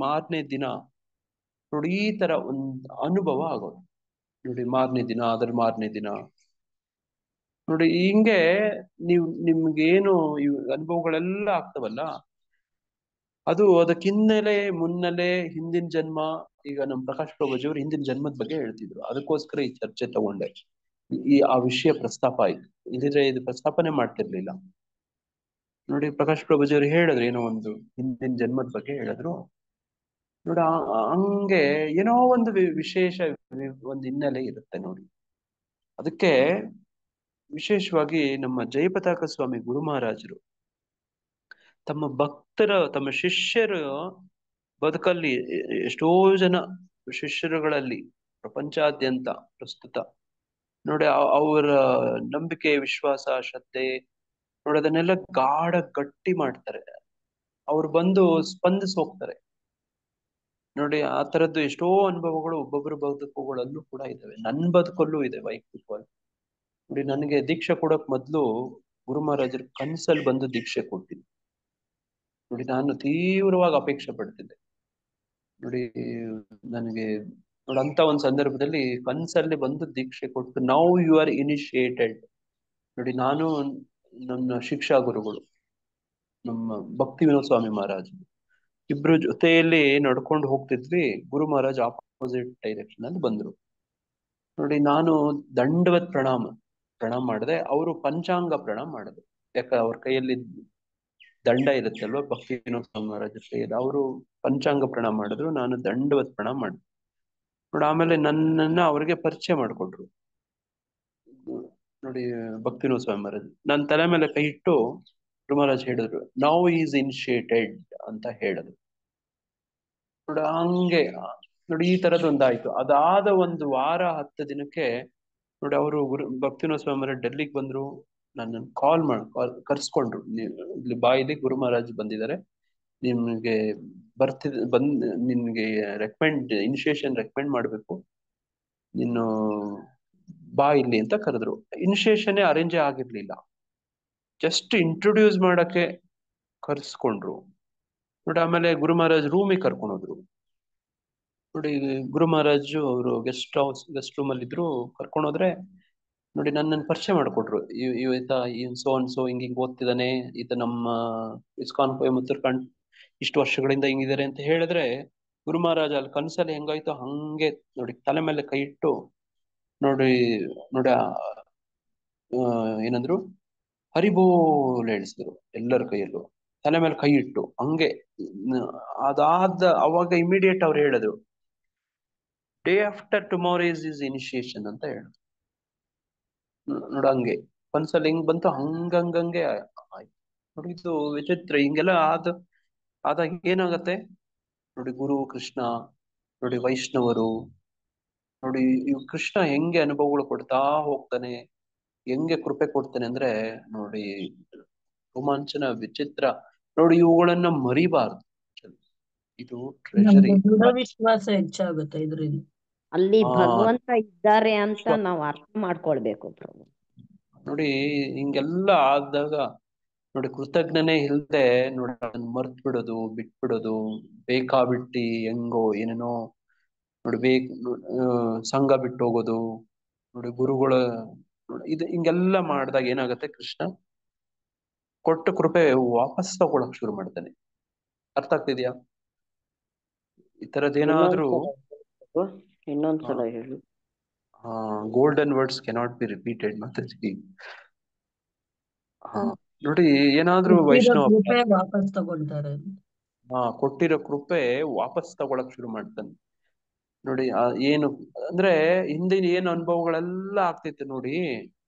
ಮಾರನೇ ದಿನ ನೋಡಿ ಈ ತರ ಒಂದು ಅನುಭವ ಆಗೋದು ನೋಡಿ. ಮಾರನೇ ದಿನ, ಅದ್ರ ಮಾರನೇ ದಿನ ನೋಡಿ, ಹಿಂಗೆ ನಿಮ್ಗೇನು ಈ ಅನುಭವಗಳೆಲ್ಲ ಆಗ್ತವಲ್ಲ, ಅದು ಅದಕ್ಕೆ ಮುನ್ನೆಲೆ ಹಿಂದಿನ ಜನ್ಮ. ಈಗ ನಮ್ಮ ಪ್ರಕಾಶ್ ಪ್ರಭುಜಿಯವರು ಹಿಂದಿನ ಜನ್ಮದ ಬಗ್ಗೆ ಹೇಳ್ತಿದ್ರು, ಅದಕ್ಕೋಸ್ಕರ ಈ ಚರ್ಚೆ ತಗೊಂಡೆ. ಆ ವಿಷಯ ಪ್ರಸ್ತಾಪ ಆಯ್ತು, ಇಲ್ಲಿದ್ರೆ ಇದು ಪ್ರಸ್ತಾಪನೆ ಮಾಡ್ತಿರ್ಲಿಲ್ಲ ನೋಡಿ. ಪ್ರಕಾಶ್ ಪ್ರಭುಜಿಯವರು ಹೇಳಿದ್ರು, ಏನೋ ಒಂದು ಹಿಂದಿನ ಜನ್ಮದ ಬಗ್ಗೆ ಹೇಳಿದ್ರು ನೋಡಿ. ಹಂಗೆ ಏನೋ ಒಂದು ವಿಶೇಷ ಒಂದು ಹಿನ್ನೆಲೆ ಇರುತ್ತೆ ನೋಡಿ. ಅದಕ್ಕೆ ವಿಶೇಷವಾಗಿ ನಮ್ಮ ಜಯಪತಾಕ ಸ್ವಾಮಿ ಗುರು ಮಹಾರಾಜರು ತಮ್ಮ ಭಕ್ತರ, ತಮ್ಮ ಶಿಷ್ಯರು ಬದುಕಲ್ಲಿ ಎಷ್ಟೋ ಜನ ಶಿಷ್ಯರುಗಳಲ್ಲಿ ಪ್ರಪಂಚಾದ್ಯಂತ ಪ್ರಸ್ತುತ ನೋಡಿ ಅವರ ನಂಬಿಕೆ, ವಿಶ್ವಾಸ, ಶ್ರದ್ಧೆ ನೋಡಿ ಅದನ್ನೆಲ್ಲ ಗಾಢ ಗಟ್ಟಿ ಮಾಡ್ತಾರೆ. ಅವ್ರು ಬಂದು ಸ್ಪಂದಿಸಿ ಹೋಗ್ತಾರೆ ನೋಡಿ. ಆ ತರದ್ದು ಎಷ್ಟೋ ಅನುಭವಗಳು ಒಬ್ಬೊಬ್ಬರ ಬದುಕುಗಳಲ್ಲೂ ಕೂಡ ಇದಾವೆ, ನನ್ನ ಬದುಕಲ್ಲೂ ಇದೆ ವೈಯಕ್ತಿಕವಾಗಿ ನೋಡಿ. ನನಗೆ ದೀಕ್ಷೆ ಕೊಡೋಕ್ ಮೊದ್ಲು ಗುರು ಮಹಾರಾಜರು ಕನ್ಸಲ್ಲಿ ಬಂದು ದೀಕ್ಷೆ ಕೊಟ್ಟಿದ್ದು ನೋಡಿ. ನಾನು ತೀವ್ರವಾಗಿ ಅಪೇಕ್ಷೆ ಪಡ್ತಿದ್ದೆ ನೋಡಿ. ನನಗೆ ನೋಡಿ ಅಂತ ಒಂದು ಸಂದರ್ಭದಲ್ಲಿ ಕನ್ಸಲ್ಲಿ ಬಂದು ದೀಕ್ಷೆ ಕೊಟ್ಟು, ನೌ ಯು ಆರ್ ಇನಿಶಿಯೇಟೆಡ್ ನೋಡಿ. ನಾನು ನನ್ನ ಶಿಕ್ಷಾ ಗುರುಗಳು ನಮ್ಮ ಭಕ್ತಿ ವಿನೋದ್ ಸ್ವಾಮಿ ಮಹಾರಾಜ್ ಇಬ್ರು ಜೊತೆಯಲ್ಲಿ ನಡ್ಕೊಂಡು ಹೋಗ್ತಿದ್ವಿ. ಗುರು ಮಹಾರಾಜ್ ಆಪೋಸಿಟ್ ಡೈರೆಕ್ಷನ್ ಅಲ್ಲಿ ಬಂದ್ರು ನೋಡಿ. ನಾನು ದಂಡವತ್ ಪ್ರಣಾಮ ಮಾಡಿದೆ, ಅವರು ಪಂಚಾಂಗ ಪ್ರಣಾಮ ಮಾಡಿದ್ರು. ಯಾಕೆ ಅವ್ರ ಕೈಯಲ್ಲಿ ದಂಡ ಇರುತ್ತೆ ಅಲ್ವಾ, ಭಕ್ತಿ ವಿನೋದ್ ಸ್ವಾಮಿ ಮಹಾರಾಜ್ ಕೈಯಲ್ಲಿ. ಅವರು ಪಂಚಾಂಗ ಪ್ರಣಾಮ ಮಾಡಿದ್ರು, ನಾನು ದಂಡವತ್ ಪ್ರಣಾಮ ಮಾಡಿದೆ ನೋಡಿ. ಆಮೇಲೆ ನನ್ನನ್ನ ಅವ್ರಿಗೆ ಪರಿಚಯ ಮಾಡಿಕೊಟ್ರು ನೋಡಿ ಭಕ್ತಿ ವಿನೋದ್ ಸ್ವಾಮಿ ಮಹಾರಾಜ್. ನನ್ನ ತಲೆ ಮೇಲೆ ಕೈ ಇಟ್ಟು ಗುರು ಮಹಾರಾಜ್ ಹೇಳಿದ್ರು, ನೌ ಈಸ್ ಇನಿಶಿಯೇಟೆಡ್ ಅಂತ ಹೇಳಿದ್ರು ನೋಡಿ. ಹಂಗೆ ನೋಡಿ ಈ ತರದ್ ಒಂದಾಯ್ತು. ಅದಾದ ಒಂದು ವಾರ 10 ದಿನಕ್ಕೆ ನೋಡಿ ಅವರು ಭಕ್ತಿ ವಿನೋದ್ ಸ್ವಾಮಿ ಮಹಾರಾಜ್ ಡೆಲ್ಲಿಗೆ ಬಂದ್ರು. ನನ್ನನ್ನು ಕರ್ಸ್ಕೊಂಡ್ರು, ಇಲ್ಲಿ ಬಾಯಿಲಿ ಗುರು ಮಹಾರಾಜ್ ಬಂದಿದ್ದಾರೆ, ನಿಮ್ಗೆ ನಿನ್ಗೆ ಇನಿಶಿಯೇಷನ್ ರೆಕಮೆಂಡ್ ಮಾಡ್ಬೇಕು, ನೀನು ಬಾ ಇಲ್ಲಿ ಅಂತ ಕರೆದ್ರು. ಇನಿಶಿಯೇಷನ್ ಅರೇಂಜೇ ಆಗಿರ್ಲಿಲ್ಲ, ಜಸ್ಟ್ ಇಂಟ್ರೊಡ್ಯೂಸ್ ಮಾಡಕ್ಕೆ ಕರ್ಸ್ಕೊಂಡ್ರು ನೋಡಿ. ಆಮೇಲೆ ಗುರು ಮಹಾರಾಜ್ ರೂಮಿಗೆ ಕರ್ಕೊಂಡು ಹೋದ್ರು ನೋಡಿ. ಗುರು ಮಹಾರಾಜು ಅವರು ಗೆಸ್ಟ್ ರೂಮ್ ಅಲ್ಲಿ ಇದ್ರು. ಕರ್ಕೊಂಡು ಹೋದ್ರೆ ನೋಡಿ ನನ್ನನ್ನು ಪರಿಚಯ ಮಾಡಿಕೊಟ್ರು. ಈತ ಸೋ ಹಿಂಗ್ ಓದ್ತಿದ್ದಾನೆ, ಈತ ನಮ್ಮ ಇಸ್ಕಾನ್ ಕೊಯಮತ್ತೂರ್ ಇಷ್ಟು ವರ್ಷಗಳಿಂದ ಹಿಂಗಿದ್ದಾರೆ ಅಂತ ಹೇಳಿದ್ರೆ, ಗುರು ಮಹಾರಾಜ್ ಅಲ್ಲಿ ಕನ್ಸಲ್ಲಿ ಹೆಂಗಾಯ್ತು ಹಂಗೆ ನೋಡಿ ತಲೆ ಮೇಲೆ ಕೈ ಇಟ್ಟು ನೋಡಿ ಏನಂದ್ರು, ಹರಿಬೋಲ್ ಹೇಳಿಸಿದ್ರು ಎಲ್ಲರ ಕೈಯಲ್ಲೂ, ತಲೆ ಮೇಲೆ ಕೈ ಇಟ್ಟು ಹಂಗೆ. ಅವಾಗ ಇಮಿಡಿಯೇಟ್ ಅವ್ರು ಹೇಳಿದ್ರು, ಡೇ ಆಫ್ಟರ್ ಟುಮಾರೋ ಇಸ್ ಇನಿಶಿಯೇಷನ್ ಅಂತ ಹೇಳಿದ್ರು ನೋಡ. ಹಂಗೆ ಕನ್ಸಲ್ಲಿ ಹೆಂಗ್ ಬಂತು ಹಂಗಂಗೆ ಆಯ್ತು ನೋಡಿ. ಇದು ವಿಚಿತ್ರ. ಹಿಂಗೆಲ್ಲ ಆದಾಗ ಏನಾಗತ್ತೆ ನೋಡಿ, ಗುರು ಕೃಷ್ಣ ನೋಡಿ, ವೈಷ್ಣವರು ನೋಡಿ, ಇವ್ ಕೃಷ್ಣ ಹೆಂಗೆ ಅನುಭವಗಳು ಕೊಡ್ತಾ ಹೋಗ್ತಾನೆ, ಹೆಂಗೆ ಕೃಪೆ ಕೊಡ್ತಾನೆ ಅಂದ್ರೆ ನೋಡಿ ರೋಮಾಂಚನ, ವಿಚಿತ್ರ ನೋಡಿ. ಇವುಗಳನ್ನ ಮರಿಬಾರ್ದು, ಇದು ಟ್ರೆಷರಿ. ದೃಢ ವಿಶ್ವಾಸ ಹೆಚ್ಚಾಗುತ್ತೆ ಇದರಿಂದ. ಅಲ್ಲಿ ಭಗವಂತ ಇದ್ದಾರೆ ಅಂತ ನಾವು ಅರ್ಥ ಮಾಡ್ಕೊಳ್ಬೇಕು ಪ್ರಭು ನೋಡಿ. ಹಿಂಗೆಲ್ಲ ಆದಾಗ ನೋಡಿ ಕೃತಜ್ಞನೇ ಇಲ್ದೆ ನೋಡಿ ಅದನ್ನ ಮರ್ತ್ ಬಿಡೋದು ಬಿಟ್ಬಿಡೋದು ಬೇಕಾಬಿಟ್ಟಿ ಹೆಂಗೋ ಏನೇನೋ ನೋಡಿ ಸಂಘ ಬಿಟ್ಟು ಹೋಗೋದು ನೋಡಿ ಗುರುಗಳ ಇದು ಹಿಂಗೆಲ್ಲ ಮಾಡಿದಾಗ ಏನಾಗುತ್ತೆ ಕೃಷ್ಣ ಕೊಟ್ಟ ಕೃಪೆ ವಾಪಸ್ ತಗೊಳಕ್ ಶುರು ಮಾಡ್ತಾನೆ. ಅರ್ಥ ಆಗ್ತಿದ್ಯಾ? ಈ ತರದೇನಾದ್ರೂ ಇನ್ನೊಂದ್ಸಲ ಹೇಳಿ. Golden words cannot be repeated Mataji. ನೋಡಿ ಏನಾದ್ರೂ ವೈಷ್ಣವ ವಾಪಸ್ ತಗೊಳ್ತಾರೆ. ಕೊಟ್ಟಿರೋ ಕೃಪೆ ವಾಪಸ್ ತಗೊಳಕ್ ಶುರು ಮಾಡ್ತಾನೆ. ನೋಡಿ ಏನು ಅಂದ್ರೆ ಹಿಂದಿನ ಏನು ಅನುಭವಗಳೆಲ್ಲ ಆಗ್ತಿತ್ತು ನೋಡಿ,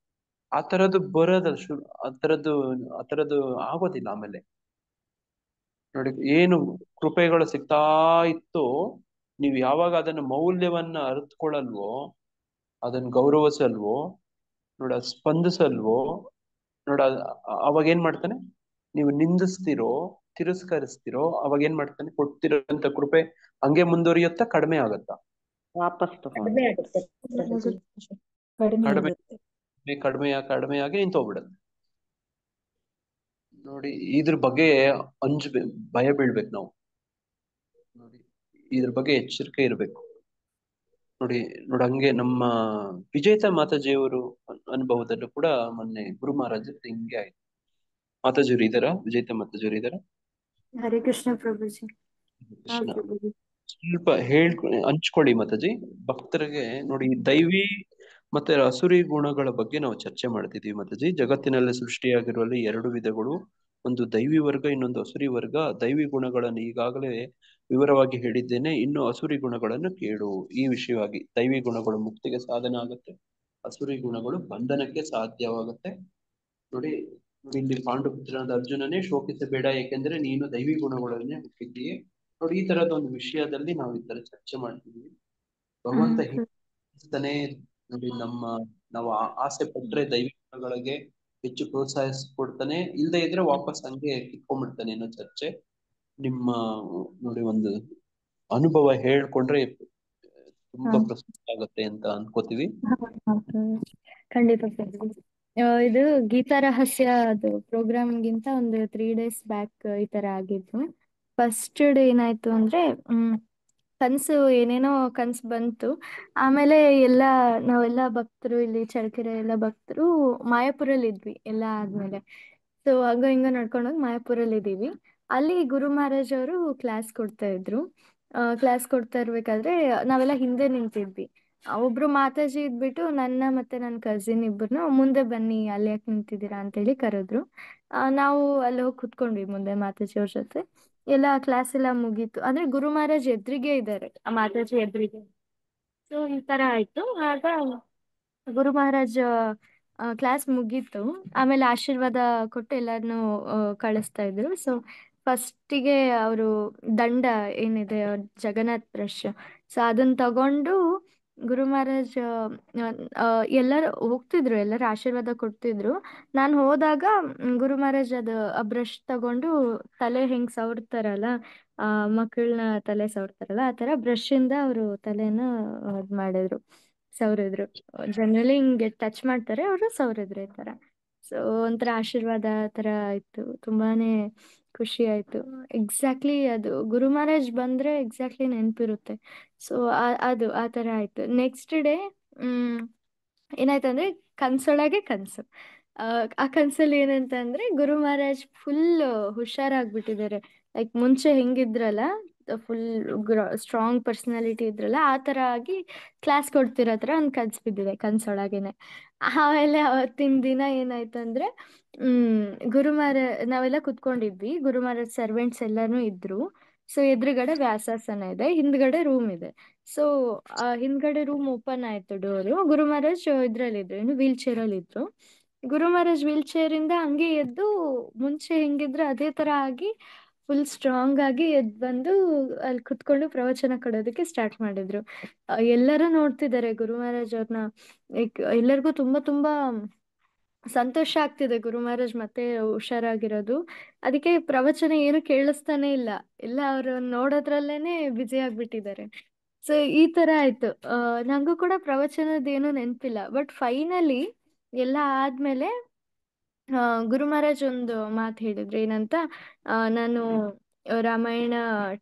ಆ ತರದ್ದು ಬರೋದಲ್ಲ ಆ ತರದ್ದು ಆಗೋದಿಲ್ಲ. ಆಮೇಲೆ ನೋಡಿ ಏನು ಕೃಪೆಗಳು ಸಿಗ್ತಾ ಇತ್ತು, ನೀವು ಯಾವಾಗ ಅದನ್ನ ಮೌಲ್ಯವನ್ನ ಅರಿತುಕೊಳ್ಳಲ್ವೋ, ಅದನ್ನ ಗೌರವಿಸಲ್ವೋ, ನೋಡ ಸ್ಪಂದಿಸಲ್ವೋ, ನೋಡ ಅವಾಗ ಏನ್ ಮಾಡ್ತಾನೆ, ನೀವು ನಿಂದಿಸ್ತಿರೋ ತಿರಸ್ಕರಿಸ್ತಿರೋ ಅವಾಗ ಏನ್ ಮಾಡ್ತಾನೆ, ಕೊಡ್ತಿರೋಂತ ಕೃಪೆ ಹಂಗೆ ಮುಂದುವರಿಯುತ್ತಾ ಕಡಿಮೆ ಆಗತ್ತಾ? ವಾಪಸ್ ಕಡಿಮೆ ಆಗುತ್ತೆ ಪ್ರಭುಜಿ. ಕಡಿಮೆಯಾಗಿ ನಿಂತೋಗ್ಬಿಡುತ್ತೆ. ನೋಡಿ ಇದ್ರ ಬಗ್ಗೆ ಭಯ ಬೀಳ್ಬೇಕು ನಾವು. ನೋಡಿ ಇದ್ರ ಬಗ್ಗೆ ಎಚ್ಚರಿಕೆ ಇರ್ಬೇಕು. ನೋಡಿ ಹಂಗೆ ನಮ್ಮ ವಿಜೇತ ಮಾತಾಜಿಯವರು ಅನುಭವದಲ್ಲೂ ಕೂಡ ಮೊನ್ನೆ ಗುರು ಮಹಾರಾಜ್ ಹಿಂಗೆ ಆಯ್ತು. ಮಾತಾಜಿಯವರು ಇದಾರ? ವಿಜೇತ ಮಾತಾಜಿಯವರು ಇದಾರ? ಹರೇ ಕೃಷ್ಣ ಪ್ರಭುಜಿ. ಕೃಷ್ಣ ಸ್ವಲ್ಪ ಹಂಚ್ಕೊಳ್ಳಿ ಮಾತಾಜಿ ಭಕ್ತರಿಗೆ. ನೋಡಿ ದೈವಿ ಮತ್ತೆ ಅಸುರಿ ಗುಣಗಳ ಬಗ್ಗೆ ನಾವು ಚರ್ಚೆ ಮಾಡ್ತಿದೀವಿ ಮಾತಾಜಿ. ಜಗತ್ತಿನಲ್ಲಿ ಸೃಷ್ಟಿಯಾಗಿರುವಲ್ಲಿ 2 ವಿಧಗಳು, ಒಂದು ದೈವಿ ವರ್ಗ, ಇನ್ನೊಂದು ಅಸುರಿ ವರ್ಗ. ದೈವಿ ಗುಣಗಳನ್ನು ಈಗಾಗಲೇ ವಿವರವಾಗಿ ಹೇಳಿದ್ದೇನೆ, ಇನ್ನು ಅಸುರಿ ಗುಣಗಳನ್ನು ಕೇಳು. ಈ ವಿಷಯವಾಗಿ ದೈವಿ ಗುಣಗಳು ಮುಕ್ತಿಗೆ ಸಾಧನ ಆಗುತ್ತೆ, ಅಸುರಿ ಗುಣಗಳು ಬಂಧನಕ್ಕೆ ಸಾಧ್ಯವಾಗುತ್ತೆ. ನೋಡಿ ಇಲ್ಲಿ ಪಾಂಡುಪುತ್ರನಾದ ಅರ್ಜುನನೇ ಶೋಕಿಸಬೇಡ, ಏಕೆಂದ್ರೆ ನೀನು ದೈವಿ ಗುಣಗಳನ್ನೇ ಹುಟ್ಟಿದ್ದೀಯೆ. ನೋಡಿ ಈ ತರದ ಒಂದು ವಿಷಯದಲ್ಲಿ ನಾವು ಈ ತರ ಚರ್ಚೆ ಮಾಡ್ತಿದೀವಿ. ಭಗವಂತ ಹೇಳ್ತಾನೆ ನೋಡಿ, ನಾವು ಆಸೆ ಪಟ್ರೆ ದೈವಿ ಗುಣಗಳಿಗೆ ಹೆಚ್ಚು ಪ್ರೋತ್ಸಾಹಿಸ್ಕೊಡ್ತಾನೆ, ಇಲ್ಲದೆ ಇದ್ರೆ ವಾಪಸ್ ಹಂಗೆ ಕಿತ್ಕೊಂಡ್ಬಿಡ್ತಾನೆ ಅನ್ನೋ ಚರ್ಚೆ. ನಿಮ್ಮ ನೋಡಿ ಒಂದು ಅನುಭವ ಹೇಳ್ಕೊಂಡ್ರೆ ತುಂಬಾ ಪ್ರಸ್ತುತ ಆಗತ್ತೆ ಅಂತ ಅನ್ಕೋತೀವಿ. ಖಂಡಿತ ಪ್ರಭುಜಿ. ಇದು ಗೀತಾ ರಹಸ್ಯ ಅದು ಪ್ರೋಗ್ರಾಮ್ಗಿಂತ ಒಂದು 3 days ಬ್ಯಾಕ್ ಈ ತರ ಆಗಿದ್ದು. ಫಸ್ಟ್ ಡೇ ಏನಾಯ್ತು ಅಂದ್ರೆ ಕನ್ಸು ಏನೇನೋ ಕನ್ಸು ಬಂತು. ಆಮೇಲೆ ನಾವೆಲ್ಲ ಭಕ್ತರು ಇಲ್ಲಿ ಚಳ್ಳಕೆರೆ ಎಲ್ಲ ಭಕ್ತರು ಮಾಯಾಪುರಲ್ಲಿ ಇದ್ವಿ ಎಲ್ಲ ಆದ್ಮೇಲೆ. ಸೊ ಹಂಗ ಹಿಂಗ ನಡ್ಕೊಂಡೋಗಿ ಮಾಯಾಪುರಲ್ಲಿ ಇದೀವಿ. ಅಲ್ಲಿ ಗುರು ಮಹಾರಾಜ್ ಅವರು ಕ್ಲಾಸ್ ಕೊಡ್ತಾ ಇದ್ರು. ಕ್ಲಾಸ್ ಕೊಡ್ತಾ ಇರ್ಬೇಕಾದ್ರೆ ನಾವೆಲ್ಲ ಹಿಂದೆ ನಿಂತಿದ್ವಿ. ಒಬ್ರು ಮಾತಾಜಿ ಇದ್ಬಿಟ್ಟು ನನ್ನ ಮತ್ತೆ ನನ್ನ ಕಸಿನ್ ಇಬ್ಬರನ್ನ ಮುಂದೆ ಬನ್ನಿ, ಅಲ್ಲಿ ಯಾಕೆ ನಿಂತಿದ್ದೀರಾ ಅಂತೇಳಿ ಕರೆದ್ರು. ನಾವು ಅಲ್ಲಿ ಹೋಗಿ ಕುತ್ಕೊಂಡ್ವಿ ಮುಂದೆ ಮಾತಾಜಿ ಅವ್ರ ಜೊತೆ. ಎಲ್ಲ ಕ್ಲಾಸ್ ಎಲ್ಲ ಮುಗೀತು. ಅಂದ್ರೆ ಗುರು ಮಹಾರಾಜ್ ಎದುರಿಗೆ ಇದ್ದಾರೆ, ಆ ಮಾತಾಜಿ ಎದುರಿಗೆ. ಸೊ ಈ ತರ ಆಯ್ತು. ಆಗ ಗುರು ಮಹಾರಾಜ್ ಕ್ಲಾಸ್ ಮುಗೀತು. ಆಮೇಲೆ ಆಶೀರ್ವಾದ ಕೊಟ್ಟು ಎಲ್ಲಾರನ್ನೂ ಕಳಿಸ್ತಾ ಇದ್ರು. ಸೊ ಫಸ್ಟಿಗೆ ಅವರು ದಂಡ ಏನಿದೆ ಜಗನ್ನಾಥ್ ಬ್ರಷ್, ಸೊ ಅದನ್ನ ತಗೊಂಡು ಗುರು ಮಹಾರಾಜ್ ಎಲ್ಲರೂ ಹೋಗ್ತಿದ್ರು, ಎಲ್ಲರೂ ಆಶೀರ್ವಾದ ಕೊಡ್ತಿದ್ರು. ನಾನು ಹೋದಾಗ ಗುರು ಮಹಾರಾಜ್ ಆ ಬ್ರಷ್ ತಗೊಂಡು ತಲೆ ಹೆಂಗ್ ಸವರ್ತಾರಲ್ಲ, ಮಕ್ಕಳನ್ನ ತಲೆ ಸವರ್ತಾರಲ್ಲ ಆ ತರ ಬ್ರಷ್ ಇಂದ ಅವರು ತಲೆನ ಇದ್ ಮಾಡಿದ್ರು, ಸವರಿದ್ರು. ಜನರಲಿ ಹಿಂಗೆ ಟಚ್ ಮಾಡ್ತಾರೆ, ಅವರು ಸವರಿದ್ರು ಈ ತರ. ಸೊ ಒಂಥರ ಆಶೀರ್ವಾದ ತರ ಆಯ್ತು. ತುಂಬಾನೇ ಖುಷಿ ಆಯ್ತು. ಎಕ್ಸಾಕ್ಟ್ಲಿ ಅದು ಗುರು ಮಹಾರಾಜ್ ಬಂದ್ರೆ ಎಕ್ಸಾಕ್ಟ್ಲಿ ನೆನಪಿರುತ್ತೆ. ಸೊ ಅದು ಆ ತರ ಆಯ್ತು. ನೆಕ್ಸ್ಟ್ ಡೇ ಏನಾಯ್ತು ಅಂದ್ರೆ ಕನ್ಸೊಳಗೆ ಕನ್ಸು. ಆ ಕನ್ಸಲ್ಲಿ ಏನಂತ ಅಂದ್ರೆ ಗುರು ಮಹಾರಾಜ್ ಫುಲ್ ಹುಷಾರಾಗ್ಬಿಟ್ಟಿದ್ದಾರೆ. ಲೈಕ್ ಮುಂಚೆ ಹೆಂಗಿದ್ರಲ್ಲ, ಫುಲ್ ಸ್ಟ್ರಾಂಗ್ ಪರ್ಸನಾಲಿಟಿ ಇದ್ರಲ್ಲ ಆ ತರ ಆಗಿ ಕ್ಲಾಸ್ ಕೊಡ್ತಿರೋ ತರ ಒಂದು ಕನ್ಸು ಬಿದ್ದಿದೆ ಕನ್ಸೊಳಗೇನೆ. ಆಮೇಲೆ ಅವತ್ತಿನ ದಿನ ಏನಾಯ್ತು ಅಂದ್ರೆ ಗುರು ಮಹಾರಾಜ್ ನಾವೆಲ್ಲ ಕುತ್ಕೊಂಡಿದ್ವಿ, ಗುರು ಮಹಾರಾಜ್ ಸರ್ವೆಂಟ್ಸ್ ಎಲ್ಲಾನು ಇದ್ರು. ಸೊ ಎದುರುಗಡೆ ವ್ಯಾಸಾಸನ ಇದೆ, ಹಿಂದ್ಗಡೆ ರೂಮ್ ಇದೆ. ಸೊ ಹಿಂದ್ಗಡೆ ರೂಮ್ ಓಪನ್ ಆಯ್ತು ಡೋರು. ಗುರು ಮಹಾರಾಜ್ ಇದ್ರಲ್ಲಿದ್ರು, ಇನ್ನು ವೀಲ್ ಚೇರ್ ಅಲ್ಲಿ ಇದ್ರು. ಗುರು ಮಹಾರಾಜ್ ವೀಲ್ ಚೇರ್ ಇಂದ ಹಂಗೆ ಎದ್ದು ಮುಂಚೆ ಹೆಂಗಿದ್ರು ಅದೇ ತರ ಆಗಿ ಫುಲ್ ಸ್ಟ್ರಾಂಗ್ ಆಗಿ ಎದ್ದು ಬಂದು ಅಲ್ಲಿ ಕುತ್ಕೊಂಡು ಪ್ರವಚನ ಕೊಡೋದಕ್ಕೆ ಸ್ಟಾರ್ಟ್ ಮಾಡಿದ್ರು. ಎಲ್ಲರೂ ನೋಡ್ತಿದ್ದಾರೆ ಗುರು ಮಹಾರಾಜ್ ಅವ್ರನ್ನ. ಎಲ್ಲರಿಗೂ ತುಂಬಾ ತುಂಬಾ ಸಂತೋಷ ಆಗ್ತಿದೆ ಗುರು ಮಹಾರಾಜ್ ಮತ್ತೆ ಹುಷಾರಾಗಿರೋದು. ಅದಕ್ಕೆ ಪ್ರವಚನ ಏನು ಕೇಳಿಸ್ತಾನೆ ಇಲ್ಲ, ಎಲ್ಲ ಅವರು ನೋಡೋದ್ರಲ್ಲೇನೆ ಬ್ಯುಸಿ ಆಗ್ಬಿಟ್ಟಿದ್ದಾರೆ. ಸೊ ಈ ತರ ಆಯ್ತು. ನಂಗೂ ಕೂಡ ಪ್ರವಚನದ ಏನು ನೆನಪಿಲ್ಲ. ಬಟ್ ಫೈನಲಿ ಎಲ್ಲ ಆದ್ಮೇಲೆ ಗುರು ಮಹಾರಾಜ್ ಒಂದು ಮಾತು ಹೇಳಿದ್ರು ಏನಂತ, ನಾನು ರಾಮಾಯಣ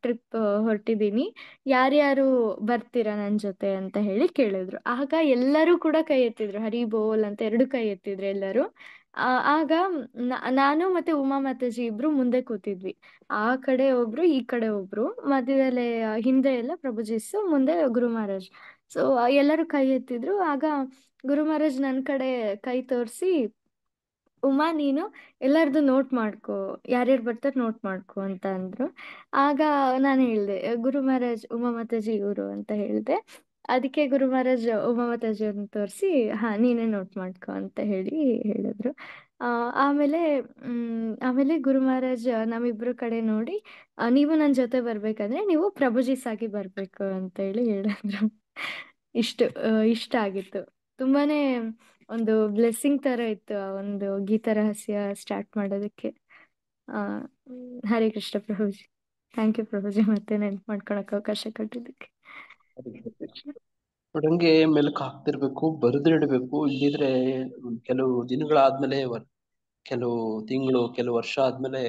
ಟ್ರಿಪ್ ಹೊರಟಿದ್ದೀನಿ, ಯಾರ್ಯಾರು ಬರ್ತೀರಾ ನನ್ನ ಜೊತೆ ಅಂತ ಹೇಳಿ ಕೇಳಿದ್ರು. ಆಗ ಎಲ್ಲರೂ ಕೂಡ ಕೈ ಎತ್ತಿದ್ರು, ಹರಿ ಬೋಲ್ ಅಂತ 2 ಕೈ ಎತ್ತಿದ್ರು ಎಲ್ಲರೂ. ಆಗ ನಾನು ಮತ್ತೆ ಉಮಾ ಮಾತಾಜಿ ಇಬ್ರು ಮುಂದೆ ಕೂತಿದ್ವಿ. ಆ ಕಡೆ ಒಬ್ರು, ಈ ಕಡೆ ಒಬ್ರು, ಮಧ್ಯದಲ್ಲೇ ಹಿಂದೆ ಎಲ್ಲ ಪ್ರಭುಜಿಸು, ಮುಂದೆ ಗುರು ಮಹಾರಾಜ್. ಸೊ ಎಲ್ಲರೂ ಕೈ ಎತ್ತಿದ್ರು. ಆಗ ಗುರು ಮಹಾರಾಜ್ ನನ್ನ ಕಡೆ ಕೈ ತೋರಿಸಿ, ಉಮಾ ನೀನು ಎಲ್ಲರದು ನೋಟ್ ಮಾಡ್ಕೊ, ಯಾರ್ಯಾರು ಬರ್ತಾರೆ ನೋಟ್ ಮಾಡ್ಕೊ ಅಂತ ಅಂದ್ರು. ಆಗ ನಾನು ಹೇಳಿದೆ, ಗುರು ಮಹಾರಾಜ್ ಉಮಾ ಮಾತಾಜಿ ಇವರು ಅಂತ ಹೇಳಿದೆ. ಅದಕ್ಕೆ ಗುರು ಮಹಾರಾಜ್ ಉಮಾ ಮಾತಾಜಿ ಅವ್ರನ್ನ ತೋರಿಸಿ, ಹಾ ನೀನೇ ನೋಟ್ ಮಾಡ್ಕೊ ಅಂತ ಹೇಳಿ ಹೇಳಿದ್ರು. ಆಮೇಲೆ ಗುರು ಮಹಾರಾಜ್ ನಮ್ಮಿಬ್ರು ಕಡೆ ನೋಡಿ, ನೀವು ನನ್ನ ಜೊತೆ ಬರ್ಬೇಕಂದ್ರೆ ನೀವು ಪ್ರಭುಜೀಸ್ ಆಗಿ ಬರ್ಬೇಕು ಅಂತ ಹೇಳಿ ಹೇಳಿದ್ರು. ಇಷ್ಟ ಆಗಿತ್ತು. ತುಂಬಾನೇ ಒಂದು ಬ್ಲೆಸ್ಸಿಂಗ್ ತರ ಇತ್ತು ಆ ಒಂದು ಗೀತ ರಹಸ್ಯ ಸ್ಟಾರ್ಟ್ ಮಾಡೋದಕ್ಕೆ. ಹರೇ ಕೃಷ್ಣ ಪ್ರಭುಜಿ. ಥ್ಯಾಂಕ್ ಯು ಪ್ರಭುಜಿ, ಮತ್ತೆ ನೆನ್ಪು ಮಾಡ್ಕೊಳಕ್ ಅವಕಾಶ ಕೊಟ್ಟಿದ್ದಕ್ಕೆ. ನೋಡಂಗೆ ಮೆಲುಕು ಹಾಕ್ತಿರ್ಬೇಕು, ಬರೆದಿಡ್ಬೇಕು. ಇಲ್ಲಿದ್ರೆ ಕೆಲವು ದಿನಗಳಾದ್ಮೇಲೆ, ಕೆಲವು ತಿಂಗಳು, ಕೆಲವು ವರ್ಷ ಆದ್ಮೇಲೆ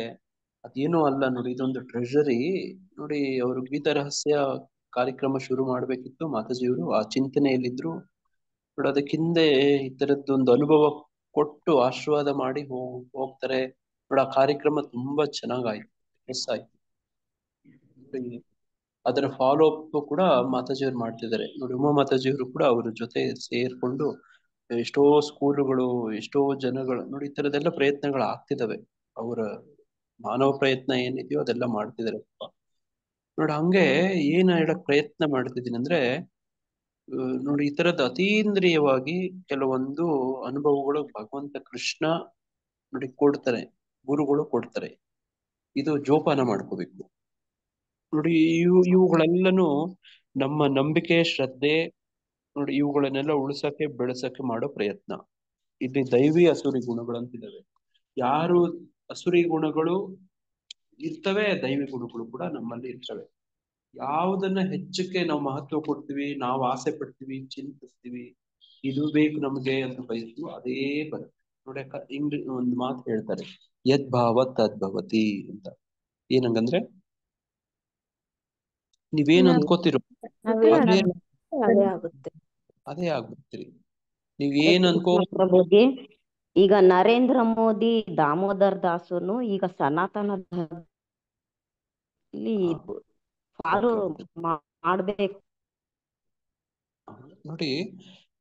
ಅದೇನೂ ಅಲ್ಲ ನೋಡಿ, ಇದೊಂದು ಟ್ರೆಷರಿ ನೋಡಿ. ಅವರು ಗೀತ ರಹಸ್ಯ ಕಾರ್ಯಕ್ರಮ ಶುರು ಮಾಡ್ಬೇಕಿತ್ತು, ಮಾತಾಜಿಯವರು ಆ ಚಿಂತನೆಯಲ್ಲಿದ್ರು ನೋಡಿ. ಅದಕ್ಕಿಂದೆ ಈ ತರದ್ದೊಂದು ಅನುಭವ ಕೊಟ್ಟು ಆಶೀರ್ವಾದ ಮಾಡಿ ಹೋಗ್ತಾರೆ ನೋಡಿ. ಆ ಕಾರ್ಯಕ್ರಮ ತುಂಬಾ ಚೆನ್ನಾಗಾಯ್ತು, ಮಿಸ್ ಆಯ್ತು. ಅದರ ಫಾಲೋ ಅಪ್ ಕೂಡ ಮಾತಾಜಿಯವರು ಮಾಡ್ತಿದ್ದಾರೆ ನೋಡಿ. ಉಮಾ ಮಾತಾಜಿಯವರು ಕೂಡ ಅವ್ರ ಜೊತೆ ಸೇರ್ಕೊಂಡು ಎಷ್ಟೋ ಸ್ಕೂಲುಗಳು, ಎಷ್ಟೋ ಜನಗಳು ನೋಡಿ, ಈ ತರದೆಲ್ಲ ಪ್ರಯತ್ನಗಳು ಆಗ್ತಿದಾವೆ. ಅವರ ಮಾನವ ಪ್ರಯತ್ನ ಏನಿದೆಯೋ ಅದೆಲ್ಲ ಮಾಡ್ತಿದ್ದಾರೆ ನೋಡಿ. ಹಂಗೆ ಏನ್ ಹೇಳಕ್ ಪ್ರಯತ್ನ ಮಾಡ್ತಿದ್ದೀನಿ ಅಂದ್ರೆ, ನೋಡಿ ಈ ತರದ ಅತೀಂದ್ರಿಯವಾಗಿ ಕೆಲವೊಂದು ಅನುಭವಗಳು ಭಗವಂತ ಕೃಷ್ಣ ನೋಡಿ ಕೊಡ್ತಾರೆ, ಗುರುಗಳು ಕೊಡ್ತಾರೆ. ಇದು ಜೋಪಾನ ಮಾಡ್ಕೋಬೇಕು ನೋಡಿ. ಇವುಗಳೆಲ್ಲನೂ ನಮ್ಮ ನಂಬಿಕೆ, ಶ್ರದ್ಧೆ ನೋಡಿ, ಇವುಗಳನ್ನೆಲ್ಲ ಉಳಿಸಕ್ಕೆ ಬೆಳೆಸಕ್ಕೆ ಮಾಡೋ ಪ್ರಯತ್ನ. ಇಲ್ಲಿ ದೈವಿ ಅಸುರಿ ಗುಣಗಳು ಅಂತಿದ್ದಾವೆ. ಯಾರು ಅಸುರಿ ಗುಣಗಳು ಇರ್ತವೆ, ದೈವಿ ಗುಣಗಳು ಕೂಡ ನಮ್ಮಲ್ಲಿ ಇರ್ತವೆ. ಯಾವುದನ್ನ ಹೆಚ್ಚಕ್ಕೆ ನಾವು ಮಹತ್ವ ಕೊಡ್ತೀವಿ, ನಾವು ಆಸೆ ಪಡ್ತೀವಿ, ಚಿಂತಿಸ್ತೀವಿ, ಇದು ಬೇಕು ನಮ್ಗೆ ಅಂತ ಬಯಸ್ತೀವಿ, ಅದೇ ಬರುತ್ತೆ ನೋಡಿ. ಒಂದು ಮಾತು ಹೇಳ್ತಾರೆ, ಯದ್ಭಾವ ತದ್ಭವತಿ ಅಂತ. ಏನಂಗಂದ್ರೆ ನೀವೇನ್ ಅನ್ಕೋತಿರೋ ಅದೇ ಆಗ್ಬಿಡ್ತೀರಿ. ನೀವ್ ಏನ್ ಅನ್ಕೋ ಪ್ರಭುಜಿ, ಈಗ ನರೇಂದ್ರ ಮೋದಿ, ದಾಮೋದರ್ ದಾಸುನು ಈಗ ಸನಾತನ ಫಾಲೋ ಮಾಡ್ಬೇಕು ನೋಡಿ.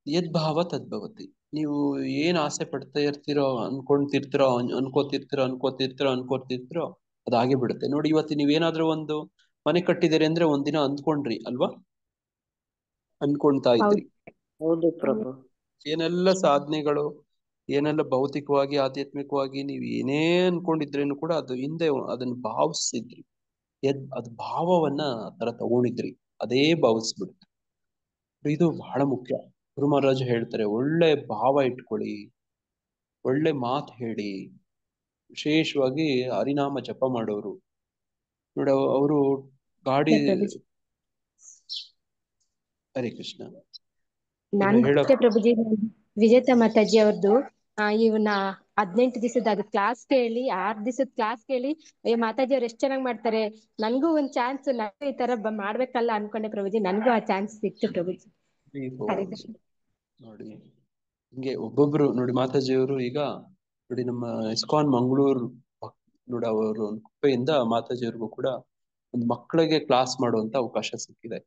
ಯದ್ಭಾವ ತದ್ಭವತಿ. ನೀವು ಏನ್ ಆಸೆ ಪಡ್ತಾ ಇರ್ತೀರೋ, ಅನ್ಕೋತಿರ್ತೀರೋ ಅದಾಗೆ ಬಿಡುತ್ತೆ ನೋಡಿ. ಇವತ್ತು ನೀವೇನಾದ್ರೂ ಒಂದು ಮನೆ ಕಟ್ಟಿದಿರಿ ಅಂದ್ರೆ ಒಂದಿನ ಅಂದ್ಕೊಂಡ್ರಿ ಅಲ್ವಾ, ಅನ್ಕೊಂತಾ ಇದ್ರಿ. ಹೌದು ಪ್ರಭು. ಏನೆಲ್ಲ ಸಾಧನೆಗಳು, ಏನೆಲ್ಲ ಭೌತಿಕವಾಗಿ, ಆಧ್ಯಾತ್ಮಿಕವಾಗಿ ನೀವು ಏನೇ ಅನ್ಕೊಂಡಿದ್ರೇನು ಕೂಡ ಅದು ಹಿಂದೆ ಅದನ್ನ ಭಾವಿಸಿದ್ರಿ. ಅದು ಭಾವವನ್ನ ತರ ತಗೊಂಡಿದ್ರಿ, ಅದೇ ಭಾವಿಸ್ಬಿಡುತ್ತೆ. ಇದು ಬಹಳ ಮುಖ್ಯ. ಗುರು ಮಹಾರಾಜ್ ಹೇಳ್ತಾರೆ, ಒಳ್ಳೆ ಭಾವ ಇಟ್ಕೊಳ್ಳಿ, ಒಳ್ಳೆ ಮಾತು ಹೇಳಿ. ವಿಶೇಷವಾಗಿ ಹರಿನಾಮ ಜಪ ಮಾಡೋರು ನೋಡಿ, ಅವರು ಗಾಡಿ. ಹರೇ ಕೃಷ್ಣ. ನಾನು ಪ್ರಭುಜಿ, ವಿಜೇತ ಮಾತಾಜಿ ಅವ್ರದ್ದು ಇವನ್ನ 18 ದಿವಸದ ಅದು ಕ್ಲಾಸ್ ಕೇಳಿ, 6 ದಿವಸದ ಕ್ಲಾಸ್ ಕೇಳಿ, ಮಾತಾಜಿ ಅವ್ರು ಎಷ್ಟ್ ಚೆನ್ನಾಗ್ ಮಾಡ್ತಾರೆ, ನನ್ಗೂ ಒಂದ್ ಚಾನ್ಸ್, ನಾನು ಈ ತರ ಮಾಡ್ಬೇಕಲ್ಲ ಅನ್ಕೊಂಡೆ ಪ್ರಭುಜಿ. ನನ್ಗೂ ಆ ಚಾನ್ಸ್ ಸಿಕ್ತು ಪ್ರಭುಜಿ. ನೋಡಿ ಹಿಂಗೆ ಒಬ್ಬೊಬ್ರು ನೋಡಿ. ಮಾತಾಜಿಯವರು ಈಗ ನೋಡಿ ನಮ್ಮ ಇಸ್ಕಾನ್ ಮಂಗಳೂರು ನೋಡಿ, ಅವರು ಕೃಪೆಯಿಂದ ಮಾತಾಜಿಯವ್ರಿಗೂ ಕೂಡ ಒಂದು ಮಕ್ಕಳಿಗೆ ಕ್ಲಾಸ್ ಮಾಡುವಂತ ಅವಕಾಶ ಸಿಕ್ಕಿದೆ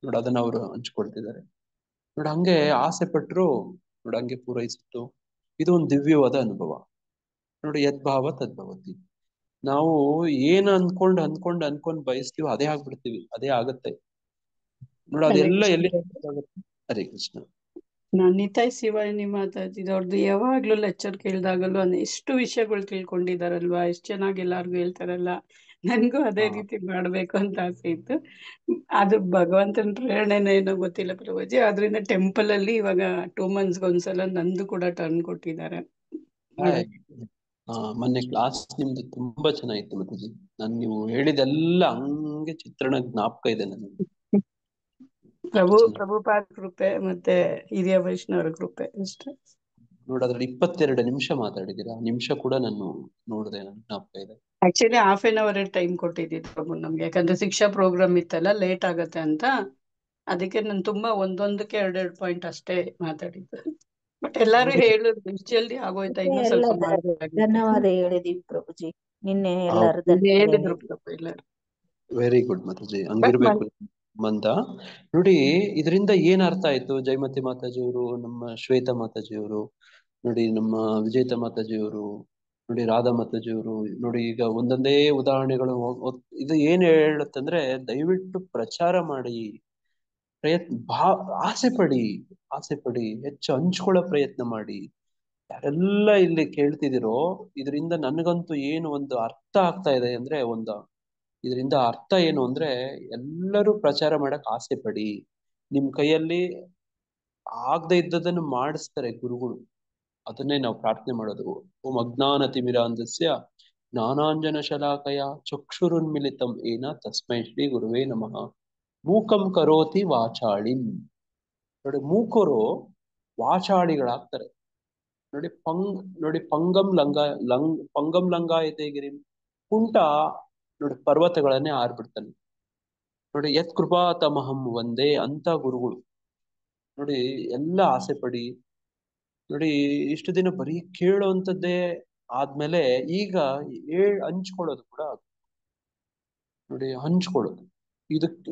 ನೋಡಿ. ಅದನ್ನ ಅವರು ಹಂಚ್ಕೊಳ್ತಿದ್ದಾರೆ ನೋಡಿ. ಹಂಗೆ ಆಸೆ ಪಟ್ರು ನೋಡಿ, ಹಂಗೆ ಪೂರೈಸಿತ್ತು. ಇದು ಒಂದು ದಿವ್ಯವಾದ ಅನುಭವ ನೋಡಿ. ಯದ್ಭಾವ ತದ್ಭವತಿ. ನಾವು ಏನ್ ಅನ್ಕೊಂಡ್ ಬಯಸ್ತೀವೋ ಅದೇ ಆಗ್ಬಿಡ್ತೀವಿ, ಅದೇ ಆಗತ್ತೆ ನೋಡಿ. ಅದೆಲ್ಲ ಎಲ್ಲಿ ಹರೇ ಕೃಷ್ಣ. ನಾನು ನಿತಾಯ್ ಶಿವಾನಿ ಮಾತಾಡ್ತಿದ್ದೆ. ಅವ್ರದ್ದು ಯಾವಾಗ್ಲೂ ಲೆಕ್ಚರ್ ಕೇಳಿದಾಗಲೂ ಎಷ್ಟು ವಿಷಯಗಳು ತಿಳ್ಕೊಂಡಿದಾರಲ್ವಾ, ಎಷ್ಟು ಚೆನ್ನಾಗಿ ಎಲ್ಲಾರ್ಗು ಹೇಳ್ತಾರಲ್ಲ. ನನ್ಗೂ ಅದೇ ರೀತಿ ಮಾಡ್ಬೇಕು ಅಂತ ಆಸೆ ಇತ್ತು. ಅದು ಭಗವಂತನ ಪ್ರೇರಣೆನ ಏನೋ ಗೊತ್ತಿಲ್ಲ ಪ್ರಭುಜಿ. ಆದ್ರಿಂದ ಟೆಂಪಲ್ ಅಲ್ಲಿ ಇವಾಗ 2 months ಒಂದ್ಸಲ ನಂದು ಕೂಡ ಟರ್ನ್ ಕೊಟ್ಟಿದ್ದಾರೆ. ಮೊನ್ನೆ ಕ್ಲಾಸ್ ನಿಮ್ದು ತುಂಬಾ ಚೆನ್ನಾಗಿತ್ತು ಮಾತಾಜಿ. ನೀವು ಹೇಳಿದೆಲ್ಲ ಹಂಗೆ ಚಿತ್ರಣ ಜ್ಞಾಪಕ ಇದೆ ನನಗೆ. ಪ್ರಭುಪಾದ ಕೃಪೆ ಮತ್ತೆ ಹಿರಿಯ ವೈಷ್ಣವರ ಕೃಪೆ ಅಷ್ಟೇ. ನೋಡಿ ಅದ್ರಲ್ಲಿ 22 ನಿಮಿಷ ಮಾತಾಡಿದ್ದೀರಾ. ನಿಮಿಷ ಕೂಡ ನಾನು ನೋಡಿದೆ, ನನ್ನ ಜ್ಞಾಪಕ ಇದೆ. Actually half an hour time ಕೊಟ್ಟಿದ್ದಿತ್ತು ಪ್ರಭು ನಮ್ಗೆ, ಯಾಕಂದ್ರೆ ಶಿಕ್ಷಾ ಪ್ರೋಗ್ರಾಮ್ ಇತ್ತಲ್ಲ, ಲೇಟ್ ಆಗತ್ತೆ ಅಂತ. ಅದಕ್ಕೆ ನಾನು ತುಂಬಾ ಒಂದೊಂದಕ್ಕೆ 2 ಪಾಯಿಂಟ್ ಅಷ್ಟೇ ಮಾತಾಡಿದ್ದು. ಬಟ್ ಎಲ್ಲಾರು ಹೇಳುದು ಇಷ್ಟು ಜಲ್ದಿ ಆಗೋಯ್ತಾ, ಇನ್ನೂ ಎಲ್ಲ ಸ್ವಲ್ಪ ಮಾಡಬೇಕಾಗಿತ್ತು. ಧನ್ಯವಾದ ಹೇಳಿದೀವಿ ಪ್ರಭುಜಿ. ನಿನ್ನೆ ಹೌದು. ಎಲ್ಲರೂ ಧನ್ಯವಾದ ಹೇಳಿದ್ರು ಹೇಳಿದ್ವಿ. ಪ್ರಭು ಎಲ್ಲರೂ. ವೆರಿ ಗುಡ್ ಮಾತಾಜಿ, ಹಂಗಿರ್ಬೇಕು ಸಂಬಂಧ. ನೋಡಿ ಇದರಿಂದ ಏನ್ ಅರ್ಥ ಆಯ್ತು, ಜಯಮತಿ ಮಾತಾಜಿಯವರು, ನಮ್ಮ ಶ್ವೇತಾ ಮಾತಾಜಿಯವರು, ನೋಡಿ ನಮ್ಮ ವಿಜೇತಾ ಮಾತಾಜಿಯವರು, ನೋಡಿ ರಾಧಾ ಮಾತಾಜಿಯವರು, ನೋಡಿ ಈಗ ಒಂದೊಂದೇ ಉದಾಹರಣೆಗಳು. ಇದು ಏನ್ ಹೇಳುತ್ತಂದ್ರೆ, ದಯವಿಟ್ಟು ಪ್ರಚಾರ ಮಾಡಿ, ಆಸೆ ಪಡಿ, ಹೆಚ್ಚು ಹಂಚ್ಕೊಳ್ಳೋ ಪ್ರಯತ್ನ ಮಾಡಿ. ಯಾರೆಲ್ಲ ಇಲ್ಲಿ ಕೇಳ್ತಿದಿರೋ, ಇದರಿಂದ ನನಗಂತೂ ಏನು ಒಂದು ಅರ್ಥ ಆಗ್ತಾ ಇದೆ ಅಂದ್ರೆ, ಇದರಿಂದ ಅರ್ಥ ಏನು ಅಂದ್ರೆ, ಎಲ್ಲರೂ ಪ್ರಚಾರ ಮಾಡಕ್ ಆಸೆ ಪಡಿ. ನಿಮ್ ಕೈಯಲ್ಲಿ ಆಗದೆ ಇದ್ದದನ್ನು ಮಾಡಿಸ್ತಾರೆ ಗುರುಗಳು. ಅದನ್ನೇ ನಾವು ಪ್ರಾರ್ಥನೆ ಮಾಡೋದು. ಓಂ ಅಜ್ಞಾನತಿಮಿರಾಂಧಸ್ಯ ಜ್ಞಾನಾಂಜನ ಶಲಾಕಯ ಚಕ್ಷುರುನ್ಮಿಲಿತಂ ಏನ ತಸ್ಮೈ ಶ್ರೀ ಗುರುವೇ ನಮಃ. ಮೂಕಂ ಕರೋತಿ ವಾಚಾಳಿಂ. ನೋಡಿ ಮೂಕರು ವಾಚಾಳಿಗಳಾಗ್ತಾರೆ. ನೋಡಿ ಪಂಗಂ ಲಂಗಾಯತೆ ಗಿರಿಂ. ಕುಂಟ ನೋಡಿ ಪರ್ವತಗಳನ್ನೇ ಆರ್ಬಿಡ್ತಾನೆ. ನೋಡಿ ಯತ್ ಕೃಪಾ ತಮಹಂ ಒಂದೇ ಅಂತ ಗುರುಗಳು. ನೋಡಿ ಎಲ್ಲ ಆಸೆ ಪಡಿ. ನೋಡಿ ಇಷ್ಟು ದಿನ ಬರೀ ಕೇಳುವಂಥದ್ದೇ ಆದ್ಮೇಲೆ ಈಗ ಹಂಚ್ಕೊಳ್ಳೋದು ಕೂಡ. ನೋಡಿ ಹಂಚ್ಕೊಳ್ಳೋದು, ಇದಕ್ಕೆ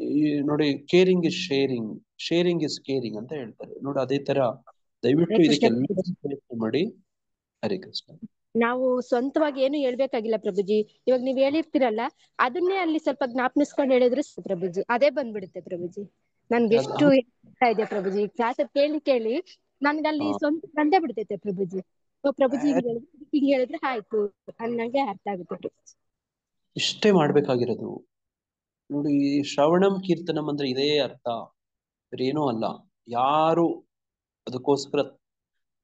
ನೋಡಿ caring is sharing, sharing is caring ಅಂತ ಹೇಳ್ತಾರೆ. ನೋಡಿ ಅದೇ ತರ ದಯವಿಟ್ಟು ಇದಕ್ಕೆಲ್ಲ ಪ್ರಯತ್ನ ಮಾಡಿ. ಹರೇ ಕೃಷ್ಣ. ನಾವು ಸ್ವಂತವಾಗಿ ಏನು ಹೇಳ್ಬೇಕಾಗಿಲ್ಲ ಪ್ರಭುಜಿ. ಇವಾಗ ನೀವ್ ಹೇಳಿರ್ತೀರಲ್ಲ, ಅದನ್ನೇ ಅಲ್ಲಿ ಸ್ವಲ್ಪ ಜ್ಞಾಪನಿಸ್ಕೊಂಡು ಹೇಳಿದ್ರು ಪ್ರಭುಜಿ, ಅದೇ ಬಂದ್ಬಿಡುತ್ತೆ ಪ್ರಭುಜಿ. ನನ್ಗೆ ಎಷ್ಟು ಇದೆ ಪ್ರಭುಜಿ, ಕ್ಲಾಸ್ ಕೇಳಿ ನನ್ಗಲ್ಲಿ ಸ್ವಂತ ಬಂದೇ ಬಿಡ್ತೈತೆ ಪ್ರಭುಜಿ. ಪ್ರಭುಜಿ ಹಿಂಗ್ ಹೇಳಿದ್ರೆ ಆಯ್ತು ಅನ್ನಂಗೆ ಅರ್ಥ ಆಗುತ್ತೆ. ಇಷ್ಟೇ ಮಾಡ್ಬೇಕಾಗಿರೋದು. ನೋಡಿ ಶ್ರವಣಂ ಕೀರ್ತನಂ ಅಂದ್ರೆ ಇದೇ ಅರ್ಥ, ಬೇರೇನೂ ಅಲ್ಲ. ಯಾರು ಅದಕ್ಕೋಸ್ಕರ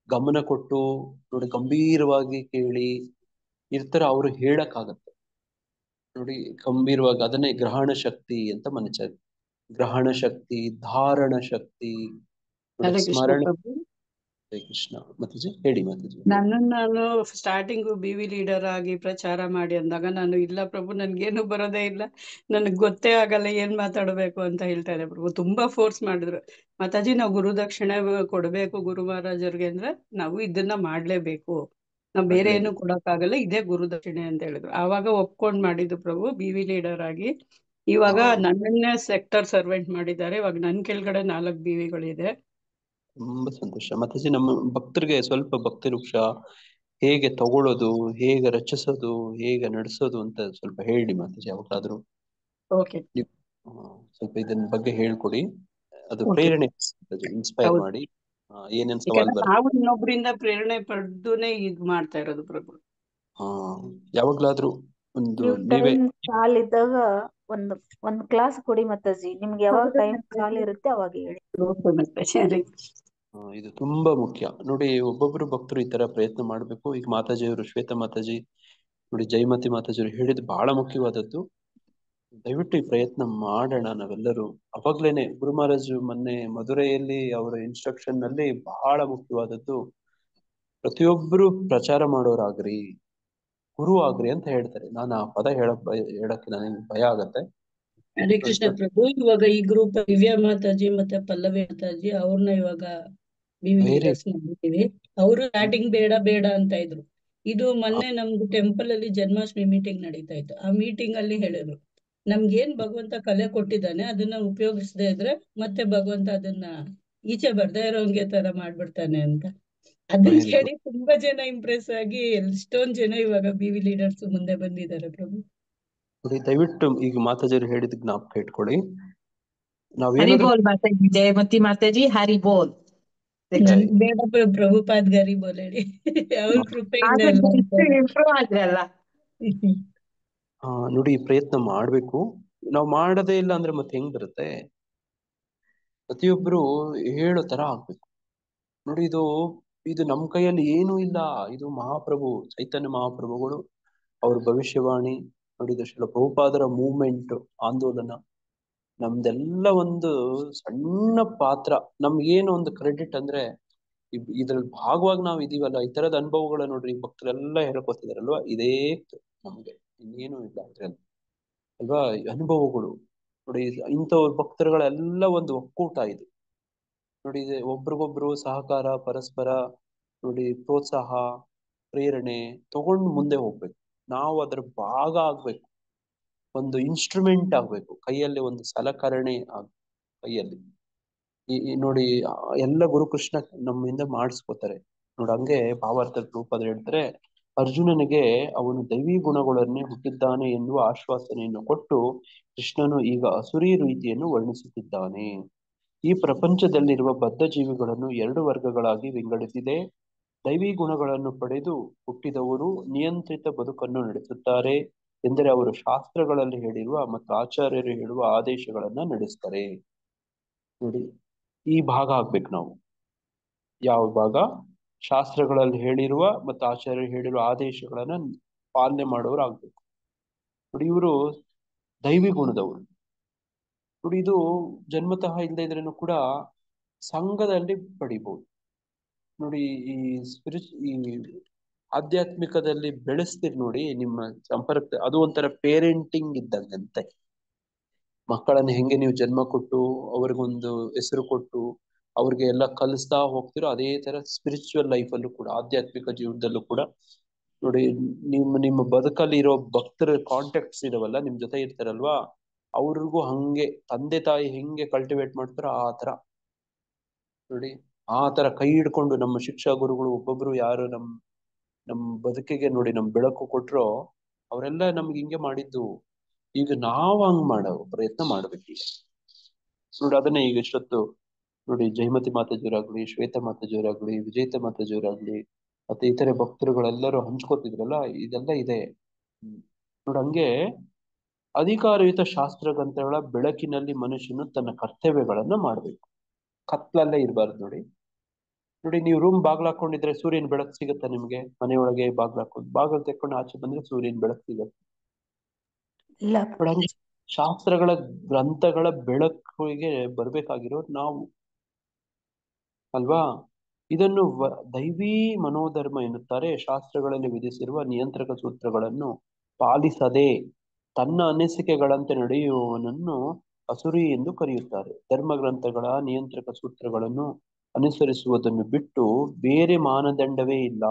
ಗಮನ ಕೊಟ್ಟು ನೋಡಿ ಗಂಭೀರವಾಗಿ ಕೇಳಿ ಇರ್ತಾರ, ಅವ್ರು ಹೇಳಕ್ಕಾಗತ್ತೆ. ನೋಡಿ ಗಂಭೀರವಾಗಿ ಅದನ್ನೇ ಗ್ರಹಣ ಶಕ್ತಿ ಅಂತ ಮನುಷ್ಯ. ಗ್ರಹಣ ಶಕ್ತಿ, ಧಾರಣ ಶಕ್ತಿ, ಸ್ಮರಣ. ಹರೇ ಕೃಷ್ಣ. ಮಾತಾಜಿ ಹೇಳಿ ಮಾತಾಜಿ. ನಾನು ಸ್ಟಾರ್ಟಿಂಗು BV ಲೀಡರ್ ಆಗಿ ಪ್ರಚಾರ ಮಾಡಿ ಅಂದಾಗ ನಾನು, ಇಲ್ಲ ಪ್ರಭು ನನ್ಗೇನು ಬರೋದೇ ಇಲ್ಲ, ನನಗ್ ಗೊತ್ತೇ ಆಗಲ್ಲ ಏನ್ ಮಾತಾಡ್ಬೇಕು ಅಂತ ಹೇಳ್ತಾ ಇದ್ದೆ ಪ್ರಭು. ತುಂಬಾ ಫೋರ್ಸ್ ಮಾಡಿದ್ರು. ಮಾತಾಜಿ ನಾವು ಗುರುದಕ್ಷಿಣೆ ಕೊಡ್ಬೇಕು ಗುರು ಮಹಾರಾಜರ್ಗೆ ಅಂದ್ರೆ ನಾವು ಇದನ್ನ ಮಾಡ್ಲೇಬೇಕು, ನಾವ್ ಬೇರೆ ಏನು ಕೊಡಕ್ಕಾಗಲ್ಲ, ಇದೇ ಗುರುದಕ್ಷಿಣೆ ಅಂತ ಹೇಳಿದ್ರು. ಆವಾಗ ಒಪ್ಕೊಂಡ್ ಮಾಡಿದ್ದು ಪ್ರಭು BV ಲೀಡರ್ ಆಗಿ. ಇವಾಗ ನನ್ನನ್ನೇ ಸೆಕ್ಟರ್ ಸರ್ವೆಂಟ್ ಮಾಡಿದ್ದಾರೆ. ಇವಾಗ ನನ್ ಕೆಳಗಡೆ 4 BVಗಳಿದೆ. ತುಂಬಾ ಸಂತೋಷ ಮಾತಾಜಿ. ನಮ್ಮ ಭಕ್ತರಿಗೆ ಸ್ವಲ್ಪ ಭಕ್ತಿ ವೃಕ್ಷ ಹೇಗೆ ತಗೊಳ್ಳೋದು, ಹೇಗೆ ರಚಿಸೋದು, ಹೇಗೆ ನಡೆಸೋದು ಅಂತ ಸ್ವಲ್ಪ ಹೇಳಿ ಮಾತಾಜಿ. ಯಾವಾಗಾದ್ರೂ ಸ್ವಲ್ಪ ಇದನ್ನ ಬಗ್ಗೆ ಹೇಳ್ಕೊಡಿ. ಅದು ಪ್ರೇರಣೆ ಇನ್ಸ್ಪೈರ್ ಮಾಡಿ ಏನೇನ್ ಸವಾಲ್ ಬರುತ್ತೆ. ನಾವು ಇನ್ನೊಬ್ಬರಿಂದ ಪ್ರೇರಣೆ ಪಡೆದುನೇ ಇದ್ ಮಾಡ್ತಾ ಇರೋದು ಪ್ರಭು. ಯಾವಾಗ್ಲಾದ್ರೂ ಒಂದು ನೀವೇ ಇದ್ದಾಗ ಒಂದ್ ಕ್ಲಾಸ್ ಕೊಡಿ ಮಾತಾಜಿ. ನಿಮ್ಗೆ ಯಾವಾಗ ಟೈಮ್ ಖಾಲಿ ಇರುತ್ತೆ ಅವಾಗ ಹೇಳಿ. ಇದು ತುಂಬಾ ಮುಖ್ಯ. ನೋಡಿ ಒಬ್ಬೊಬ್ರು ಭಕ್ತರು ಈ ತರ ಪ್ರಯತ್ನ ಮಾಡ್ಬೇಕು. ಈಗ ಮಾತಾಜಿಯವರು, ಶ್ವೇತಾ ಮಾತಾಜಿ, ನೋಡಿ ಜಯಮತಿ ಮಾತಾಜಿಯವರು ಹೇಳಿದ್ದು ಬಹಳ ಮುಖ್ಯವಾದದ್ದು. ದಯವಿಟ್ಟು ಈ ಪ್ರಯತ್ನ ಮಾಡೋಣ ನಾವೆಲ್ಲರೂ. ಅವಾಗ್ಲೇನೆ ಗುರು ಮಹಾರಾಜು ಮೊನ್ನೆ ಮಧುರೆಯಲ್ಲಿ ಅವರ ಇನ್ಸ್ಟ್ರಕ್ಷನ್ ನಲ್ಲಿ ಬಹಳ ಮುಖ್ಯವಾದದ್ದು, ಪ್ರತಿಯೊಬ್ಬರು ಪ್ರಚಾರ ಮಾಡೋರಾಗ್ರಿ, ಗುರು ಆಗ್ರಿ ಅಂತ ಹೇಳ್ತಾರೆ. ನಾನು ಆ ಪದ ಹೇಳಕ್ಕೆ ನನಗೆ ಭಯ ಆಗತ್ತೆ. ಹರೇ ಕೃಷ್ಣ ಪ್ರಭು. ಇವಾಗ ಈ ಗ್ರೂಪ್ ದಿವ್ಯಾ ಮಾತಾಜಿ ಮತ್ತೆ ಪಲ್ಲವಿ ಮಾತಾಜಿ ಅವ್ರನ್ನ ಇವಾಗ BV ಲೀಡರ್ಸ್ ಮಾಡಿದ್ದೀವಿ. ಅವರು ಸ್ಟಾರ್ಟಿಂಗ್ ಬೇಡ ಅಂತ ಇದ್ರು. ಇದು ಮೊನ್ನೆ ನಮ್ದು ಟೆಂಪಲ್ ಅಲ್ಲಿ ಜನ್ಮಾಷ್ಟಮಿ ಮೀಟಿಂಗ್ ನಡೀತಾ ಇತ್ತು. ಆ ಮೀಟಿಂಗ್ ಅಲ್ಲಿ ಹೇಳಿದ್ರು, ನಮ್ಗೇನ್ ಭಗವಂತ ಕಲೆ ಕೊಟ್ಟಿದ್ದಾನೆ ಅದನ್ನ ಉಪಯೋಗಿಸದೇ ಇದ್ರೆ ಮತ್ತೆ ಭಗವಂತ ಅದನ್ನ ಈಚೆ ಬರ್ದೇ ಇರೋಂಗೆ ತರ ಮಾಡ್ಬಿಡ್ತಾನೆ ಅಂತ. ಅದನ್ನ ಕೇಳಿ ತುಂಬಾ ಜನ ಇಂಪ್ರೆಸ್ ಆಗಿ ಎಷ್ಟೊಂದ್ ಜನ ಇವಾಗ BV ಲೀಡರ್ಸ್ ಮುಂದೆ ಬಂದಿದ್ದಾರೆ ಪ್ರಭು. ದಯವಿಟ್ಟು ಈಗ ಮಾತಾಜಿಯವರು ಹೇಳಿದ ಜ್ಞಾಪಕ ಇಟ್ಕೊಳ್ಳಿ. ಹರಿ ಬೋಲ್ ಮಾತಾಜಿ. ಜಯಮತಿ ಮಾತಾಜಿ ಹರಿ ಬೋಲ್. ಬೇಡ ಪ್ರಭುಪಾದ್ ಗರಿ ಬೋಲ್ ಹೇಳಿ. ಅವ್ರ ಕೃಪೆಯಿಂದ ಇಂಪ್ರೂವ್ ಆದ್ರಲ್ಲ. ನೋಡಿ ಈ ಪ್ರಯತ್ನ ಮಾಡ್ಬೇಕು. ನಾವು ಮಾಡದೇ ಇಲ್ಲ ಅಂದ್ರೆ ಮತ್ತೆ ಹೆಂಗ್ ಬರುತ್ತೆ? ಪ್ರತಿಯೊಬ್ರು ಹೇಳೋ ತರ ಆಗ್ಬೇಕು. ನೋಡಿ ಇದು ನಮ್ ಕೈಯಲ್ಲಿ ಏನೂ ಇಲ್ಲ. ಇದು ಮಹಾಪ್ರಭು ಚೈತನ್ಯ ಮಹಾಪ್ರಭುಗಳು ಅವ್ರ ಭವಿಷ್ಯವಾಣಿ. ನೋಡಿ ಶ್ರೀಲ ಪ್ರಭುಪಾದರ ಮೂವ್ಮೆಂಟ್, ಆಂದೋಲನ, ನಮ್ದೆಲ್ಲ ಒಂದು ಸಣ್ಣ ಪಾತ್ರ. ನಮ್ಗೇನು ಒಂದು ಕ್ರೆಡಿಟ್ ಅಂದ್ರೆ, ಇದ್ರಲ್ಲಿ ಭಾಗವಾಗಿ ನಾವು ಇದೀವಲ್ಲ, ಈ ತರದ ಅನುಭವಗಳ ನೋಡ್ರಿ ಭಕ್ತರೆಲ್ಲ ಹೇಳ್ಕೊತಿದಾರಲ್ವಾ, ಇದೇ ನಮ್ಗೆ, ಇನ್ನೇನು ಇಲ್ಲ ಅದ್ರಲ್ಲಿ ಅಲ್ವಾ. ಅನುಭವಗಳು ನೋಡಿ, ಇಂಥವ್ರ ಭಕ್ತರುಗಳೆಲ್ಲ ಒಂದು ಒಕ್ಕೂಟ ಇದು ನೋಡಿ. ಒಬ್ರಿಗೊಬ್ರು ಸಹಕಾರ, ಪರಸ್ಪರ ನೋಡಿ ಪ್ರೋತ್ಸಾಹ, ಪ್ರೇರಣೆ ತಗೊಂಡು ಮುಂದೆ ಹೋಗ್ಬೇಕು. ನಾವು ಅದ್ರ ಭಾಗ ಆಗ್ಬೇಕು, ಒಂದು ಇನ್ಸ್ಟ್ರೂಮೆಂಟ್ ಆಗ್ಬೇಕು, ಕೈಯಲ್ಲಿ ಒಂದು ಸಲಕರಣೆ ಕೈಯಲ್ಲಿ ನೋಡಿ. ಎಲ್ಲ ಗುರುಕೃಷ್ಣ ನಮ್ಮಿಂದ ಮಾಡಿಸ್ಕೋತಾರೆ ನೋಡಿ. ಹಂಗೆ ಭಾವಾರ್ಥ ರೂಪದ ಹೇಳ್ತಾರೆ, ಅರ್ಜುನನಿಗೆ ಅವನು ದೈವಿ ಗುಣಗಳನ್ನೇ ಹುಟ್ಟಿದ್ದಾನೆ ಎನ್ನುವ ಆಶ್ವಾಸನೆಯನ್ನು ಕೊಟ್ಟು ಕೃಷ್ಣನು ಈಗ ಅಸುರಿ ರೀತಿಯನ್ನು ವರ್ಣಿಸುತ್ತಿದ್ದಾನೆ. ಈ ಪ್ರಪಂಚದಲ್ಲಿರುವ ಬದ್ಧ ಜೀವಿಗಳನ್ನು 2 ವರ್ಗಗಳಾಗಿ ವಿಂಗಡಿಸಿದೆ. ದೈವಿ ಗುಣಗಳನ್ನು ಪಡೆದು ಹುಟ್ಟಿದವರು ನಿಯಂತ್ರಿತ ಬದುಕನ್ನು ನಡೆಸುತ್ತಾರೆ, ಎಂದರೆ ಅವರು ಶಾಸ್ತ್ರಗಳಲ್ಲಿ ಹೇಳಿರುವ ಮತ್ತು ಆಚಾರ್ಯರು ಹೇಳುವ ಆದೇಶಗಳನ್ನ ನಡೆಸ್ತಾರೆ. ನೋಡಿ, ಈ ಭಾಗ ಆಗ್ಬೇಕು ನಾವು. ಯಾವ ಭಾಗ? ಶಾಸ್ತ್ರಗಳಲ್ಲಿ ಹೇಳಿರುವ ಮತ್ತು ಆಚಾರ್ಯರು ಹೇಳಿರುವ ಆದೇಶಗಳನ್ನ ಪಾಲನೆ ಮಾಡೋರು ಆಗ್ಬೇಕು ನೋಡಿ. ಇವರು ದೈವಿ ಗುಣದವರು ನೋಡಿ. ಇದು ಜನ್ಮತಃ ಇಲ್ಲದೆ ಇದ್ರೇನು ಕೂಡ ಸಂಘದಲ್ಲಿ ಪಡಿಬಹುದು ನೋಡಿ. ಈ ಆಧ್ಯಾತ್ಮಿಕದಲ್ಲಿ ಬೆಳೆಸ್ತೀರಿ ನೋಡಿ, ನಿಮ್ಮ ಸಂಪರ್ಕ ಅದು ಒಂಥರ ಪೇರೆಂಟಿಂಗ್ ಇದ್ದಂಗಂತೆ. ಮಕ್ಕಳನ್ನ ಹೆಂಗೆ ನೀವು ಜನ್ಮ ಕೊಟ್ಟು ಅವ್ರಿಗೊಂದು ಹೆಸರು ಕೊಟ್ಟು ಅವ್ರಿಗೆ ಎಲ್ಲ ಕಲಿಸ್ತಾ ಹೋಗ್ತಿರೋ, ಅದೇ ತರ ಸ್ಪಿರಿಚುವಲ್ ಲೈಫಲ್ಲೂ ಕೂಡ, ಆಧ್ಯಾತ್ಮಿಕ ಜೀವನದಲ್ಲೂ ಕೂಡ ನೋಡಿ. ನಿಮ್ಮ ಬದುಕಲ್ಲಿ ಇರೋ ಭಕ್ತರ ಕಾಂಟ್ಯಾಕ್ಟ್ಸ್ ಇದಾವಲ್ಲ, ನಿಮ್ ಜೊತೆ ಇರ್ತಾರಲ್ವಾ, ಅವ್ರಿಗೂ ಹಂಗೆ ತಂದೆ ತಾಯಿ ಹೆಂಗೆ ಕಲ್ಟಿವೇಟ್ ಮಾಡ್ತಾರೋ ಆ ತರ ನೋಡಿ. ಆ ತರ ಕೈ ಹಿಡ್ಕೊಂಡು ನಮ್ಮ ಶಿಕ್ಷಾ ಗುರುಗಳು ಒಬ್ಬೊಬ್ರು ಯಾರು ನಮ್ ಬದುಕಿಗೆ ನೋಡಿ ನಮ್ ಬೆಳಕು ಕೊಟ್ರೋ, ಅವರೆಲ್ಲ ನಮ್ಗೆ ಹಿಂಗೆ ಮಾಡಿದ್ದು. ಈಗ ನಾವು ಹಂಗ್ ಮಾಡೋ ಪ್ರಯತ್ನ ಮಾಡ್ಬೇಕೀಗ ನೋಡಿ. ಅದನ್ನೇ ಈಗ ಇಷ್ಟೊತ್ತು ನೋಡಿ ಜಯಮತಿ ಮಾತಾಜಿಯವರಾಗ್ಲಿ, ಶ್ವೇತಾ ಮಾತಾಜಿಯವರಾಗ್ಲಿ, ವಿಜೇತ ಮಾತಾಜಿಯವರಾಗ್ಲಿ, ಮತ್ತೆ ಇತರೆ ಭಕ್ತರುಗಳೆಲ್ಲರೂ ಹಂಚ್ಕೋತಿದ್ರಲ್ಲ, ಇದೆಲ್ಲ ಇದೆ ನೋಡಿ. ಹಂಗೆ ಅಧಿಕಾರಯುತ ಶಾಸ್ತ್ರ ಗ್ರಂಥಗಳ ಬೆಳಕಿನಲ್ಲಿ ಮನುಷ್ಯನು ತನ್ನ ಕರ್ತವ್ಯಗಳನ್ನ ಮಾಡ್ಬೇಕು. ಕತ್ಲಲ್ಲೇ ಇರಬಾರ್ದು ನೋಡಿ. ನೋಡಿ, ನೀವು ರೂಮ್ ಬಾಗ್ಲು ಹಾಕೊಂಡಿದ್ರೆ ಸೂರ್ಯನ ಬೆಳಕು ಸಿಗುತ್ತಾ ನಿಮ್ಗೆ? ಮನೆಯೊಳಗೆ ಬಾಗ್ಲು ಹಾಕೊಂಡು ಬಾಗಿಲು ತೆಕ್ಕೊಂಡು ಆಚೆ ಬಂದ್ರೆ ಸೂರ್ಯನ ಬೆಳಕು ಸಿಗುತ್ತೆ ಇಲ್ಲ. ಶಾಸ್ತ್ರಗಳ ಗ್ರಂಥಗಳ ಬೆಳಕಿಗೆ ಬರ್ಬೇಕಾಗಿರೋ ನಾವು ಅಲ್ವಾ. ಇದನ್ನು ದೈವಿ ಮನೋಧರ್ಮ ಎನ್ನುತ್ತಾರೆ. ಶಾಸ್ತ್ರಗಳಲ್ಲಿ ವಿಧಿಸಿರುವ ನಿಯಂತ್ರಕ ಸೂತ್ರಗಳನ್ನು ಪಾಲಿಸದೆ ತನ್ನ ಅನಿಸಿಕೆಗಳಂತೆ ನಡೆಯುವವನನ್ನು ಅಸುರಿ ಎಂದು ಕರೆಯುತ್ತಾರೆ. ಧರ್ಮ ಗ್ರಂಥಗಳ ನಿಯಂತ್ರಕ ಸೂತ್ರಗಳನ್ನು ಅನುಸರಿಸುವುದನ್ನು ಬಿಟ್ಟು ಬೇರೆ ಮಾನದಂಡವೇ ಇಲ್ಲ.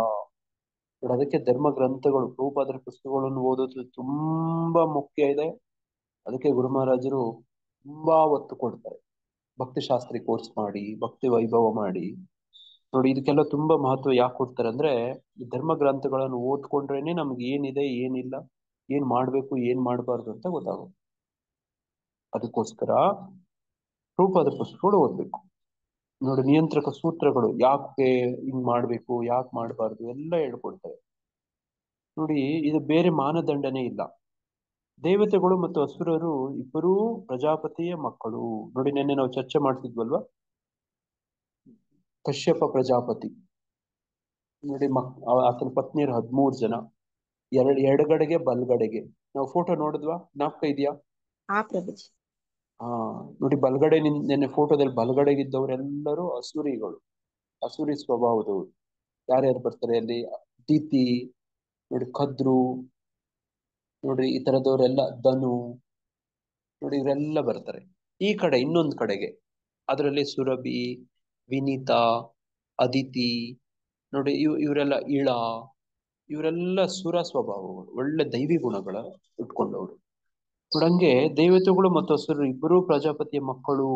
ಅದಕ್ಕೆ ಧರ್ಮ ಗ್ರಂಥಗಳು, ರೂಪಾದರ ಪುಸ್ತಕಗಳನ್ನು ಓದೋದು ತುಂಬಾ ಮುಖ್ಯ ಇದೆ. ಅದಕ್ಕೆ ಗುರು ಮಹಾರಾಜರು ತುಂಬಾ ಒತ್ತು ಕೊಡ್ತಾರೆ. ಭಕ್ತಿಶಾಸ್ತ್ರಿ ಕೋರ್ಸ್ ಮಾಡಿ, ಭಕ್ತಿ ವೈಭವ ಮಾಡಿ ನೋಡಿ. ಇದಕ್ಕೆಲ್ಲ ತುಂಬಾ ಮಹತ್ವ ಯಾಕೆ ಕೊಡ್ತಾರೆ ಅಂದ್ರೆ, ಈ ಧರ್ಮ ಗ್ರಂಥಗಳನ್ನು ಓದ್ಕೊಂಡ್ರೇನೆ ನಮ್ಗೆ ಏನಿದೆ, ಏನಿಲ್ಲ, ಏನ್ ಮಾಡ್ಬೇಕು, ಏನ್ ಮಾಡ್ಬಾರ್ದು ಅಂತ ಗೊತ್ತಾಗುತ್ತೆ. ಅದಕ್ಕೋಸ್ಕರ ರೂಪದ ಪುಸ್ತಕಗಳು ಓದ್ಬೇಕು ನೋಡಿ. ನಿಯಂತ್ರಕ ಸೂತ್ರಗಳು ಯಾಕೆ ಹಿಂಗ್ ಮಾಡ್ಬೇಕು, ಯಾಕೆ ಮಾಡ್ಬಾರ್ದು ಎಲ್ಲ ಹೇಳ್ಕೊಡ್ತಾರೆ ನೋಡಿ. ಇದು ಬೇರೆ ಮಾನದಂಡನೇ ಇಲ್ಲ. ದೇವತೆಗಳು ಮತ್ತು ಅಸುರರು ಇಬ್ಬರೂ ಪ್ರಜಾಪತಿಯ ಮಕ್ಕಳು ನೋಡಿ. ನೆನ್ನೆ ನಾವು ಚರ್ಚೆ ಮಾಡ್ತಿದ್ವಲ್ವಾ, ಕಶ್ಯಪ ಪ್ರಜಾಪತಿ ನೋಡಿ. ಆತನ ಪತ್ನಿಯರು 13 ಜನ, ಎಡಗಡೆಗೆ ಬಲ್ಗಡೆಗೆ. ನಾವು ಫೋಟೋ ನೋಡಿದ್ವಾ? ಜ್ಞಾಪಕ ಇದೆಯಾ? ನೋಡಿ, ಬಲ್ಗಡೆ ನೆನ್ನೆ ಫೋಟೋದಲ್ಲಿ ಬಲ್ಗಡೆಗಿದ್ದವರೆಲ್ಲರೂ ಅಸುರಿಗಳು, ಅಸುರಿ ಸ್ವಭಾವದವರು. ಯಾರ್ಯಾರು ಬರ್ತಾರೆ ಅಲ್ಲಿ? ದೀತಿ ನೋಡಿ, ಕದ್ರು ನೋಡಿ, ಈ ತರದವರೆಲ್ಲ, ಧನು ನೋಡಿ, ಇವರೆಲ್ಲ ಬರ್ತಾರೆ. ಈ ಕಡೆ ಇನ್ನೊಂದು ಕಡೆಗೆ ಅದರಲ್ಲಿ ಸುರಭಿ, ವಿನೀತಾ, ಅದಿತಿ ನೋಡಿ, ಇವರೆಲ್ಲ ಇಳ, ಇವರೆಲ್ಲ ಸುರ ಸ್ವಭಾವಗಳು, ಒಳ್ಳೆ ದೈವಿ ಗುಣಗಳ ಇಟ್ಕೊಂಡವರು. ನೋಡಂಗೆ ದೇವತೆಗಳು ಮತ್ತು ಅಸುರರು ಇಬ್ಬರೂ ಪ್ರಜಾಪತಿಯ ಮಕ್ಕಳು.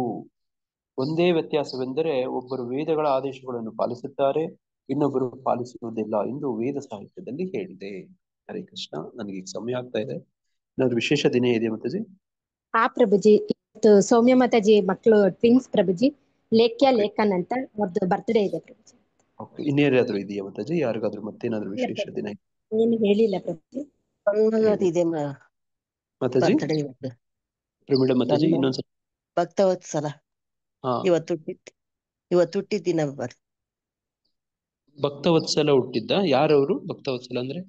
ಒಂದೇ ವ್ಯತ್ಯಾಸವೆಂದರೆ ಒಬ್ಬರು ವೇದಗಳ ಆದೇಶಗಳನ್ನು ಪಾಲಿಸುತ್ತಾರೆ, ಇನ್ನೊಬ್ಬರು ಪಾಲಿಸುವುದಿಲ್ಲ ಎಂದು ವೇದ ಸಾಹಿತ್ಯದಲ್ಲಿ ಹೇಳಿದೆ. ಹರೇ ಕೃಷ್ಣ. ನನಗೆ ಈಗ ಸಮಯ ಆಗ್ತಾ ಇದೆ. ಏನಾದ್ರು ವಿಶೇಷ ದಿನ ಇದೆ ಮಾತಾಜಿ? ಪ್ರಭುಜಿ, ಇವತ್ತು ಸೌಮ್ಯ ಮಾತಾಜಿ ಮಕ್ಕಳು ಟ್ವಿನ್ಸ್ ಪ್ರಭುಜಿ. ಲೇಖ್ಯ ಲೇಖನ್ ಅಂತ ಅವ್ರದ್ದು ಬರ್ತ್ಡೇ ಇದೆ ಪ್ರಭುಜಿ. ಇನ್ನೇನಾದ್ರೂ ಇದೆಯಾ ಮಾತಾಜಿ? ಯಾರಿಗಾದ್ರೂ ಮತ್ತೇನಾದ್ರೂ ವಿಶೇಷ ದಿನ? ಏನು ಹೇಳಿಲ್ಲ ಪ್ರಭುಜಿ. ಮಾತಾಜಿ ಪ್ರಮೀಳ ಮಾತಾಜಿ ಇನ್ನೊಂದ್ಸಲ. ಭಕ್ತವತ್ಸಲ ಇವತ್ತು ಹುಟ್ಟಿದ ದಿನ. ಭಕ್ತವತ್ಸಲ ಹುಟ್ಟಿದ್ದ? ಯಾರವರು ಭಕ್ತವತ್ಸಲ ಅಂದ್ರೆ?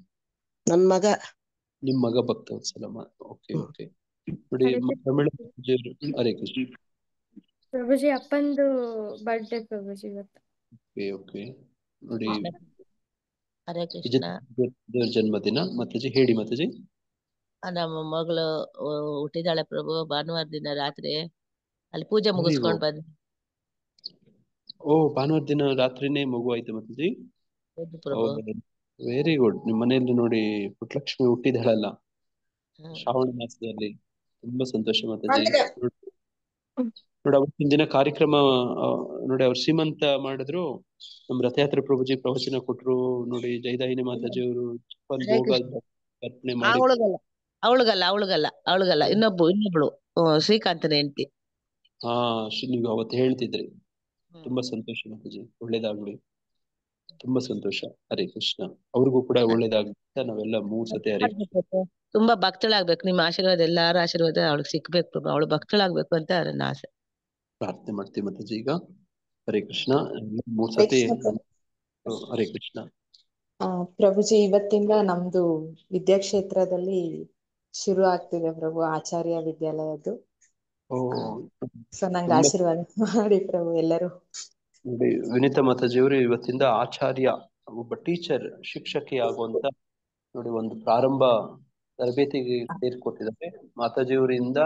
ನನ್ ಮಗ. ನಿಮ್ ಮಗ ಭಕ್ತವತ್ಸಲ. Okay okay. ನೋಡಿ ಪ್ರಮೀಳ ಮಾತಾಜಿ. ಹರೇ ಕೃಷ್ಣ ಪ್ರಭುಜಿ ಅಪ್ಪಂದು ಬರ್ಡೇ ಪ್ರಭುಜಿ ಇವತ್ತು. ಓಕೆ ನೋಡಿ, ಹರೇ ಕೃಷ್ಣ. ದೇವ್ರ ಜನ್ಮದಿನ ಮಾತಾಜಿ ಹೇಳಿ ಮಾತಾಜಿ. ನಮ್ಮ ಮಗಳು ಹುಟ್ಟಿದಾಳೆ ಪ್ರಭು, ಭಾನುವಾರ ದಿನ ರಾತ್ರಿ ಅಲ್ಲಿ ಪೂಜೆ ಮುಗಿಸ್ಕೊಂಡ್ ಬಂದ್. ಓ, ಭಾನುವಾರ ದಿನ ರಾತ್ರಿನೇ ಮಗು ಆಯ್ತು ಮಾತಾಜಿ. ಹೌದು ಪ್ರಭು. Very good. ನಿಮ್ ಮನೆಯಲ್ಲಿ ನೋಡಿ ಪುಟ್ಟಲಕ್ಷ್ಮಿ ಹುಟ್ಟಿದಾಳಲ್ಲ ಶ್ರಾವಣ ಮಾಸದಲ್ಲಿ, ತುಂಬಾ ಸಂತೋಷ ಮಾತಾಜಿ. ನೋಡಿ ಅವತ್ತಿನ ದಿನ ಕಾರ್ಯಕ್ರಮ ನೋಡಿ ಅವ್ರು ಸೀಮಂತ ಮಾಡಿದ್ರು, ನಮ್ ರಥಯಾತ್ರೆ ಪ್ರಭುಜಿ ಪ್ರವಚನ ಕೊಟ್ರು ನೋಡಿ. ಜಯದಾಯಿನಿ ಮಾತಾಜಿ ಅವರು ಭೋಗ ಅರ್ಪಣೆ ಮಾಡಿ. ಅವಳಿಗಲ್ಲ ಇನ್ನೊಬ್ಳು ಶ್ರೀಕಾಂತನ ಹೆಂಡತಿ. ಹಾ, ನೀವು ಅವತ್ತು ಹೇಳ್ತಿದ್ರಿ. ತುಂಬಾ ಸಂತೋಷ ಮಾತಾಜಿ, ಒಳ್ಳೇದಾಗ್ಲಿ. ತುಂಬಾ ಸಂತೋಷ. ಹರೇ ಕೃಷ್ಣ. ಅವ್ರಿಗೂ ಕೂಡ ಒಳ್ಳೇದಾಗ್ಲಿ ಅಂತ ನಾವೆಲ್ಲ 3 ಸತಿ ಹರೇ ಕೃಷ್ಣ. ತುಂಬಾ ಭಕ್ತಳಾಗ್ಬೇಕು. ನಿಮ್ಮ ಆಶೀರ್ವಾದ, ಎಲ್ಲಾರ ಆಶೀರ್ವಾದ ಅವಳಿಗೆ ಸಿಕ್ಬೇಕು ಪ್ರಭು. ಅವಳು ಭಕ್ತಳಾಗ್ಬೇಕು ಅಂತ ನನ್ನ ಆಸೆ. ಪ್ರಾರ್ಥನೆ ಮಾಡ್ತೀವಿ ಮಾತಾಜಿ. ಈಗ ಹರೇ ಕೃಷ್ಣ. 3 ಸತಿ ಹರೇ ಕೃಷ್ಣ. ಪ್ರಭುಜಿ, ಇವತ್ತಿಂದ ನಮ್ದು ವಿದ್ಯಾಕ್ಷೇತ್ರದಲ್ಲಿ ಶುರು ಆಗ್ತಿದೆ ಪ್ರಭು, ಆಚಾರ್ಯ ವಿದ್ಯಾಲಯದ್ದು. ಸೊ ನಂಗೆ ಆಶೀರ್ವಾದ ಮಾಡಿ ಪ್ರಭು ಎಲ್ಲರೂ. ನೋಡಿ ವಿನಿತಾ ಮಾತಾಜಿಯವರು ಇವತ್ತಿಂದ ಆಚಾರ್ಯ, ಒಬ್ಬ ಟೀಚರ್, ಶಿಕ್ಷಕಿ ಆಗುವಂತ ನೋಡಿ ಒಂದು ಪ್ರಾರಂಭ ತರಬೇತಿಗೆ ಸೇರ್ಕೊಟ್ಟಿದ್ದಾರೆ. ಮಾತಾಜಿಯವರಿಂದ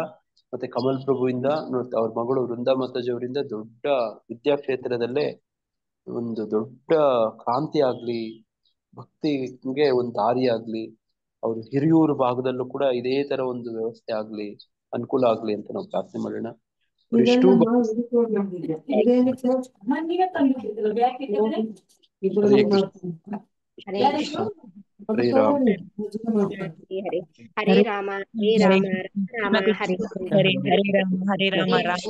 ಮತ್ತೆ ಕಮಲ್ ಪ್ರಭುವಿಂದ ನೋಡಿ, ಅವ್ರ ಮಗಳು ವೃಂದಾ ಮಾತಾಜಿಯವರಿಂದ ದೊಡ್ಡ ವಿದ್ಯಾಕ್ಷೇತ್ರದಲ್ಲೇ ಒಂದು ದೊಡ್ಡ ಕ್ರಾಂತಿ ಆಗ್ಲಿ, ಭಕ್ತಿಗೆ ಒಂದು ದಾರಿ ಆಗ್ಲಿ, ಅವ್ರ ಹಿರಿಯೂರು ಭಾಗದಲ್ಲೂ ಕೂಡ ಇದೇ ತರ ಒಂದು ವ್ಯವಸ್ಥೆ ಆಗ್ಲಿ, ಅನುಕೂಲ ಆಗ್ಲಿ ಅಂತ ನಾವು ಪ್ರಾರ್ಥನೆ ಮಾಡೋಣ. ಇಷ್ಟು ಹರೇ ರಾಮ ಹರೇ ರಾಮ ಹರೇ ರಾಮ ರಾಮ ಹರೇ ಹರೇ ರಾಮ ರಾಮ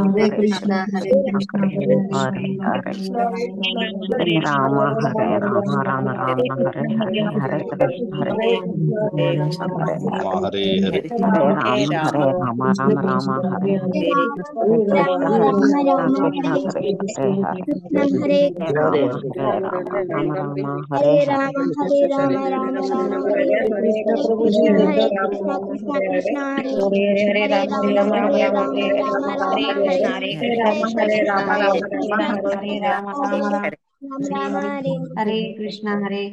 ಹರೇ ಕೃಷ್ಣ ಹರೇ ಕೃಷ್ಣ ಹರೇ ರಾಮ ಹರೇ ರಾಮ ರಾಮ ರಾಮ ಹರೇ ಹರೇ, ಹರೇ ಕೃಷ್ಣ ಹರೇ ಕೃಷ್ಣ ಹರೇ ಹರೇ, ಹರೇ ರಾಮ ಹರೇ ರಾಮ ರಾಮ ರಾಮ ಹರೇ ಹರೇ, ಹರೇ ಕೃಷ್ಣ ಹರೇ ಕೃಷ್ಣ ಹರೇ ಹರೇ ಹರೇ, ಹರೇ ರಾಮ ಹರೇ ರಾಮ ರಾಮ ರಾಮ ಹರೇ ಹರೇ, ಹರೇ ರಾಮ ರಾಮ ರಾಮ ಹರೇ ಕೃಷ್ಣ ಕೃಷ್ಣ ಹರೇ ಕೃಷ್ಣ ಕೃಷ್ಣ ಕೃಷ್ಣ ಹರೇ ಹರೇ ರಾಮ ಹರೇ ರಾಮ ರಾಮ ರಾಮ ಹರೇ ಹರೇ ರಾಮ ಹರೇ ರಾಮ ರಾಮ ರಾಮ ಹರೇ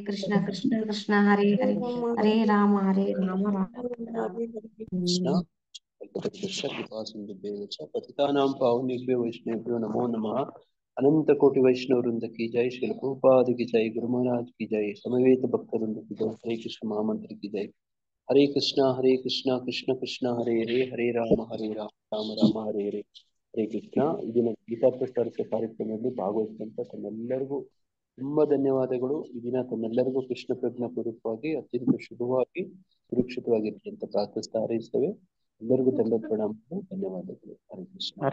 ಕೃಷ್ಣ ಕೃಷ್ಣ ಕೃಷ್ಣ ಹರೇ ಹರೇ, ಹರೇ ರಾಮ ರಾಮ ಕೃಷ್ಣ. ಪತಿತಾನಾಂ ಪಾವನೇಭ್ಯೋ ವೈಷ್ಣವೇಭ್ಯೋ ನಮೋ ನಮಃ. अनंत कोटि वैष्णव वृंद की जय, श्री प्रभुपाद की जय, गुरु महाराज की जय, समवेत भक्त वृंद की जय, हरे कृष्ण महामंत्र की जय. हरे कृष्ण कृष्ण कृष्ण हरे हरे, हरे राम राम राम हरे हरे, ಹರೇ ಕೃಷ್ಣ. ಇದನ್ನ ಗೀತಾ ಪ್ರಚಾರಕ ಕಾರ್ಯಕ್ರಮದಲ್ಲಿ ಭಾಗವಹಿಸಿದಂತ ತಮ್ಮೆಲ್ಲರಿಗೂ ತುಂಬಾ ಧನ್ಯವಾದಗಳು. ಈ ದಿನ ತಮ್ಮೆಲ್ಲರಿಗೂ ಕೃಷ್ಣ ಪ್ರಜ್ಞಾ ಪೂರ್ವಕವಾಗಿ ಅತ್ಯಂತ ಶುಭವಾಗಿ ಸುರಕ್ಷಿತವಾಗಿರ್ಲಿ ಅಂತ ಪ್ರಾರ್ಥಿಸ್ತಾ ಹಾರೈಸ್ತೇವೆ. ಎಲ್ಲರಿಗೂ ತಂಡ ಪ್ರಣಾಮಗಳು, ಧನ್ಯವಾದಗಳು. ಹರೇ ಕೃಷ್ಣ.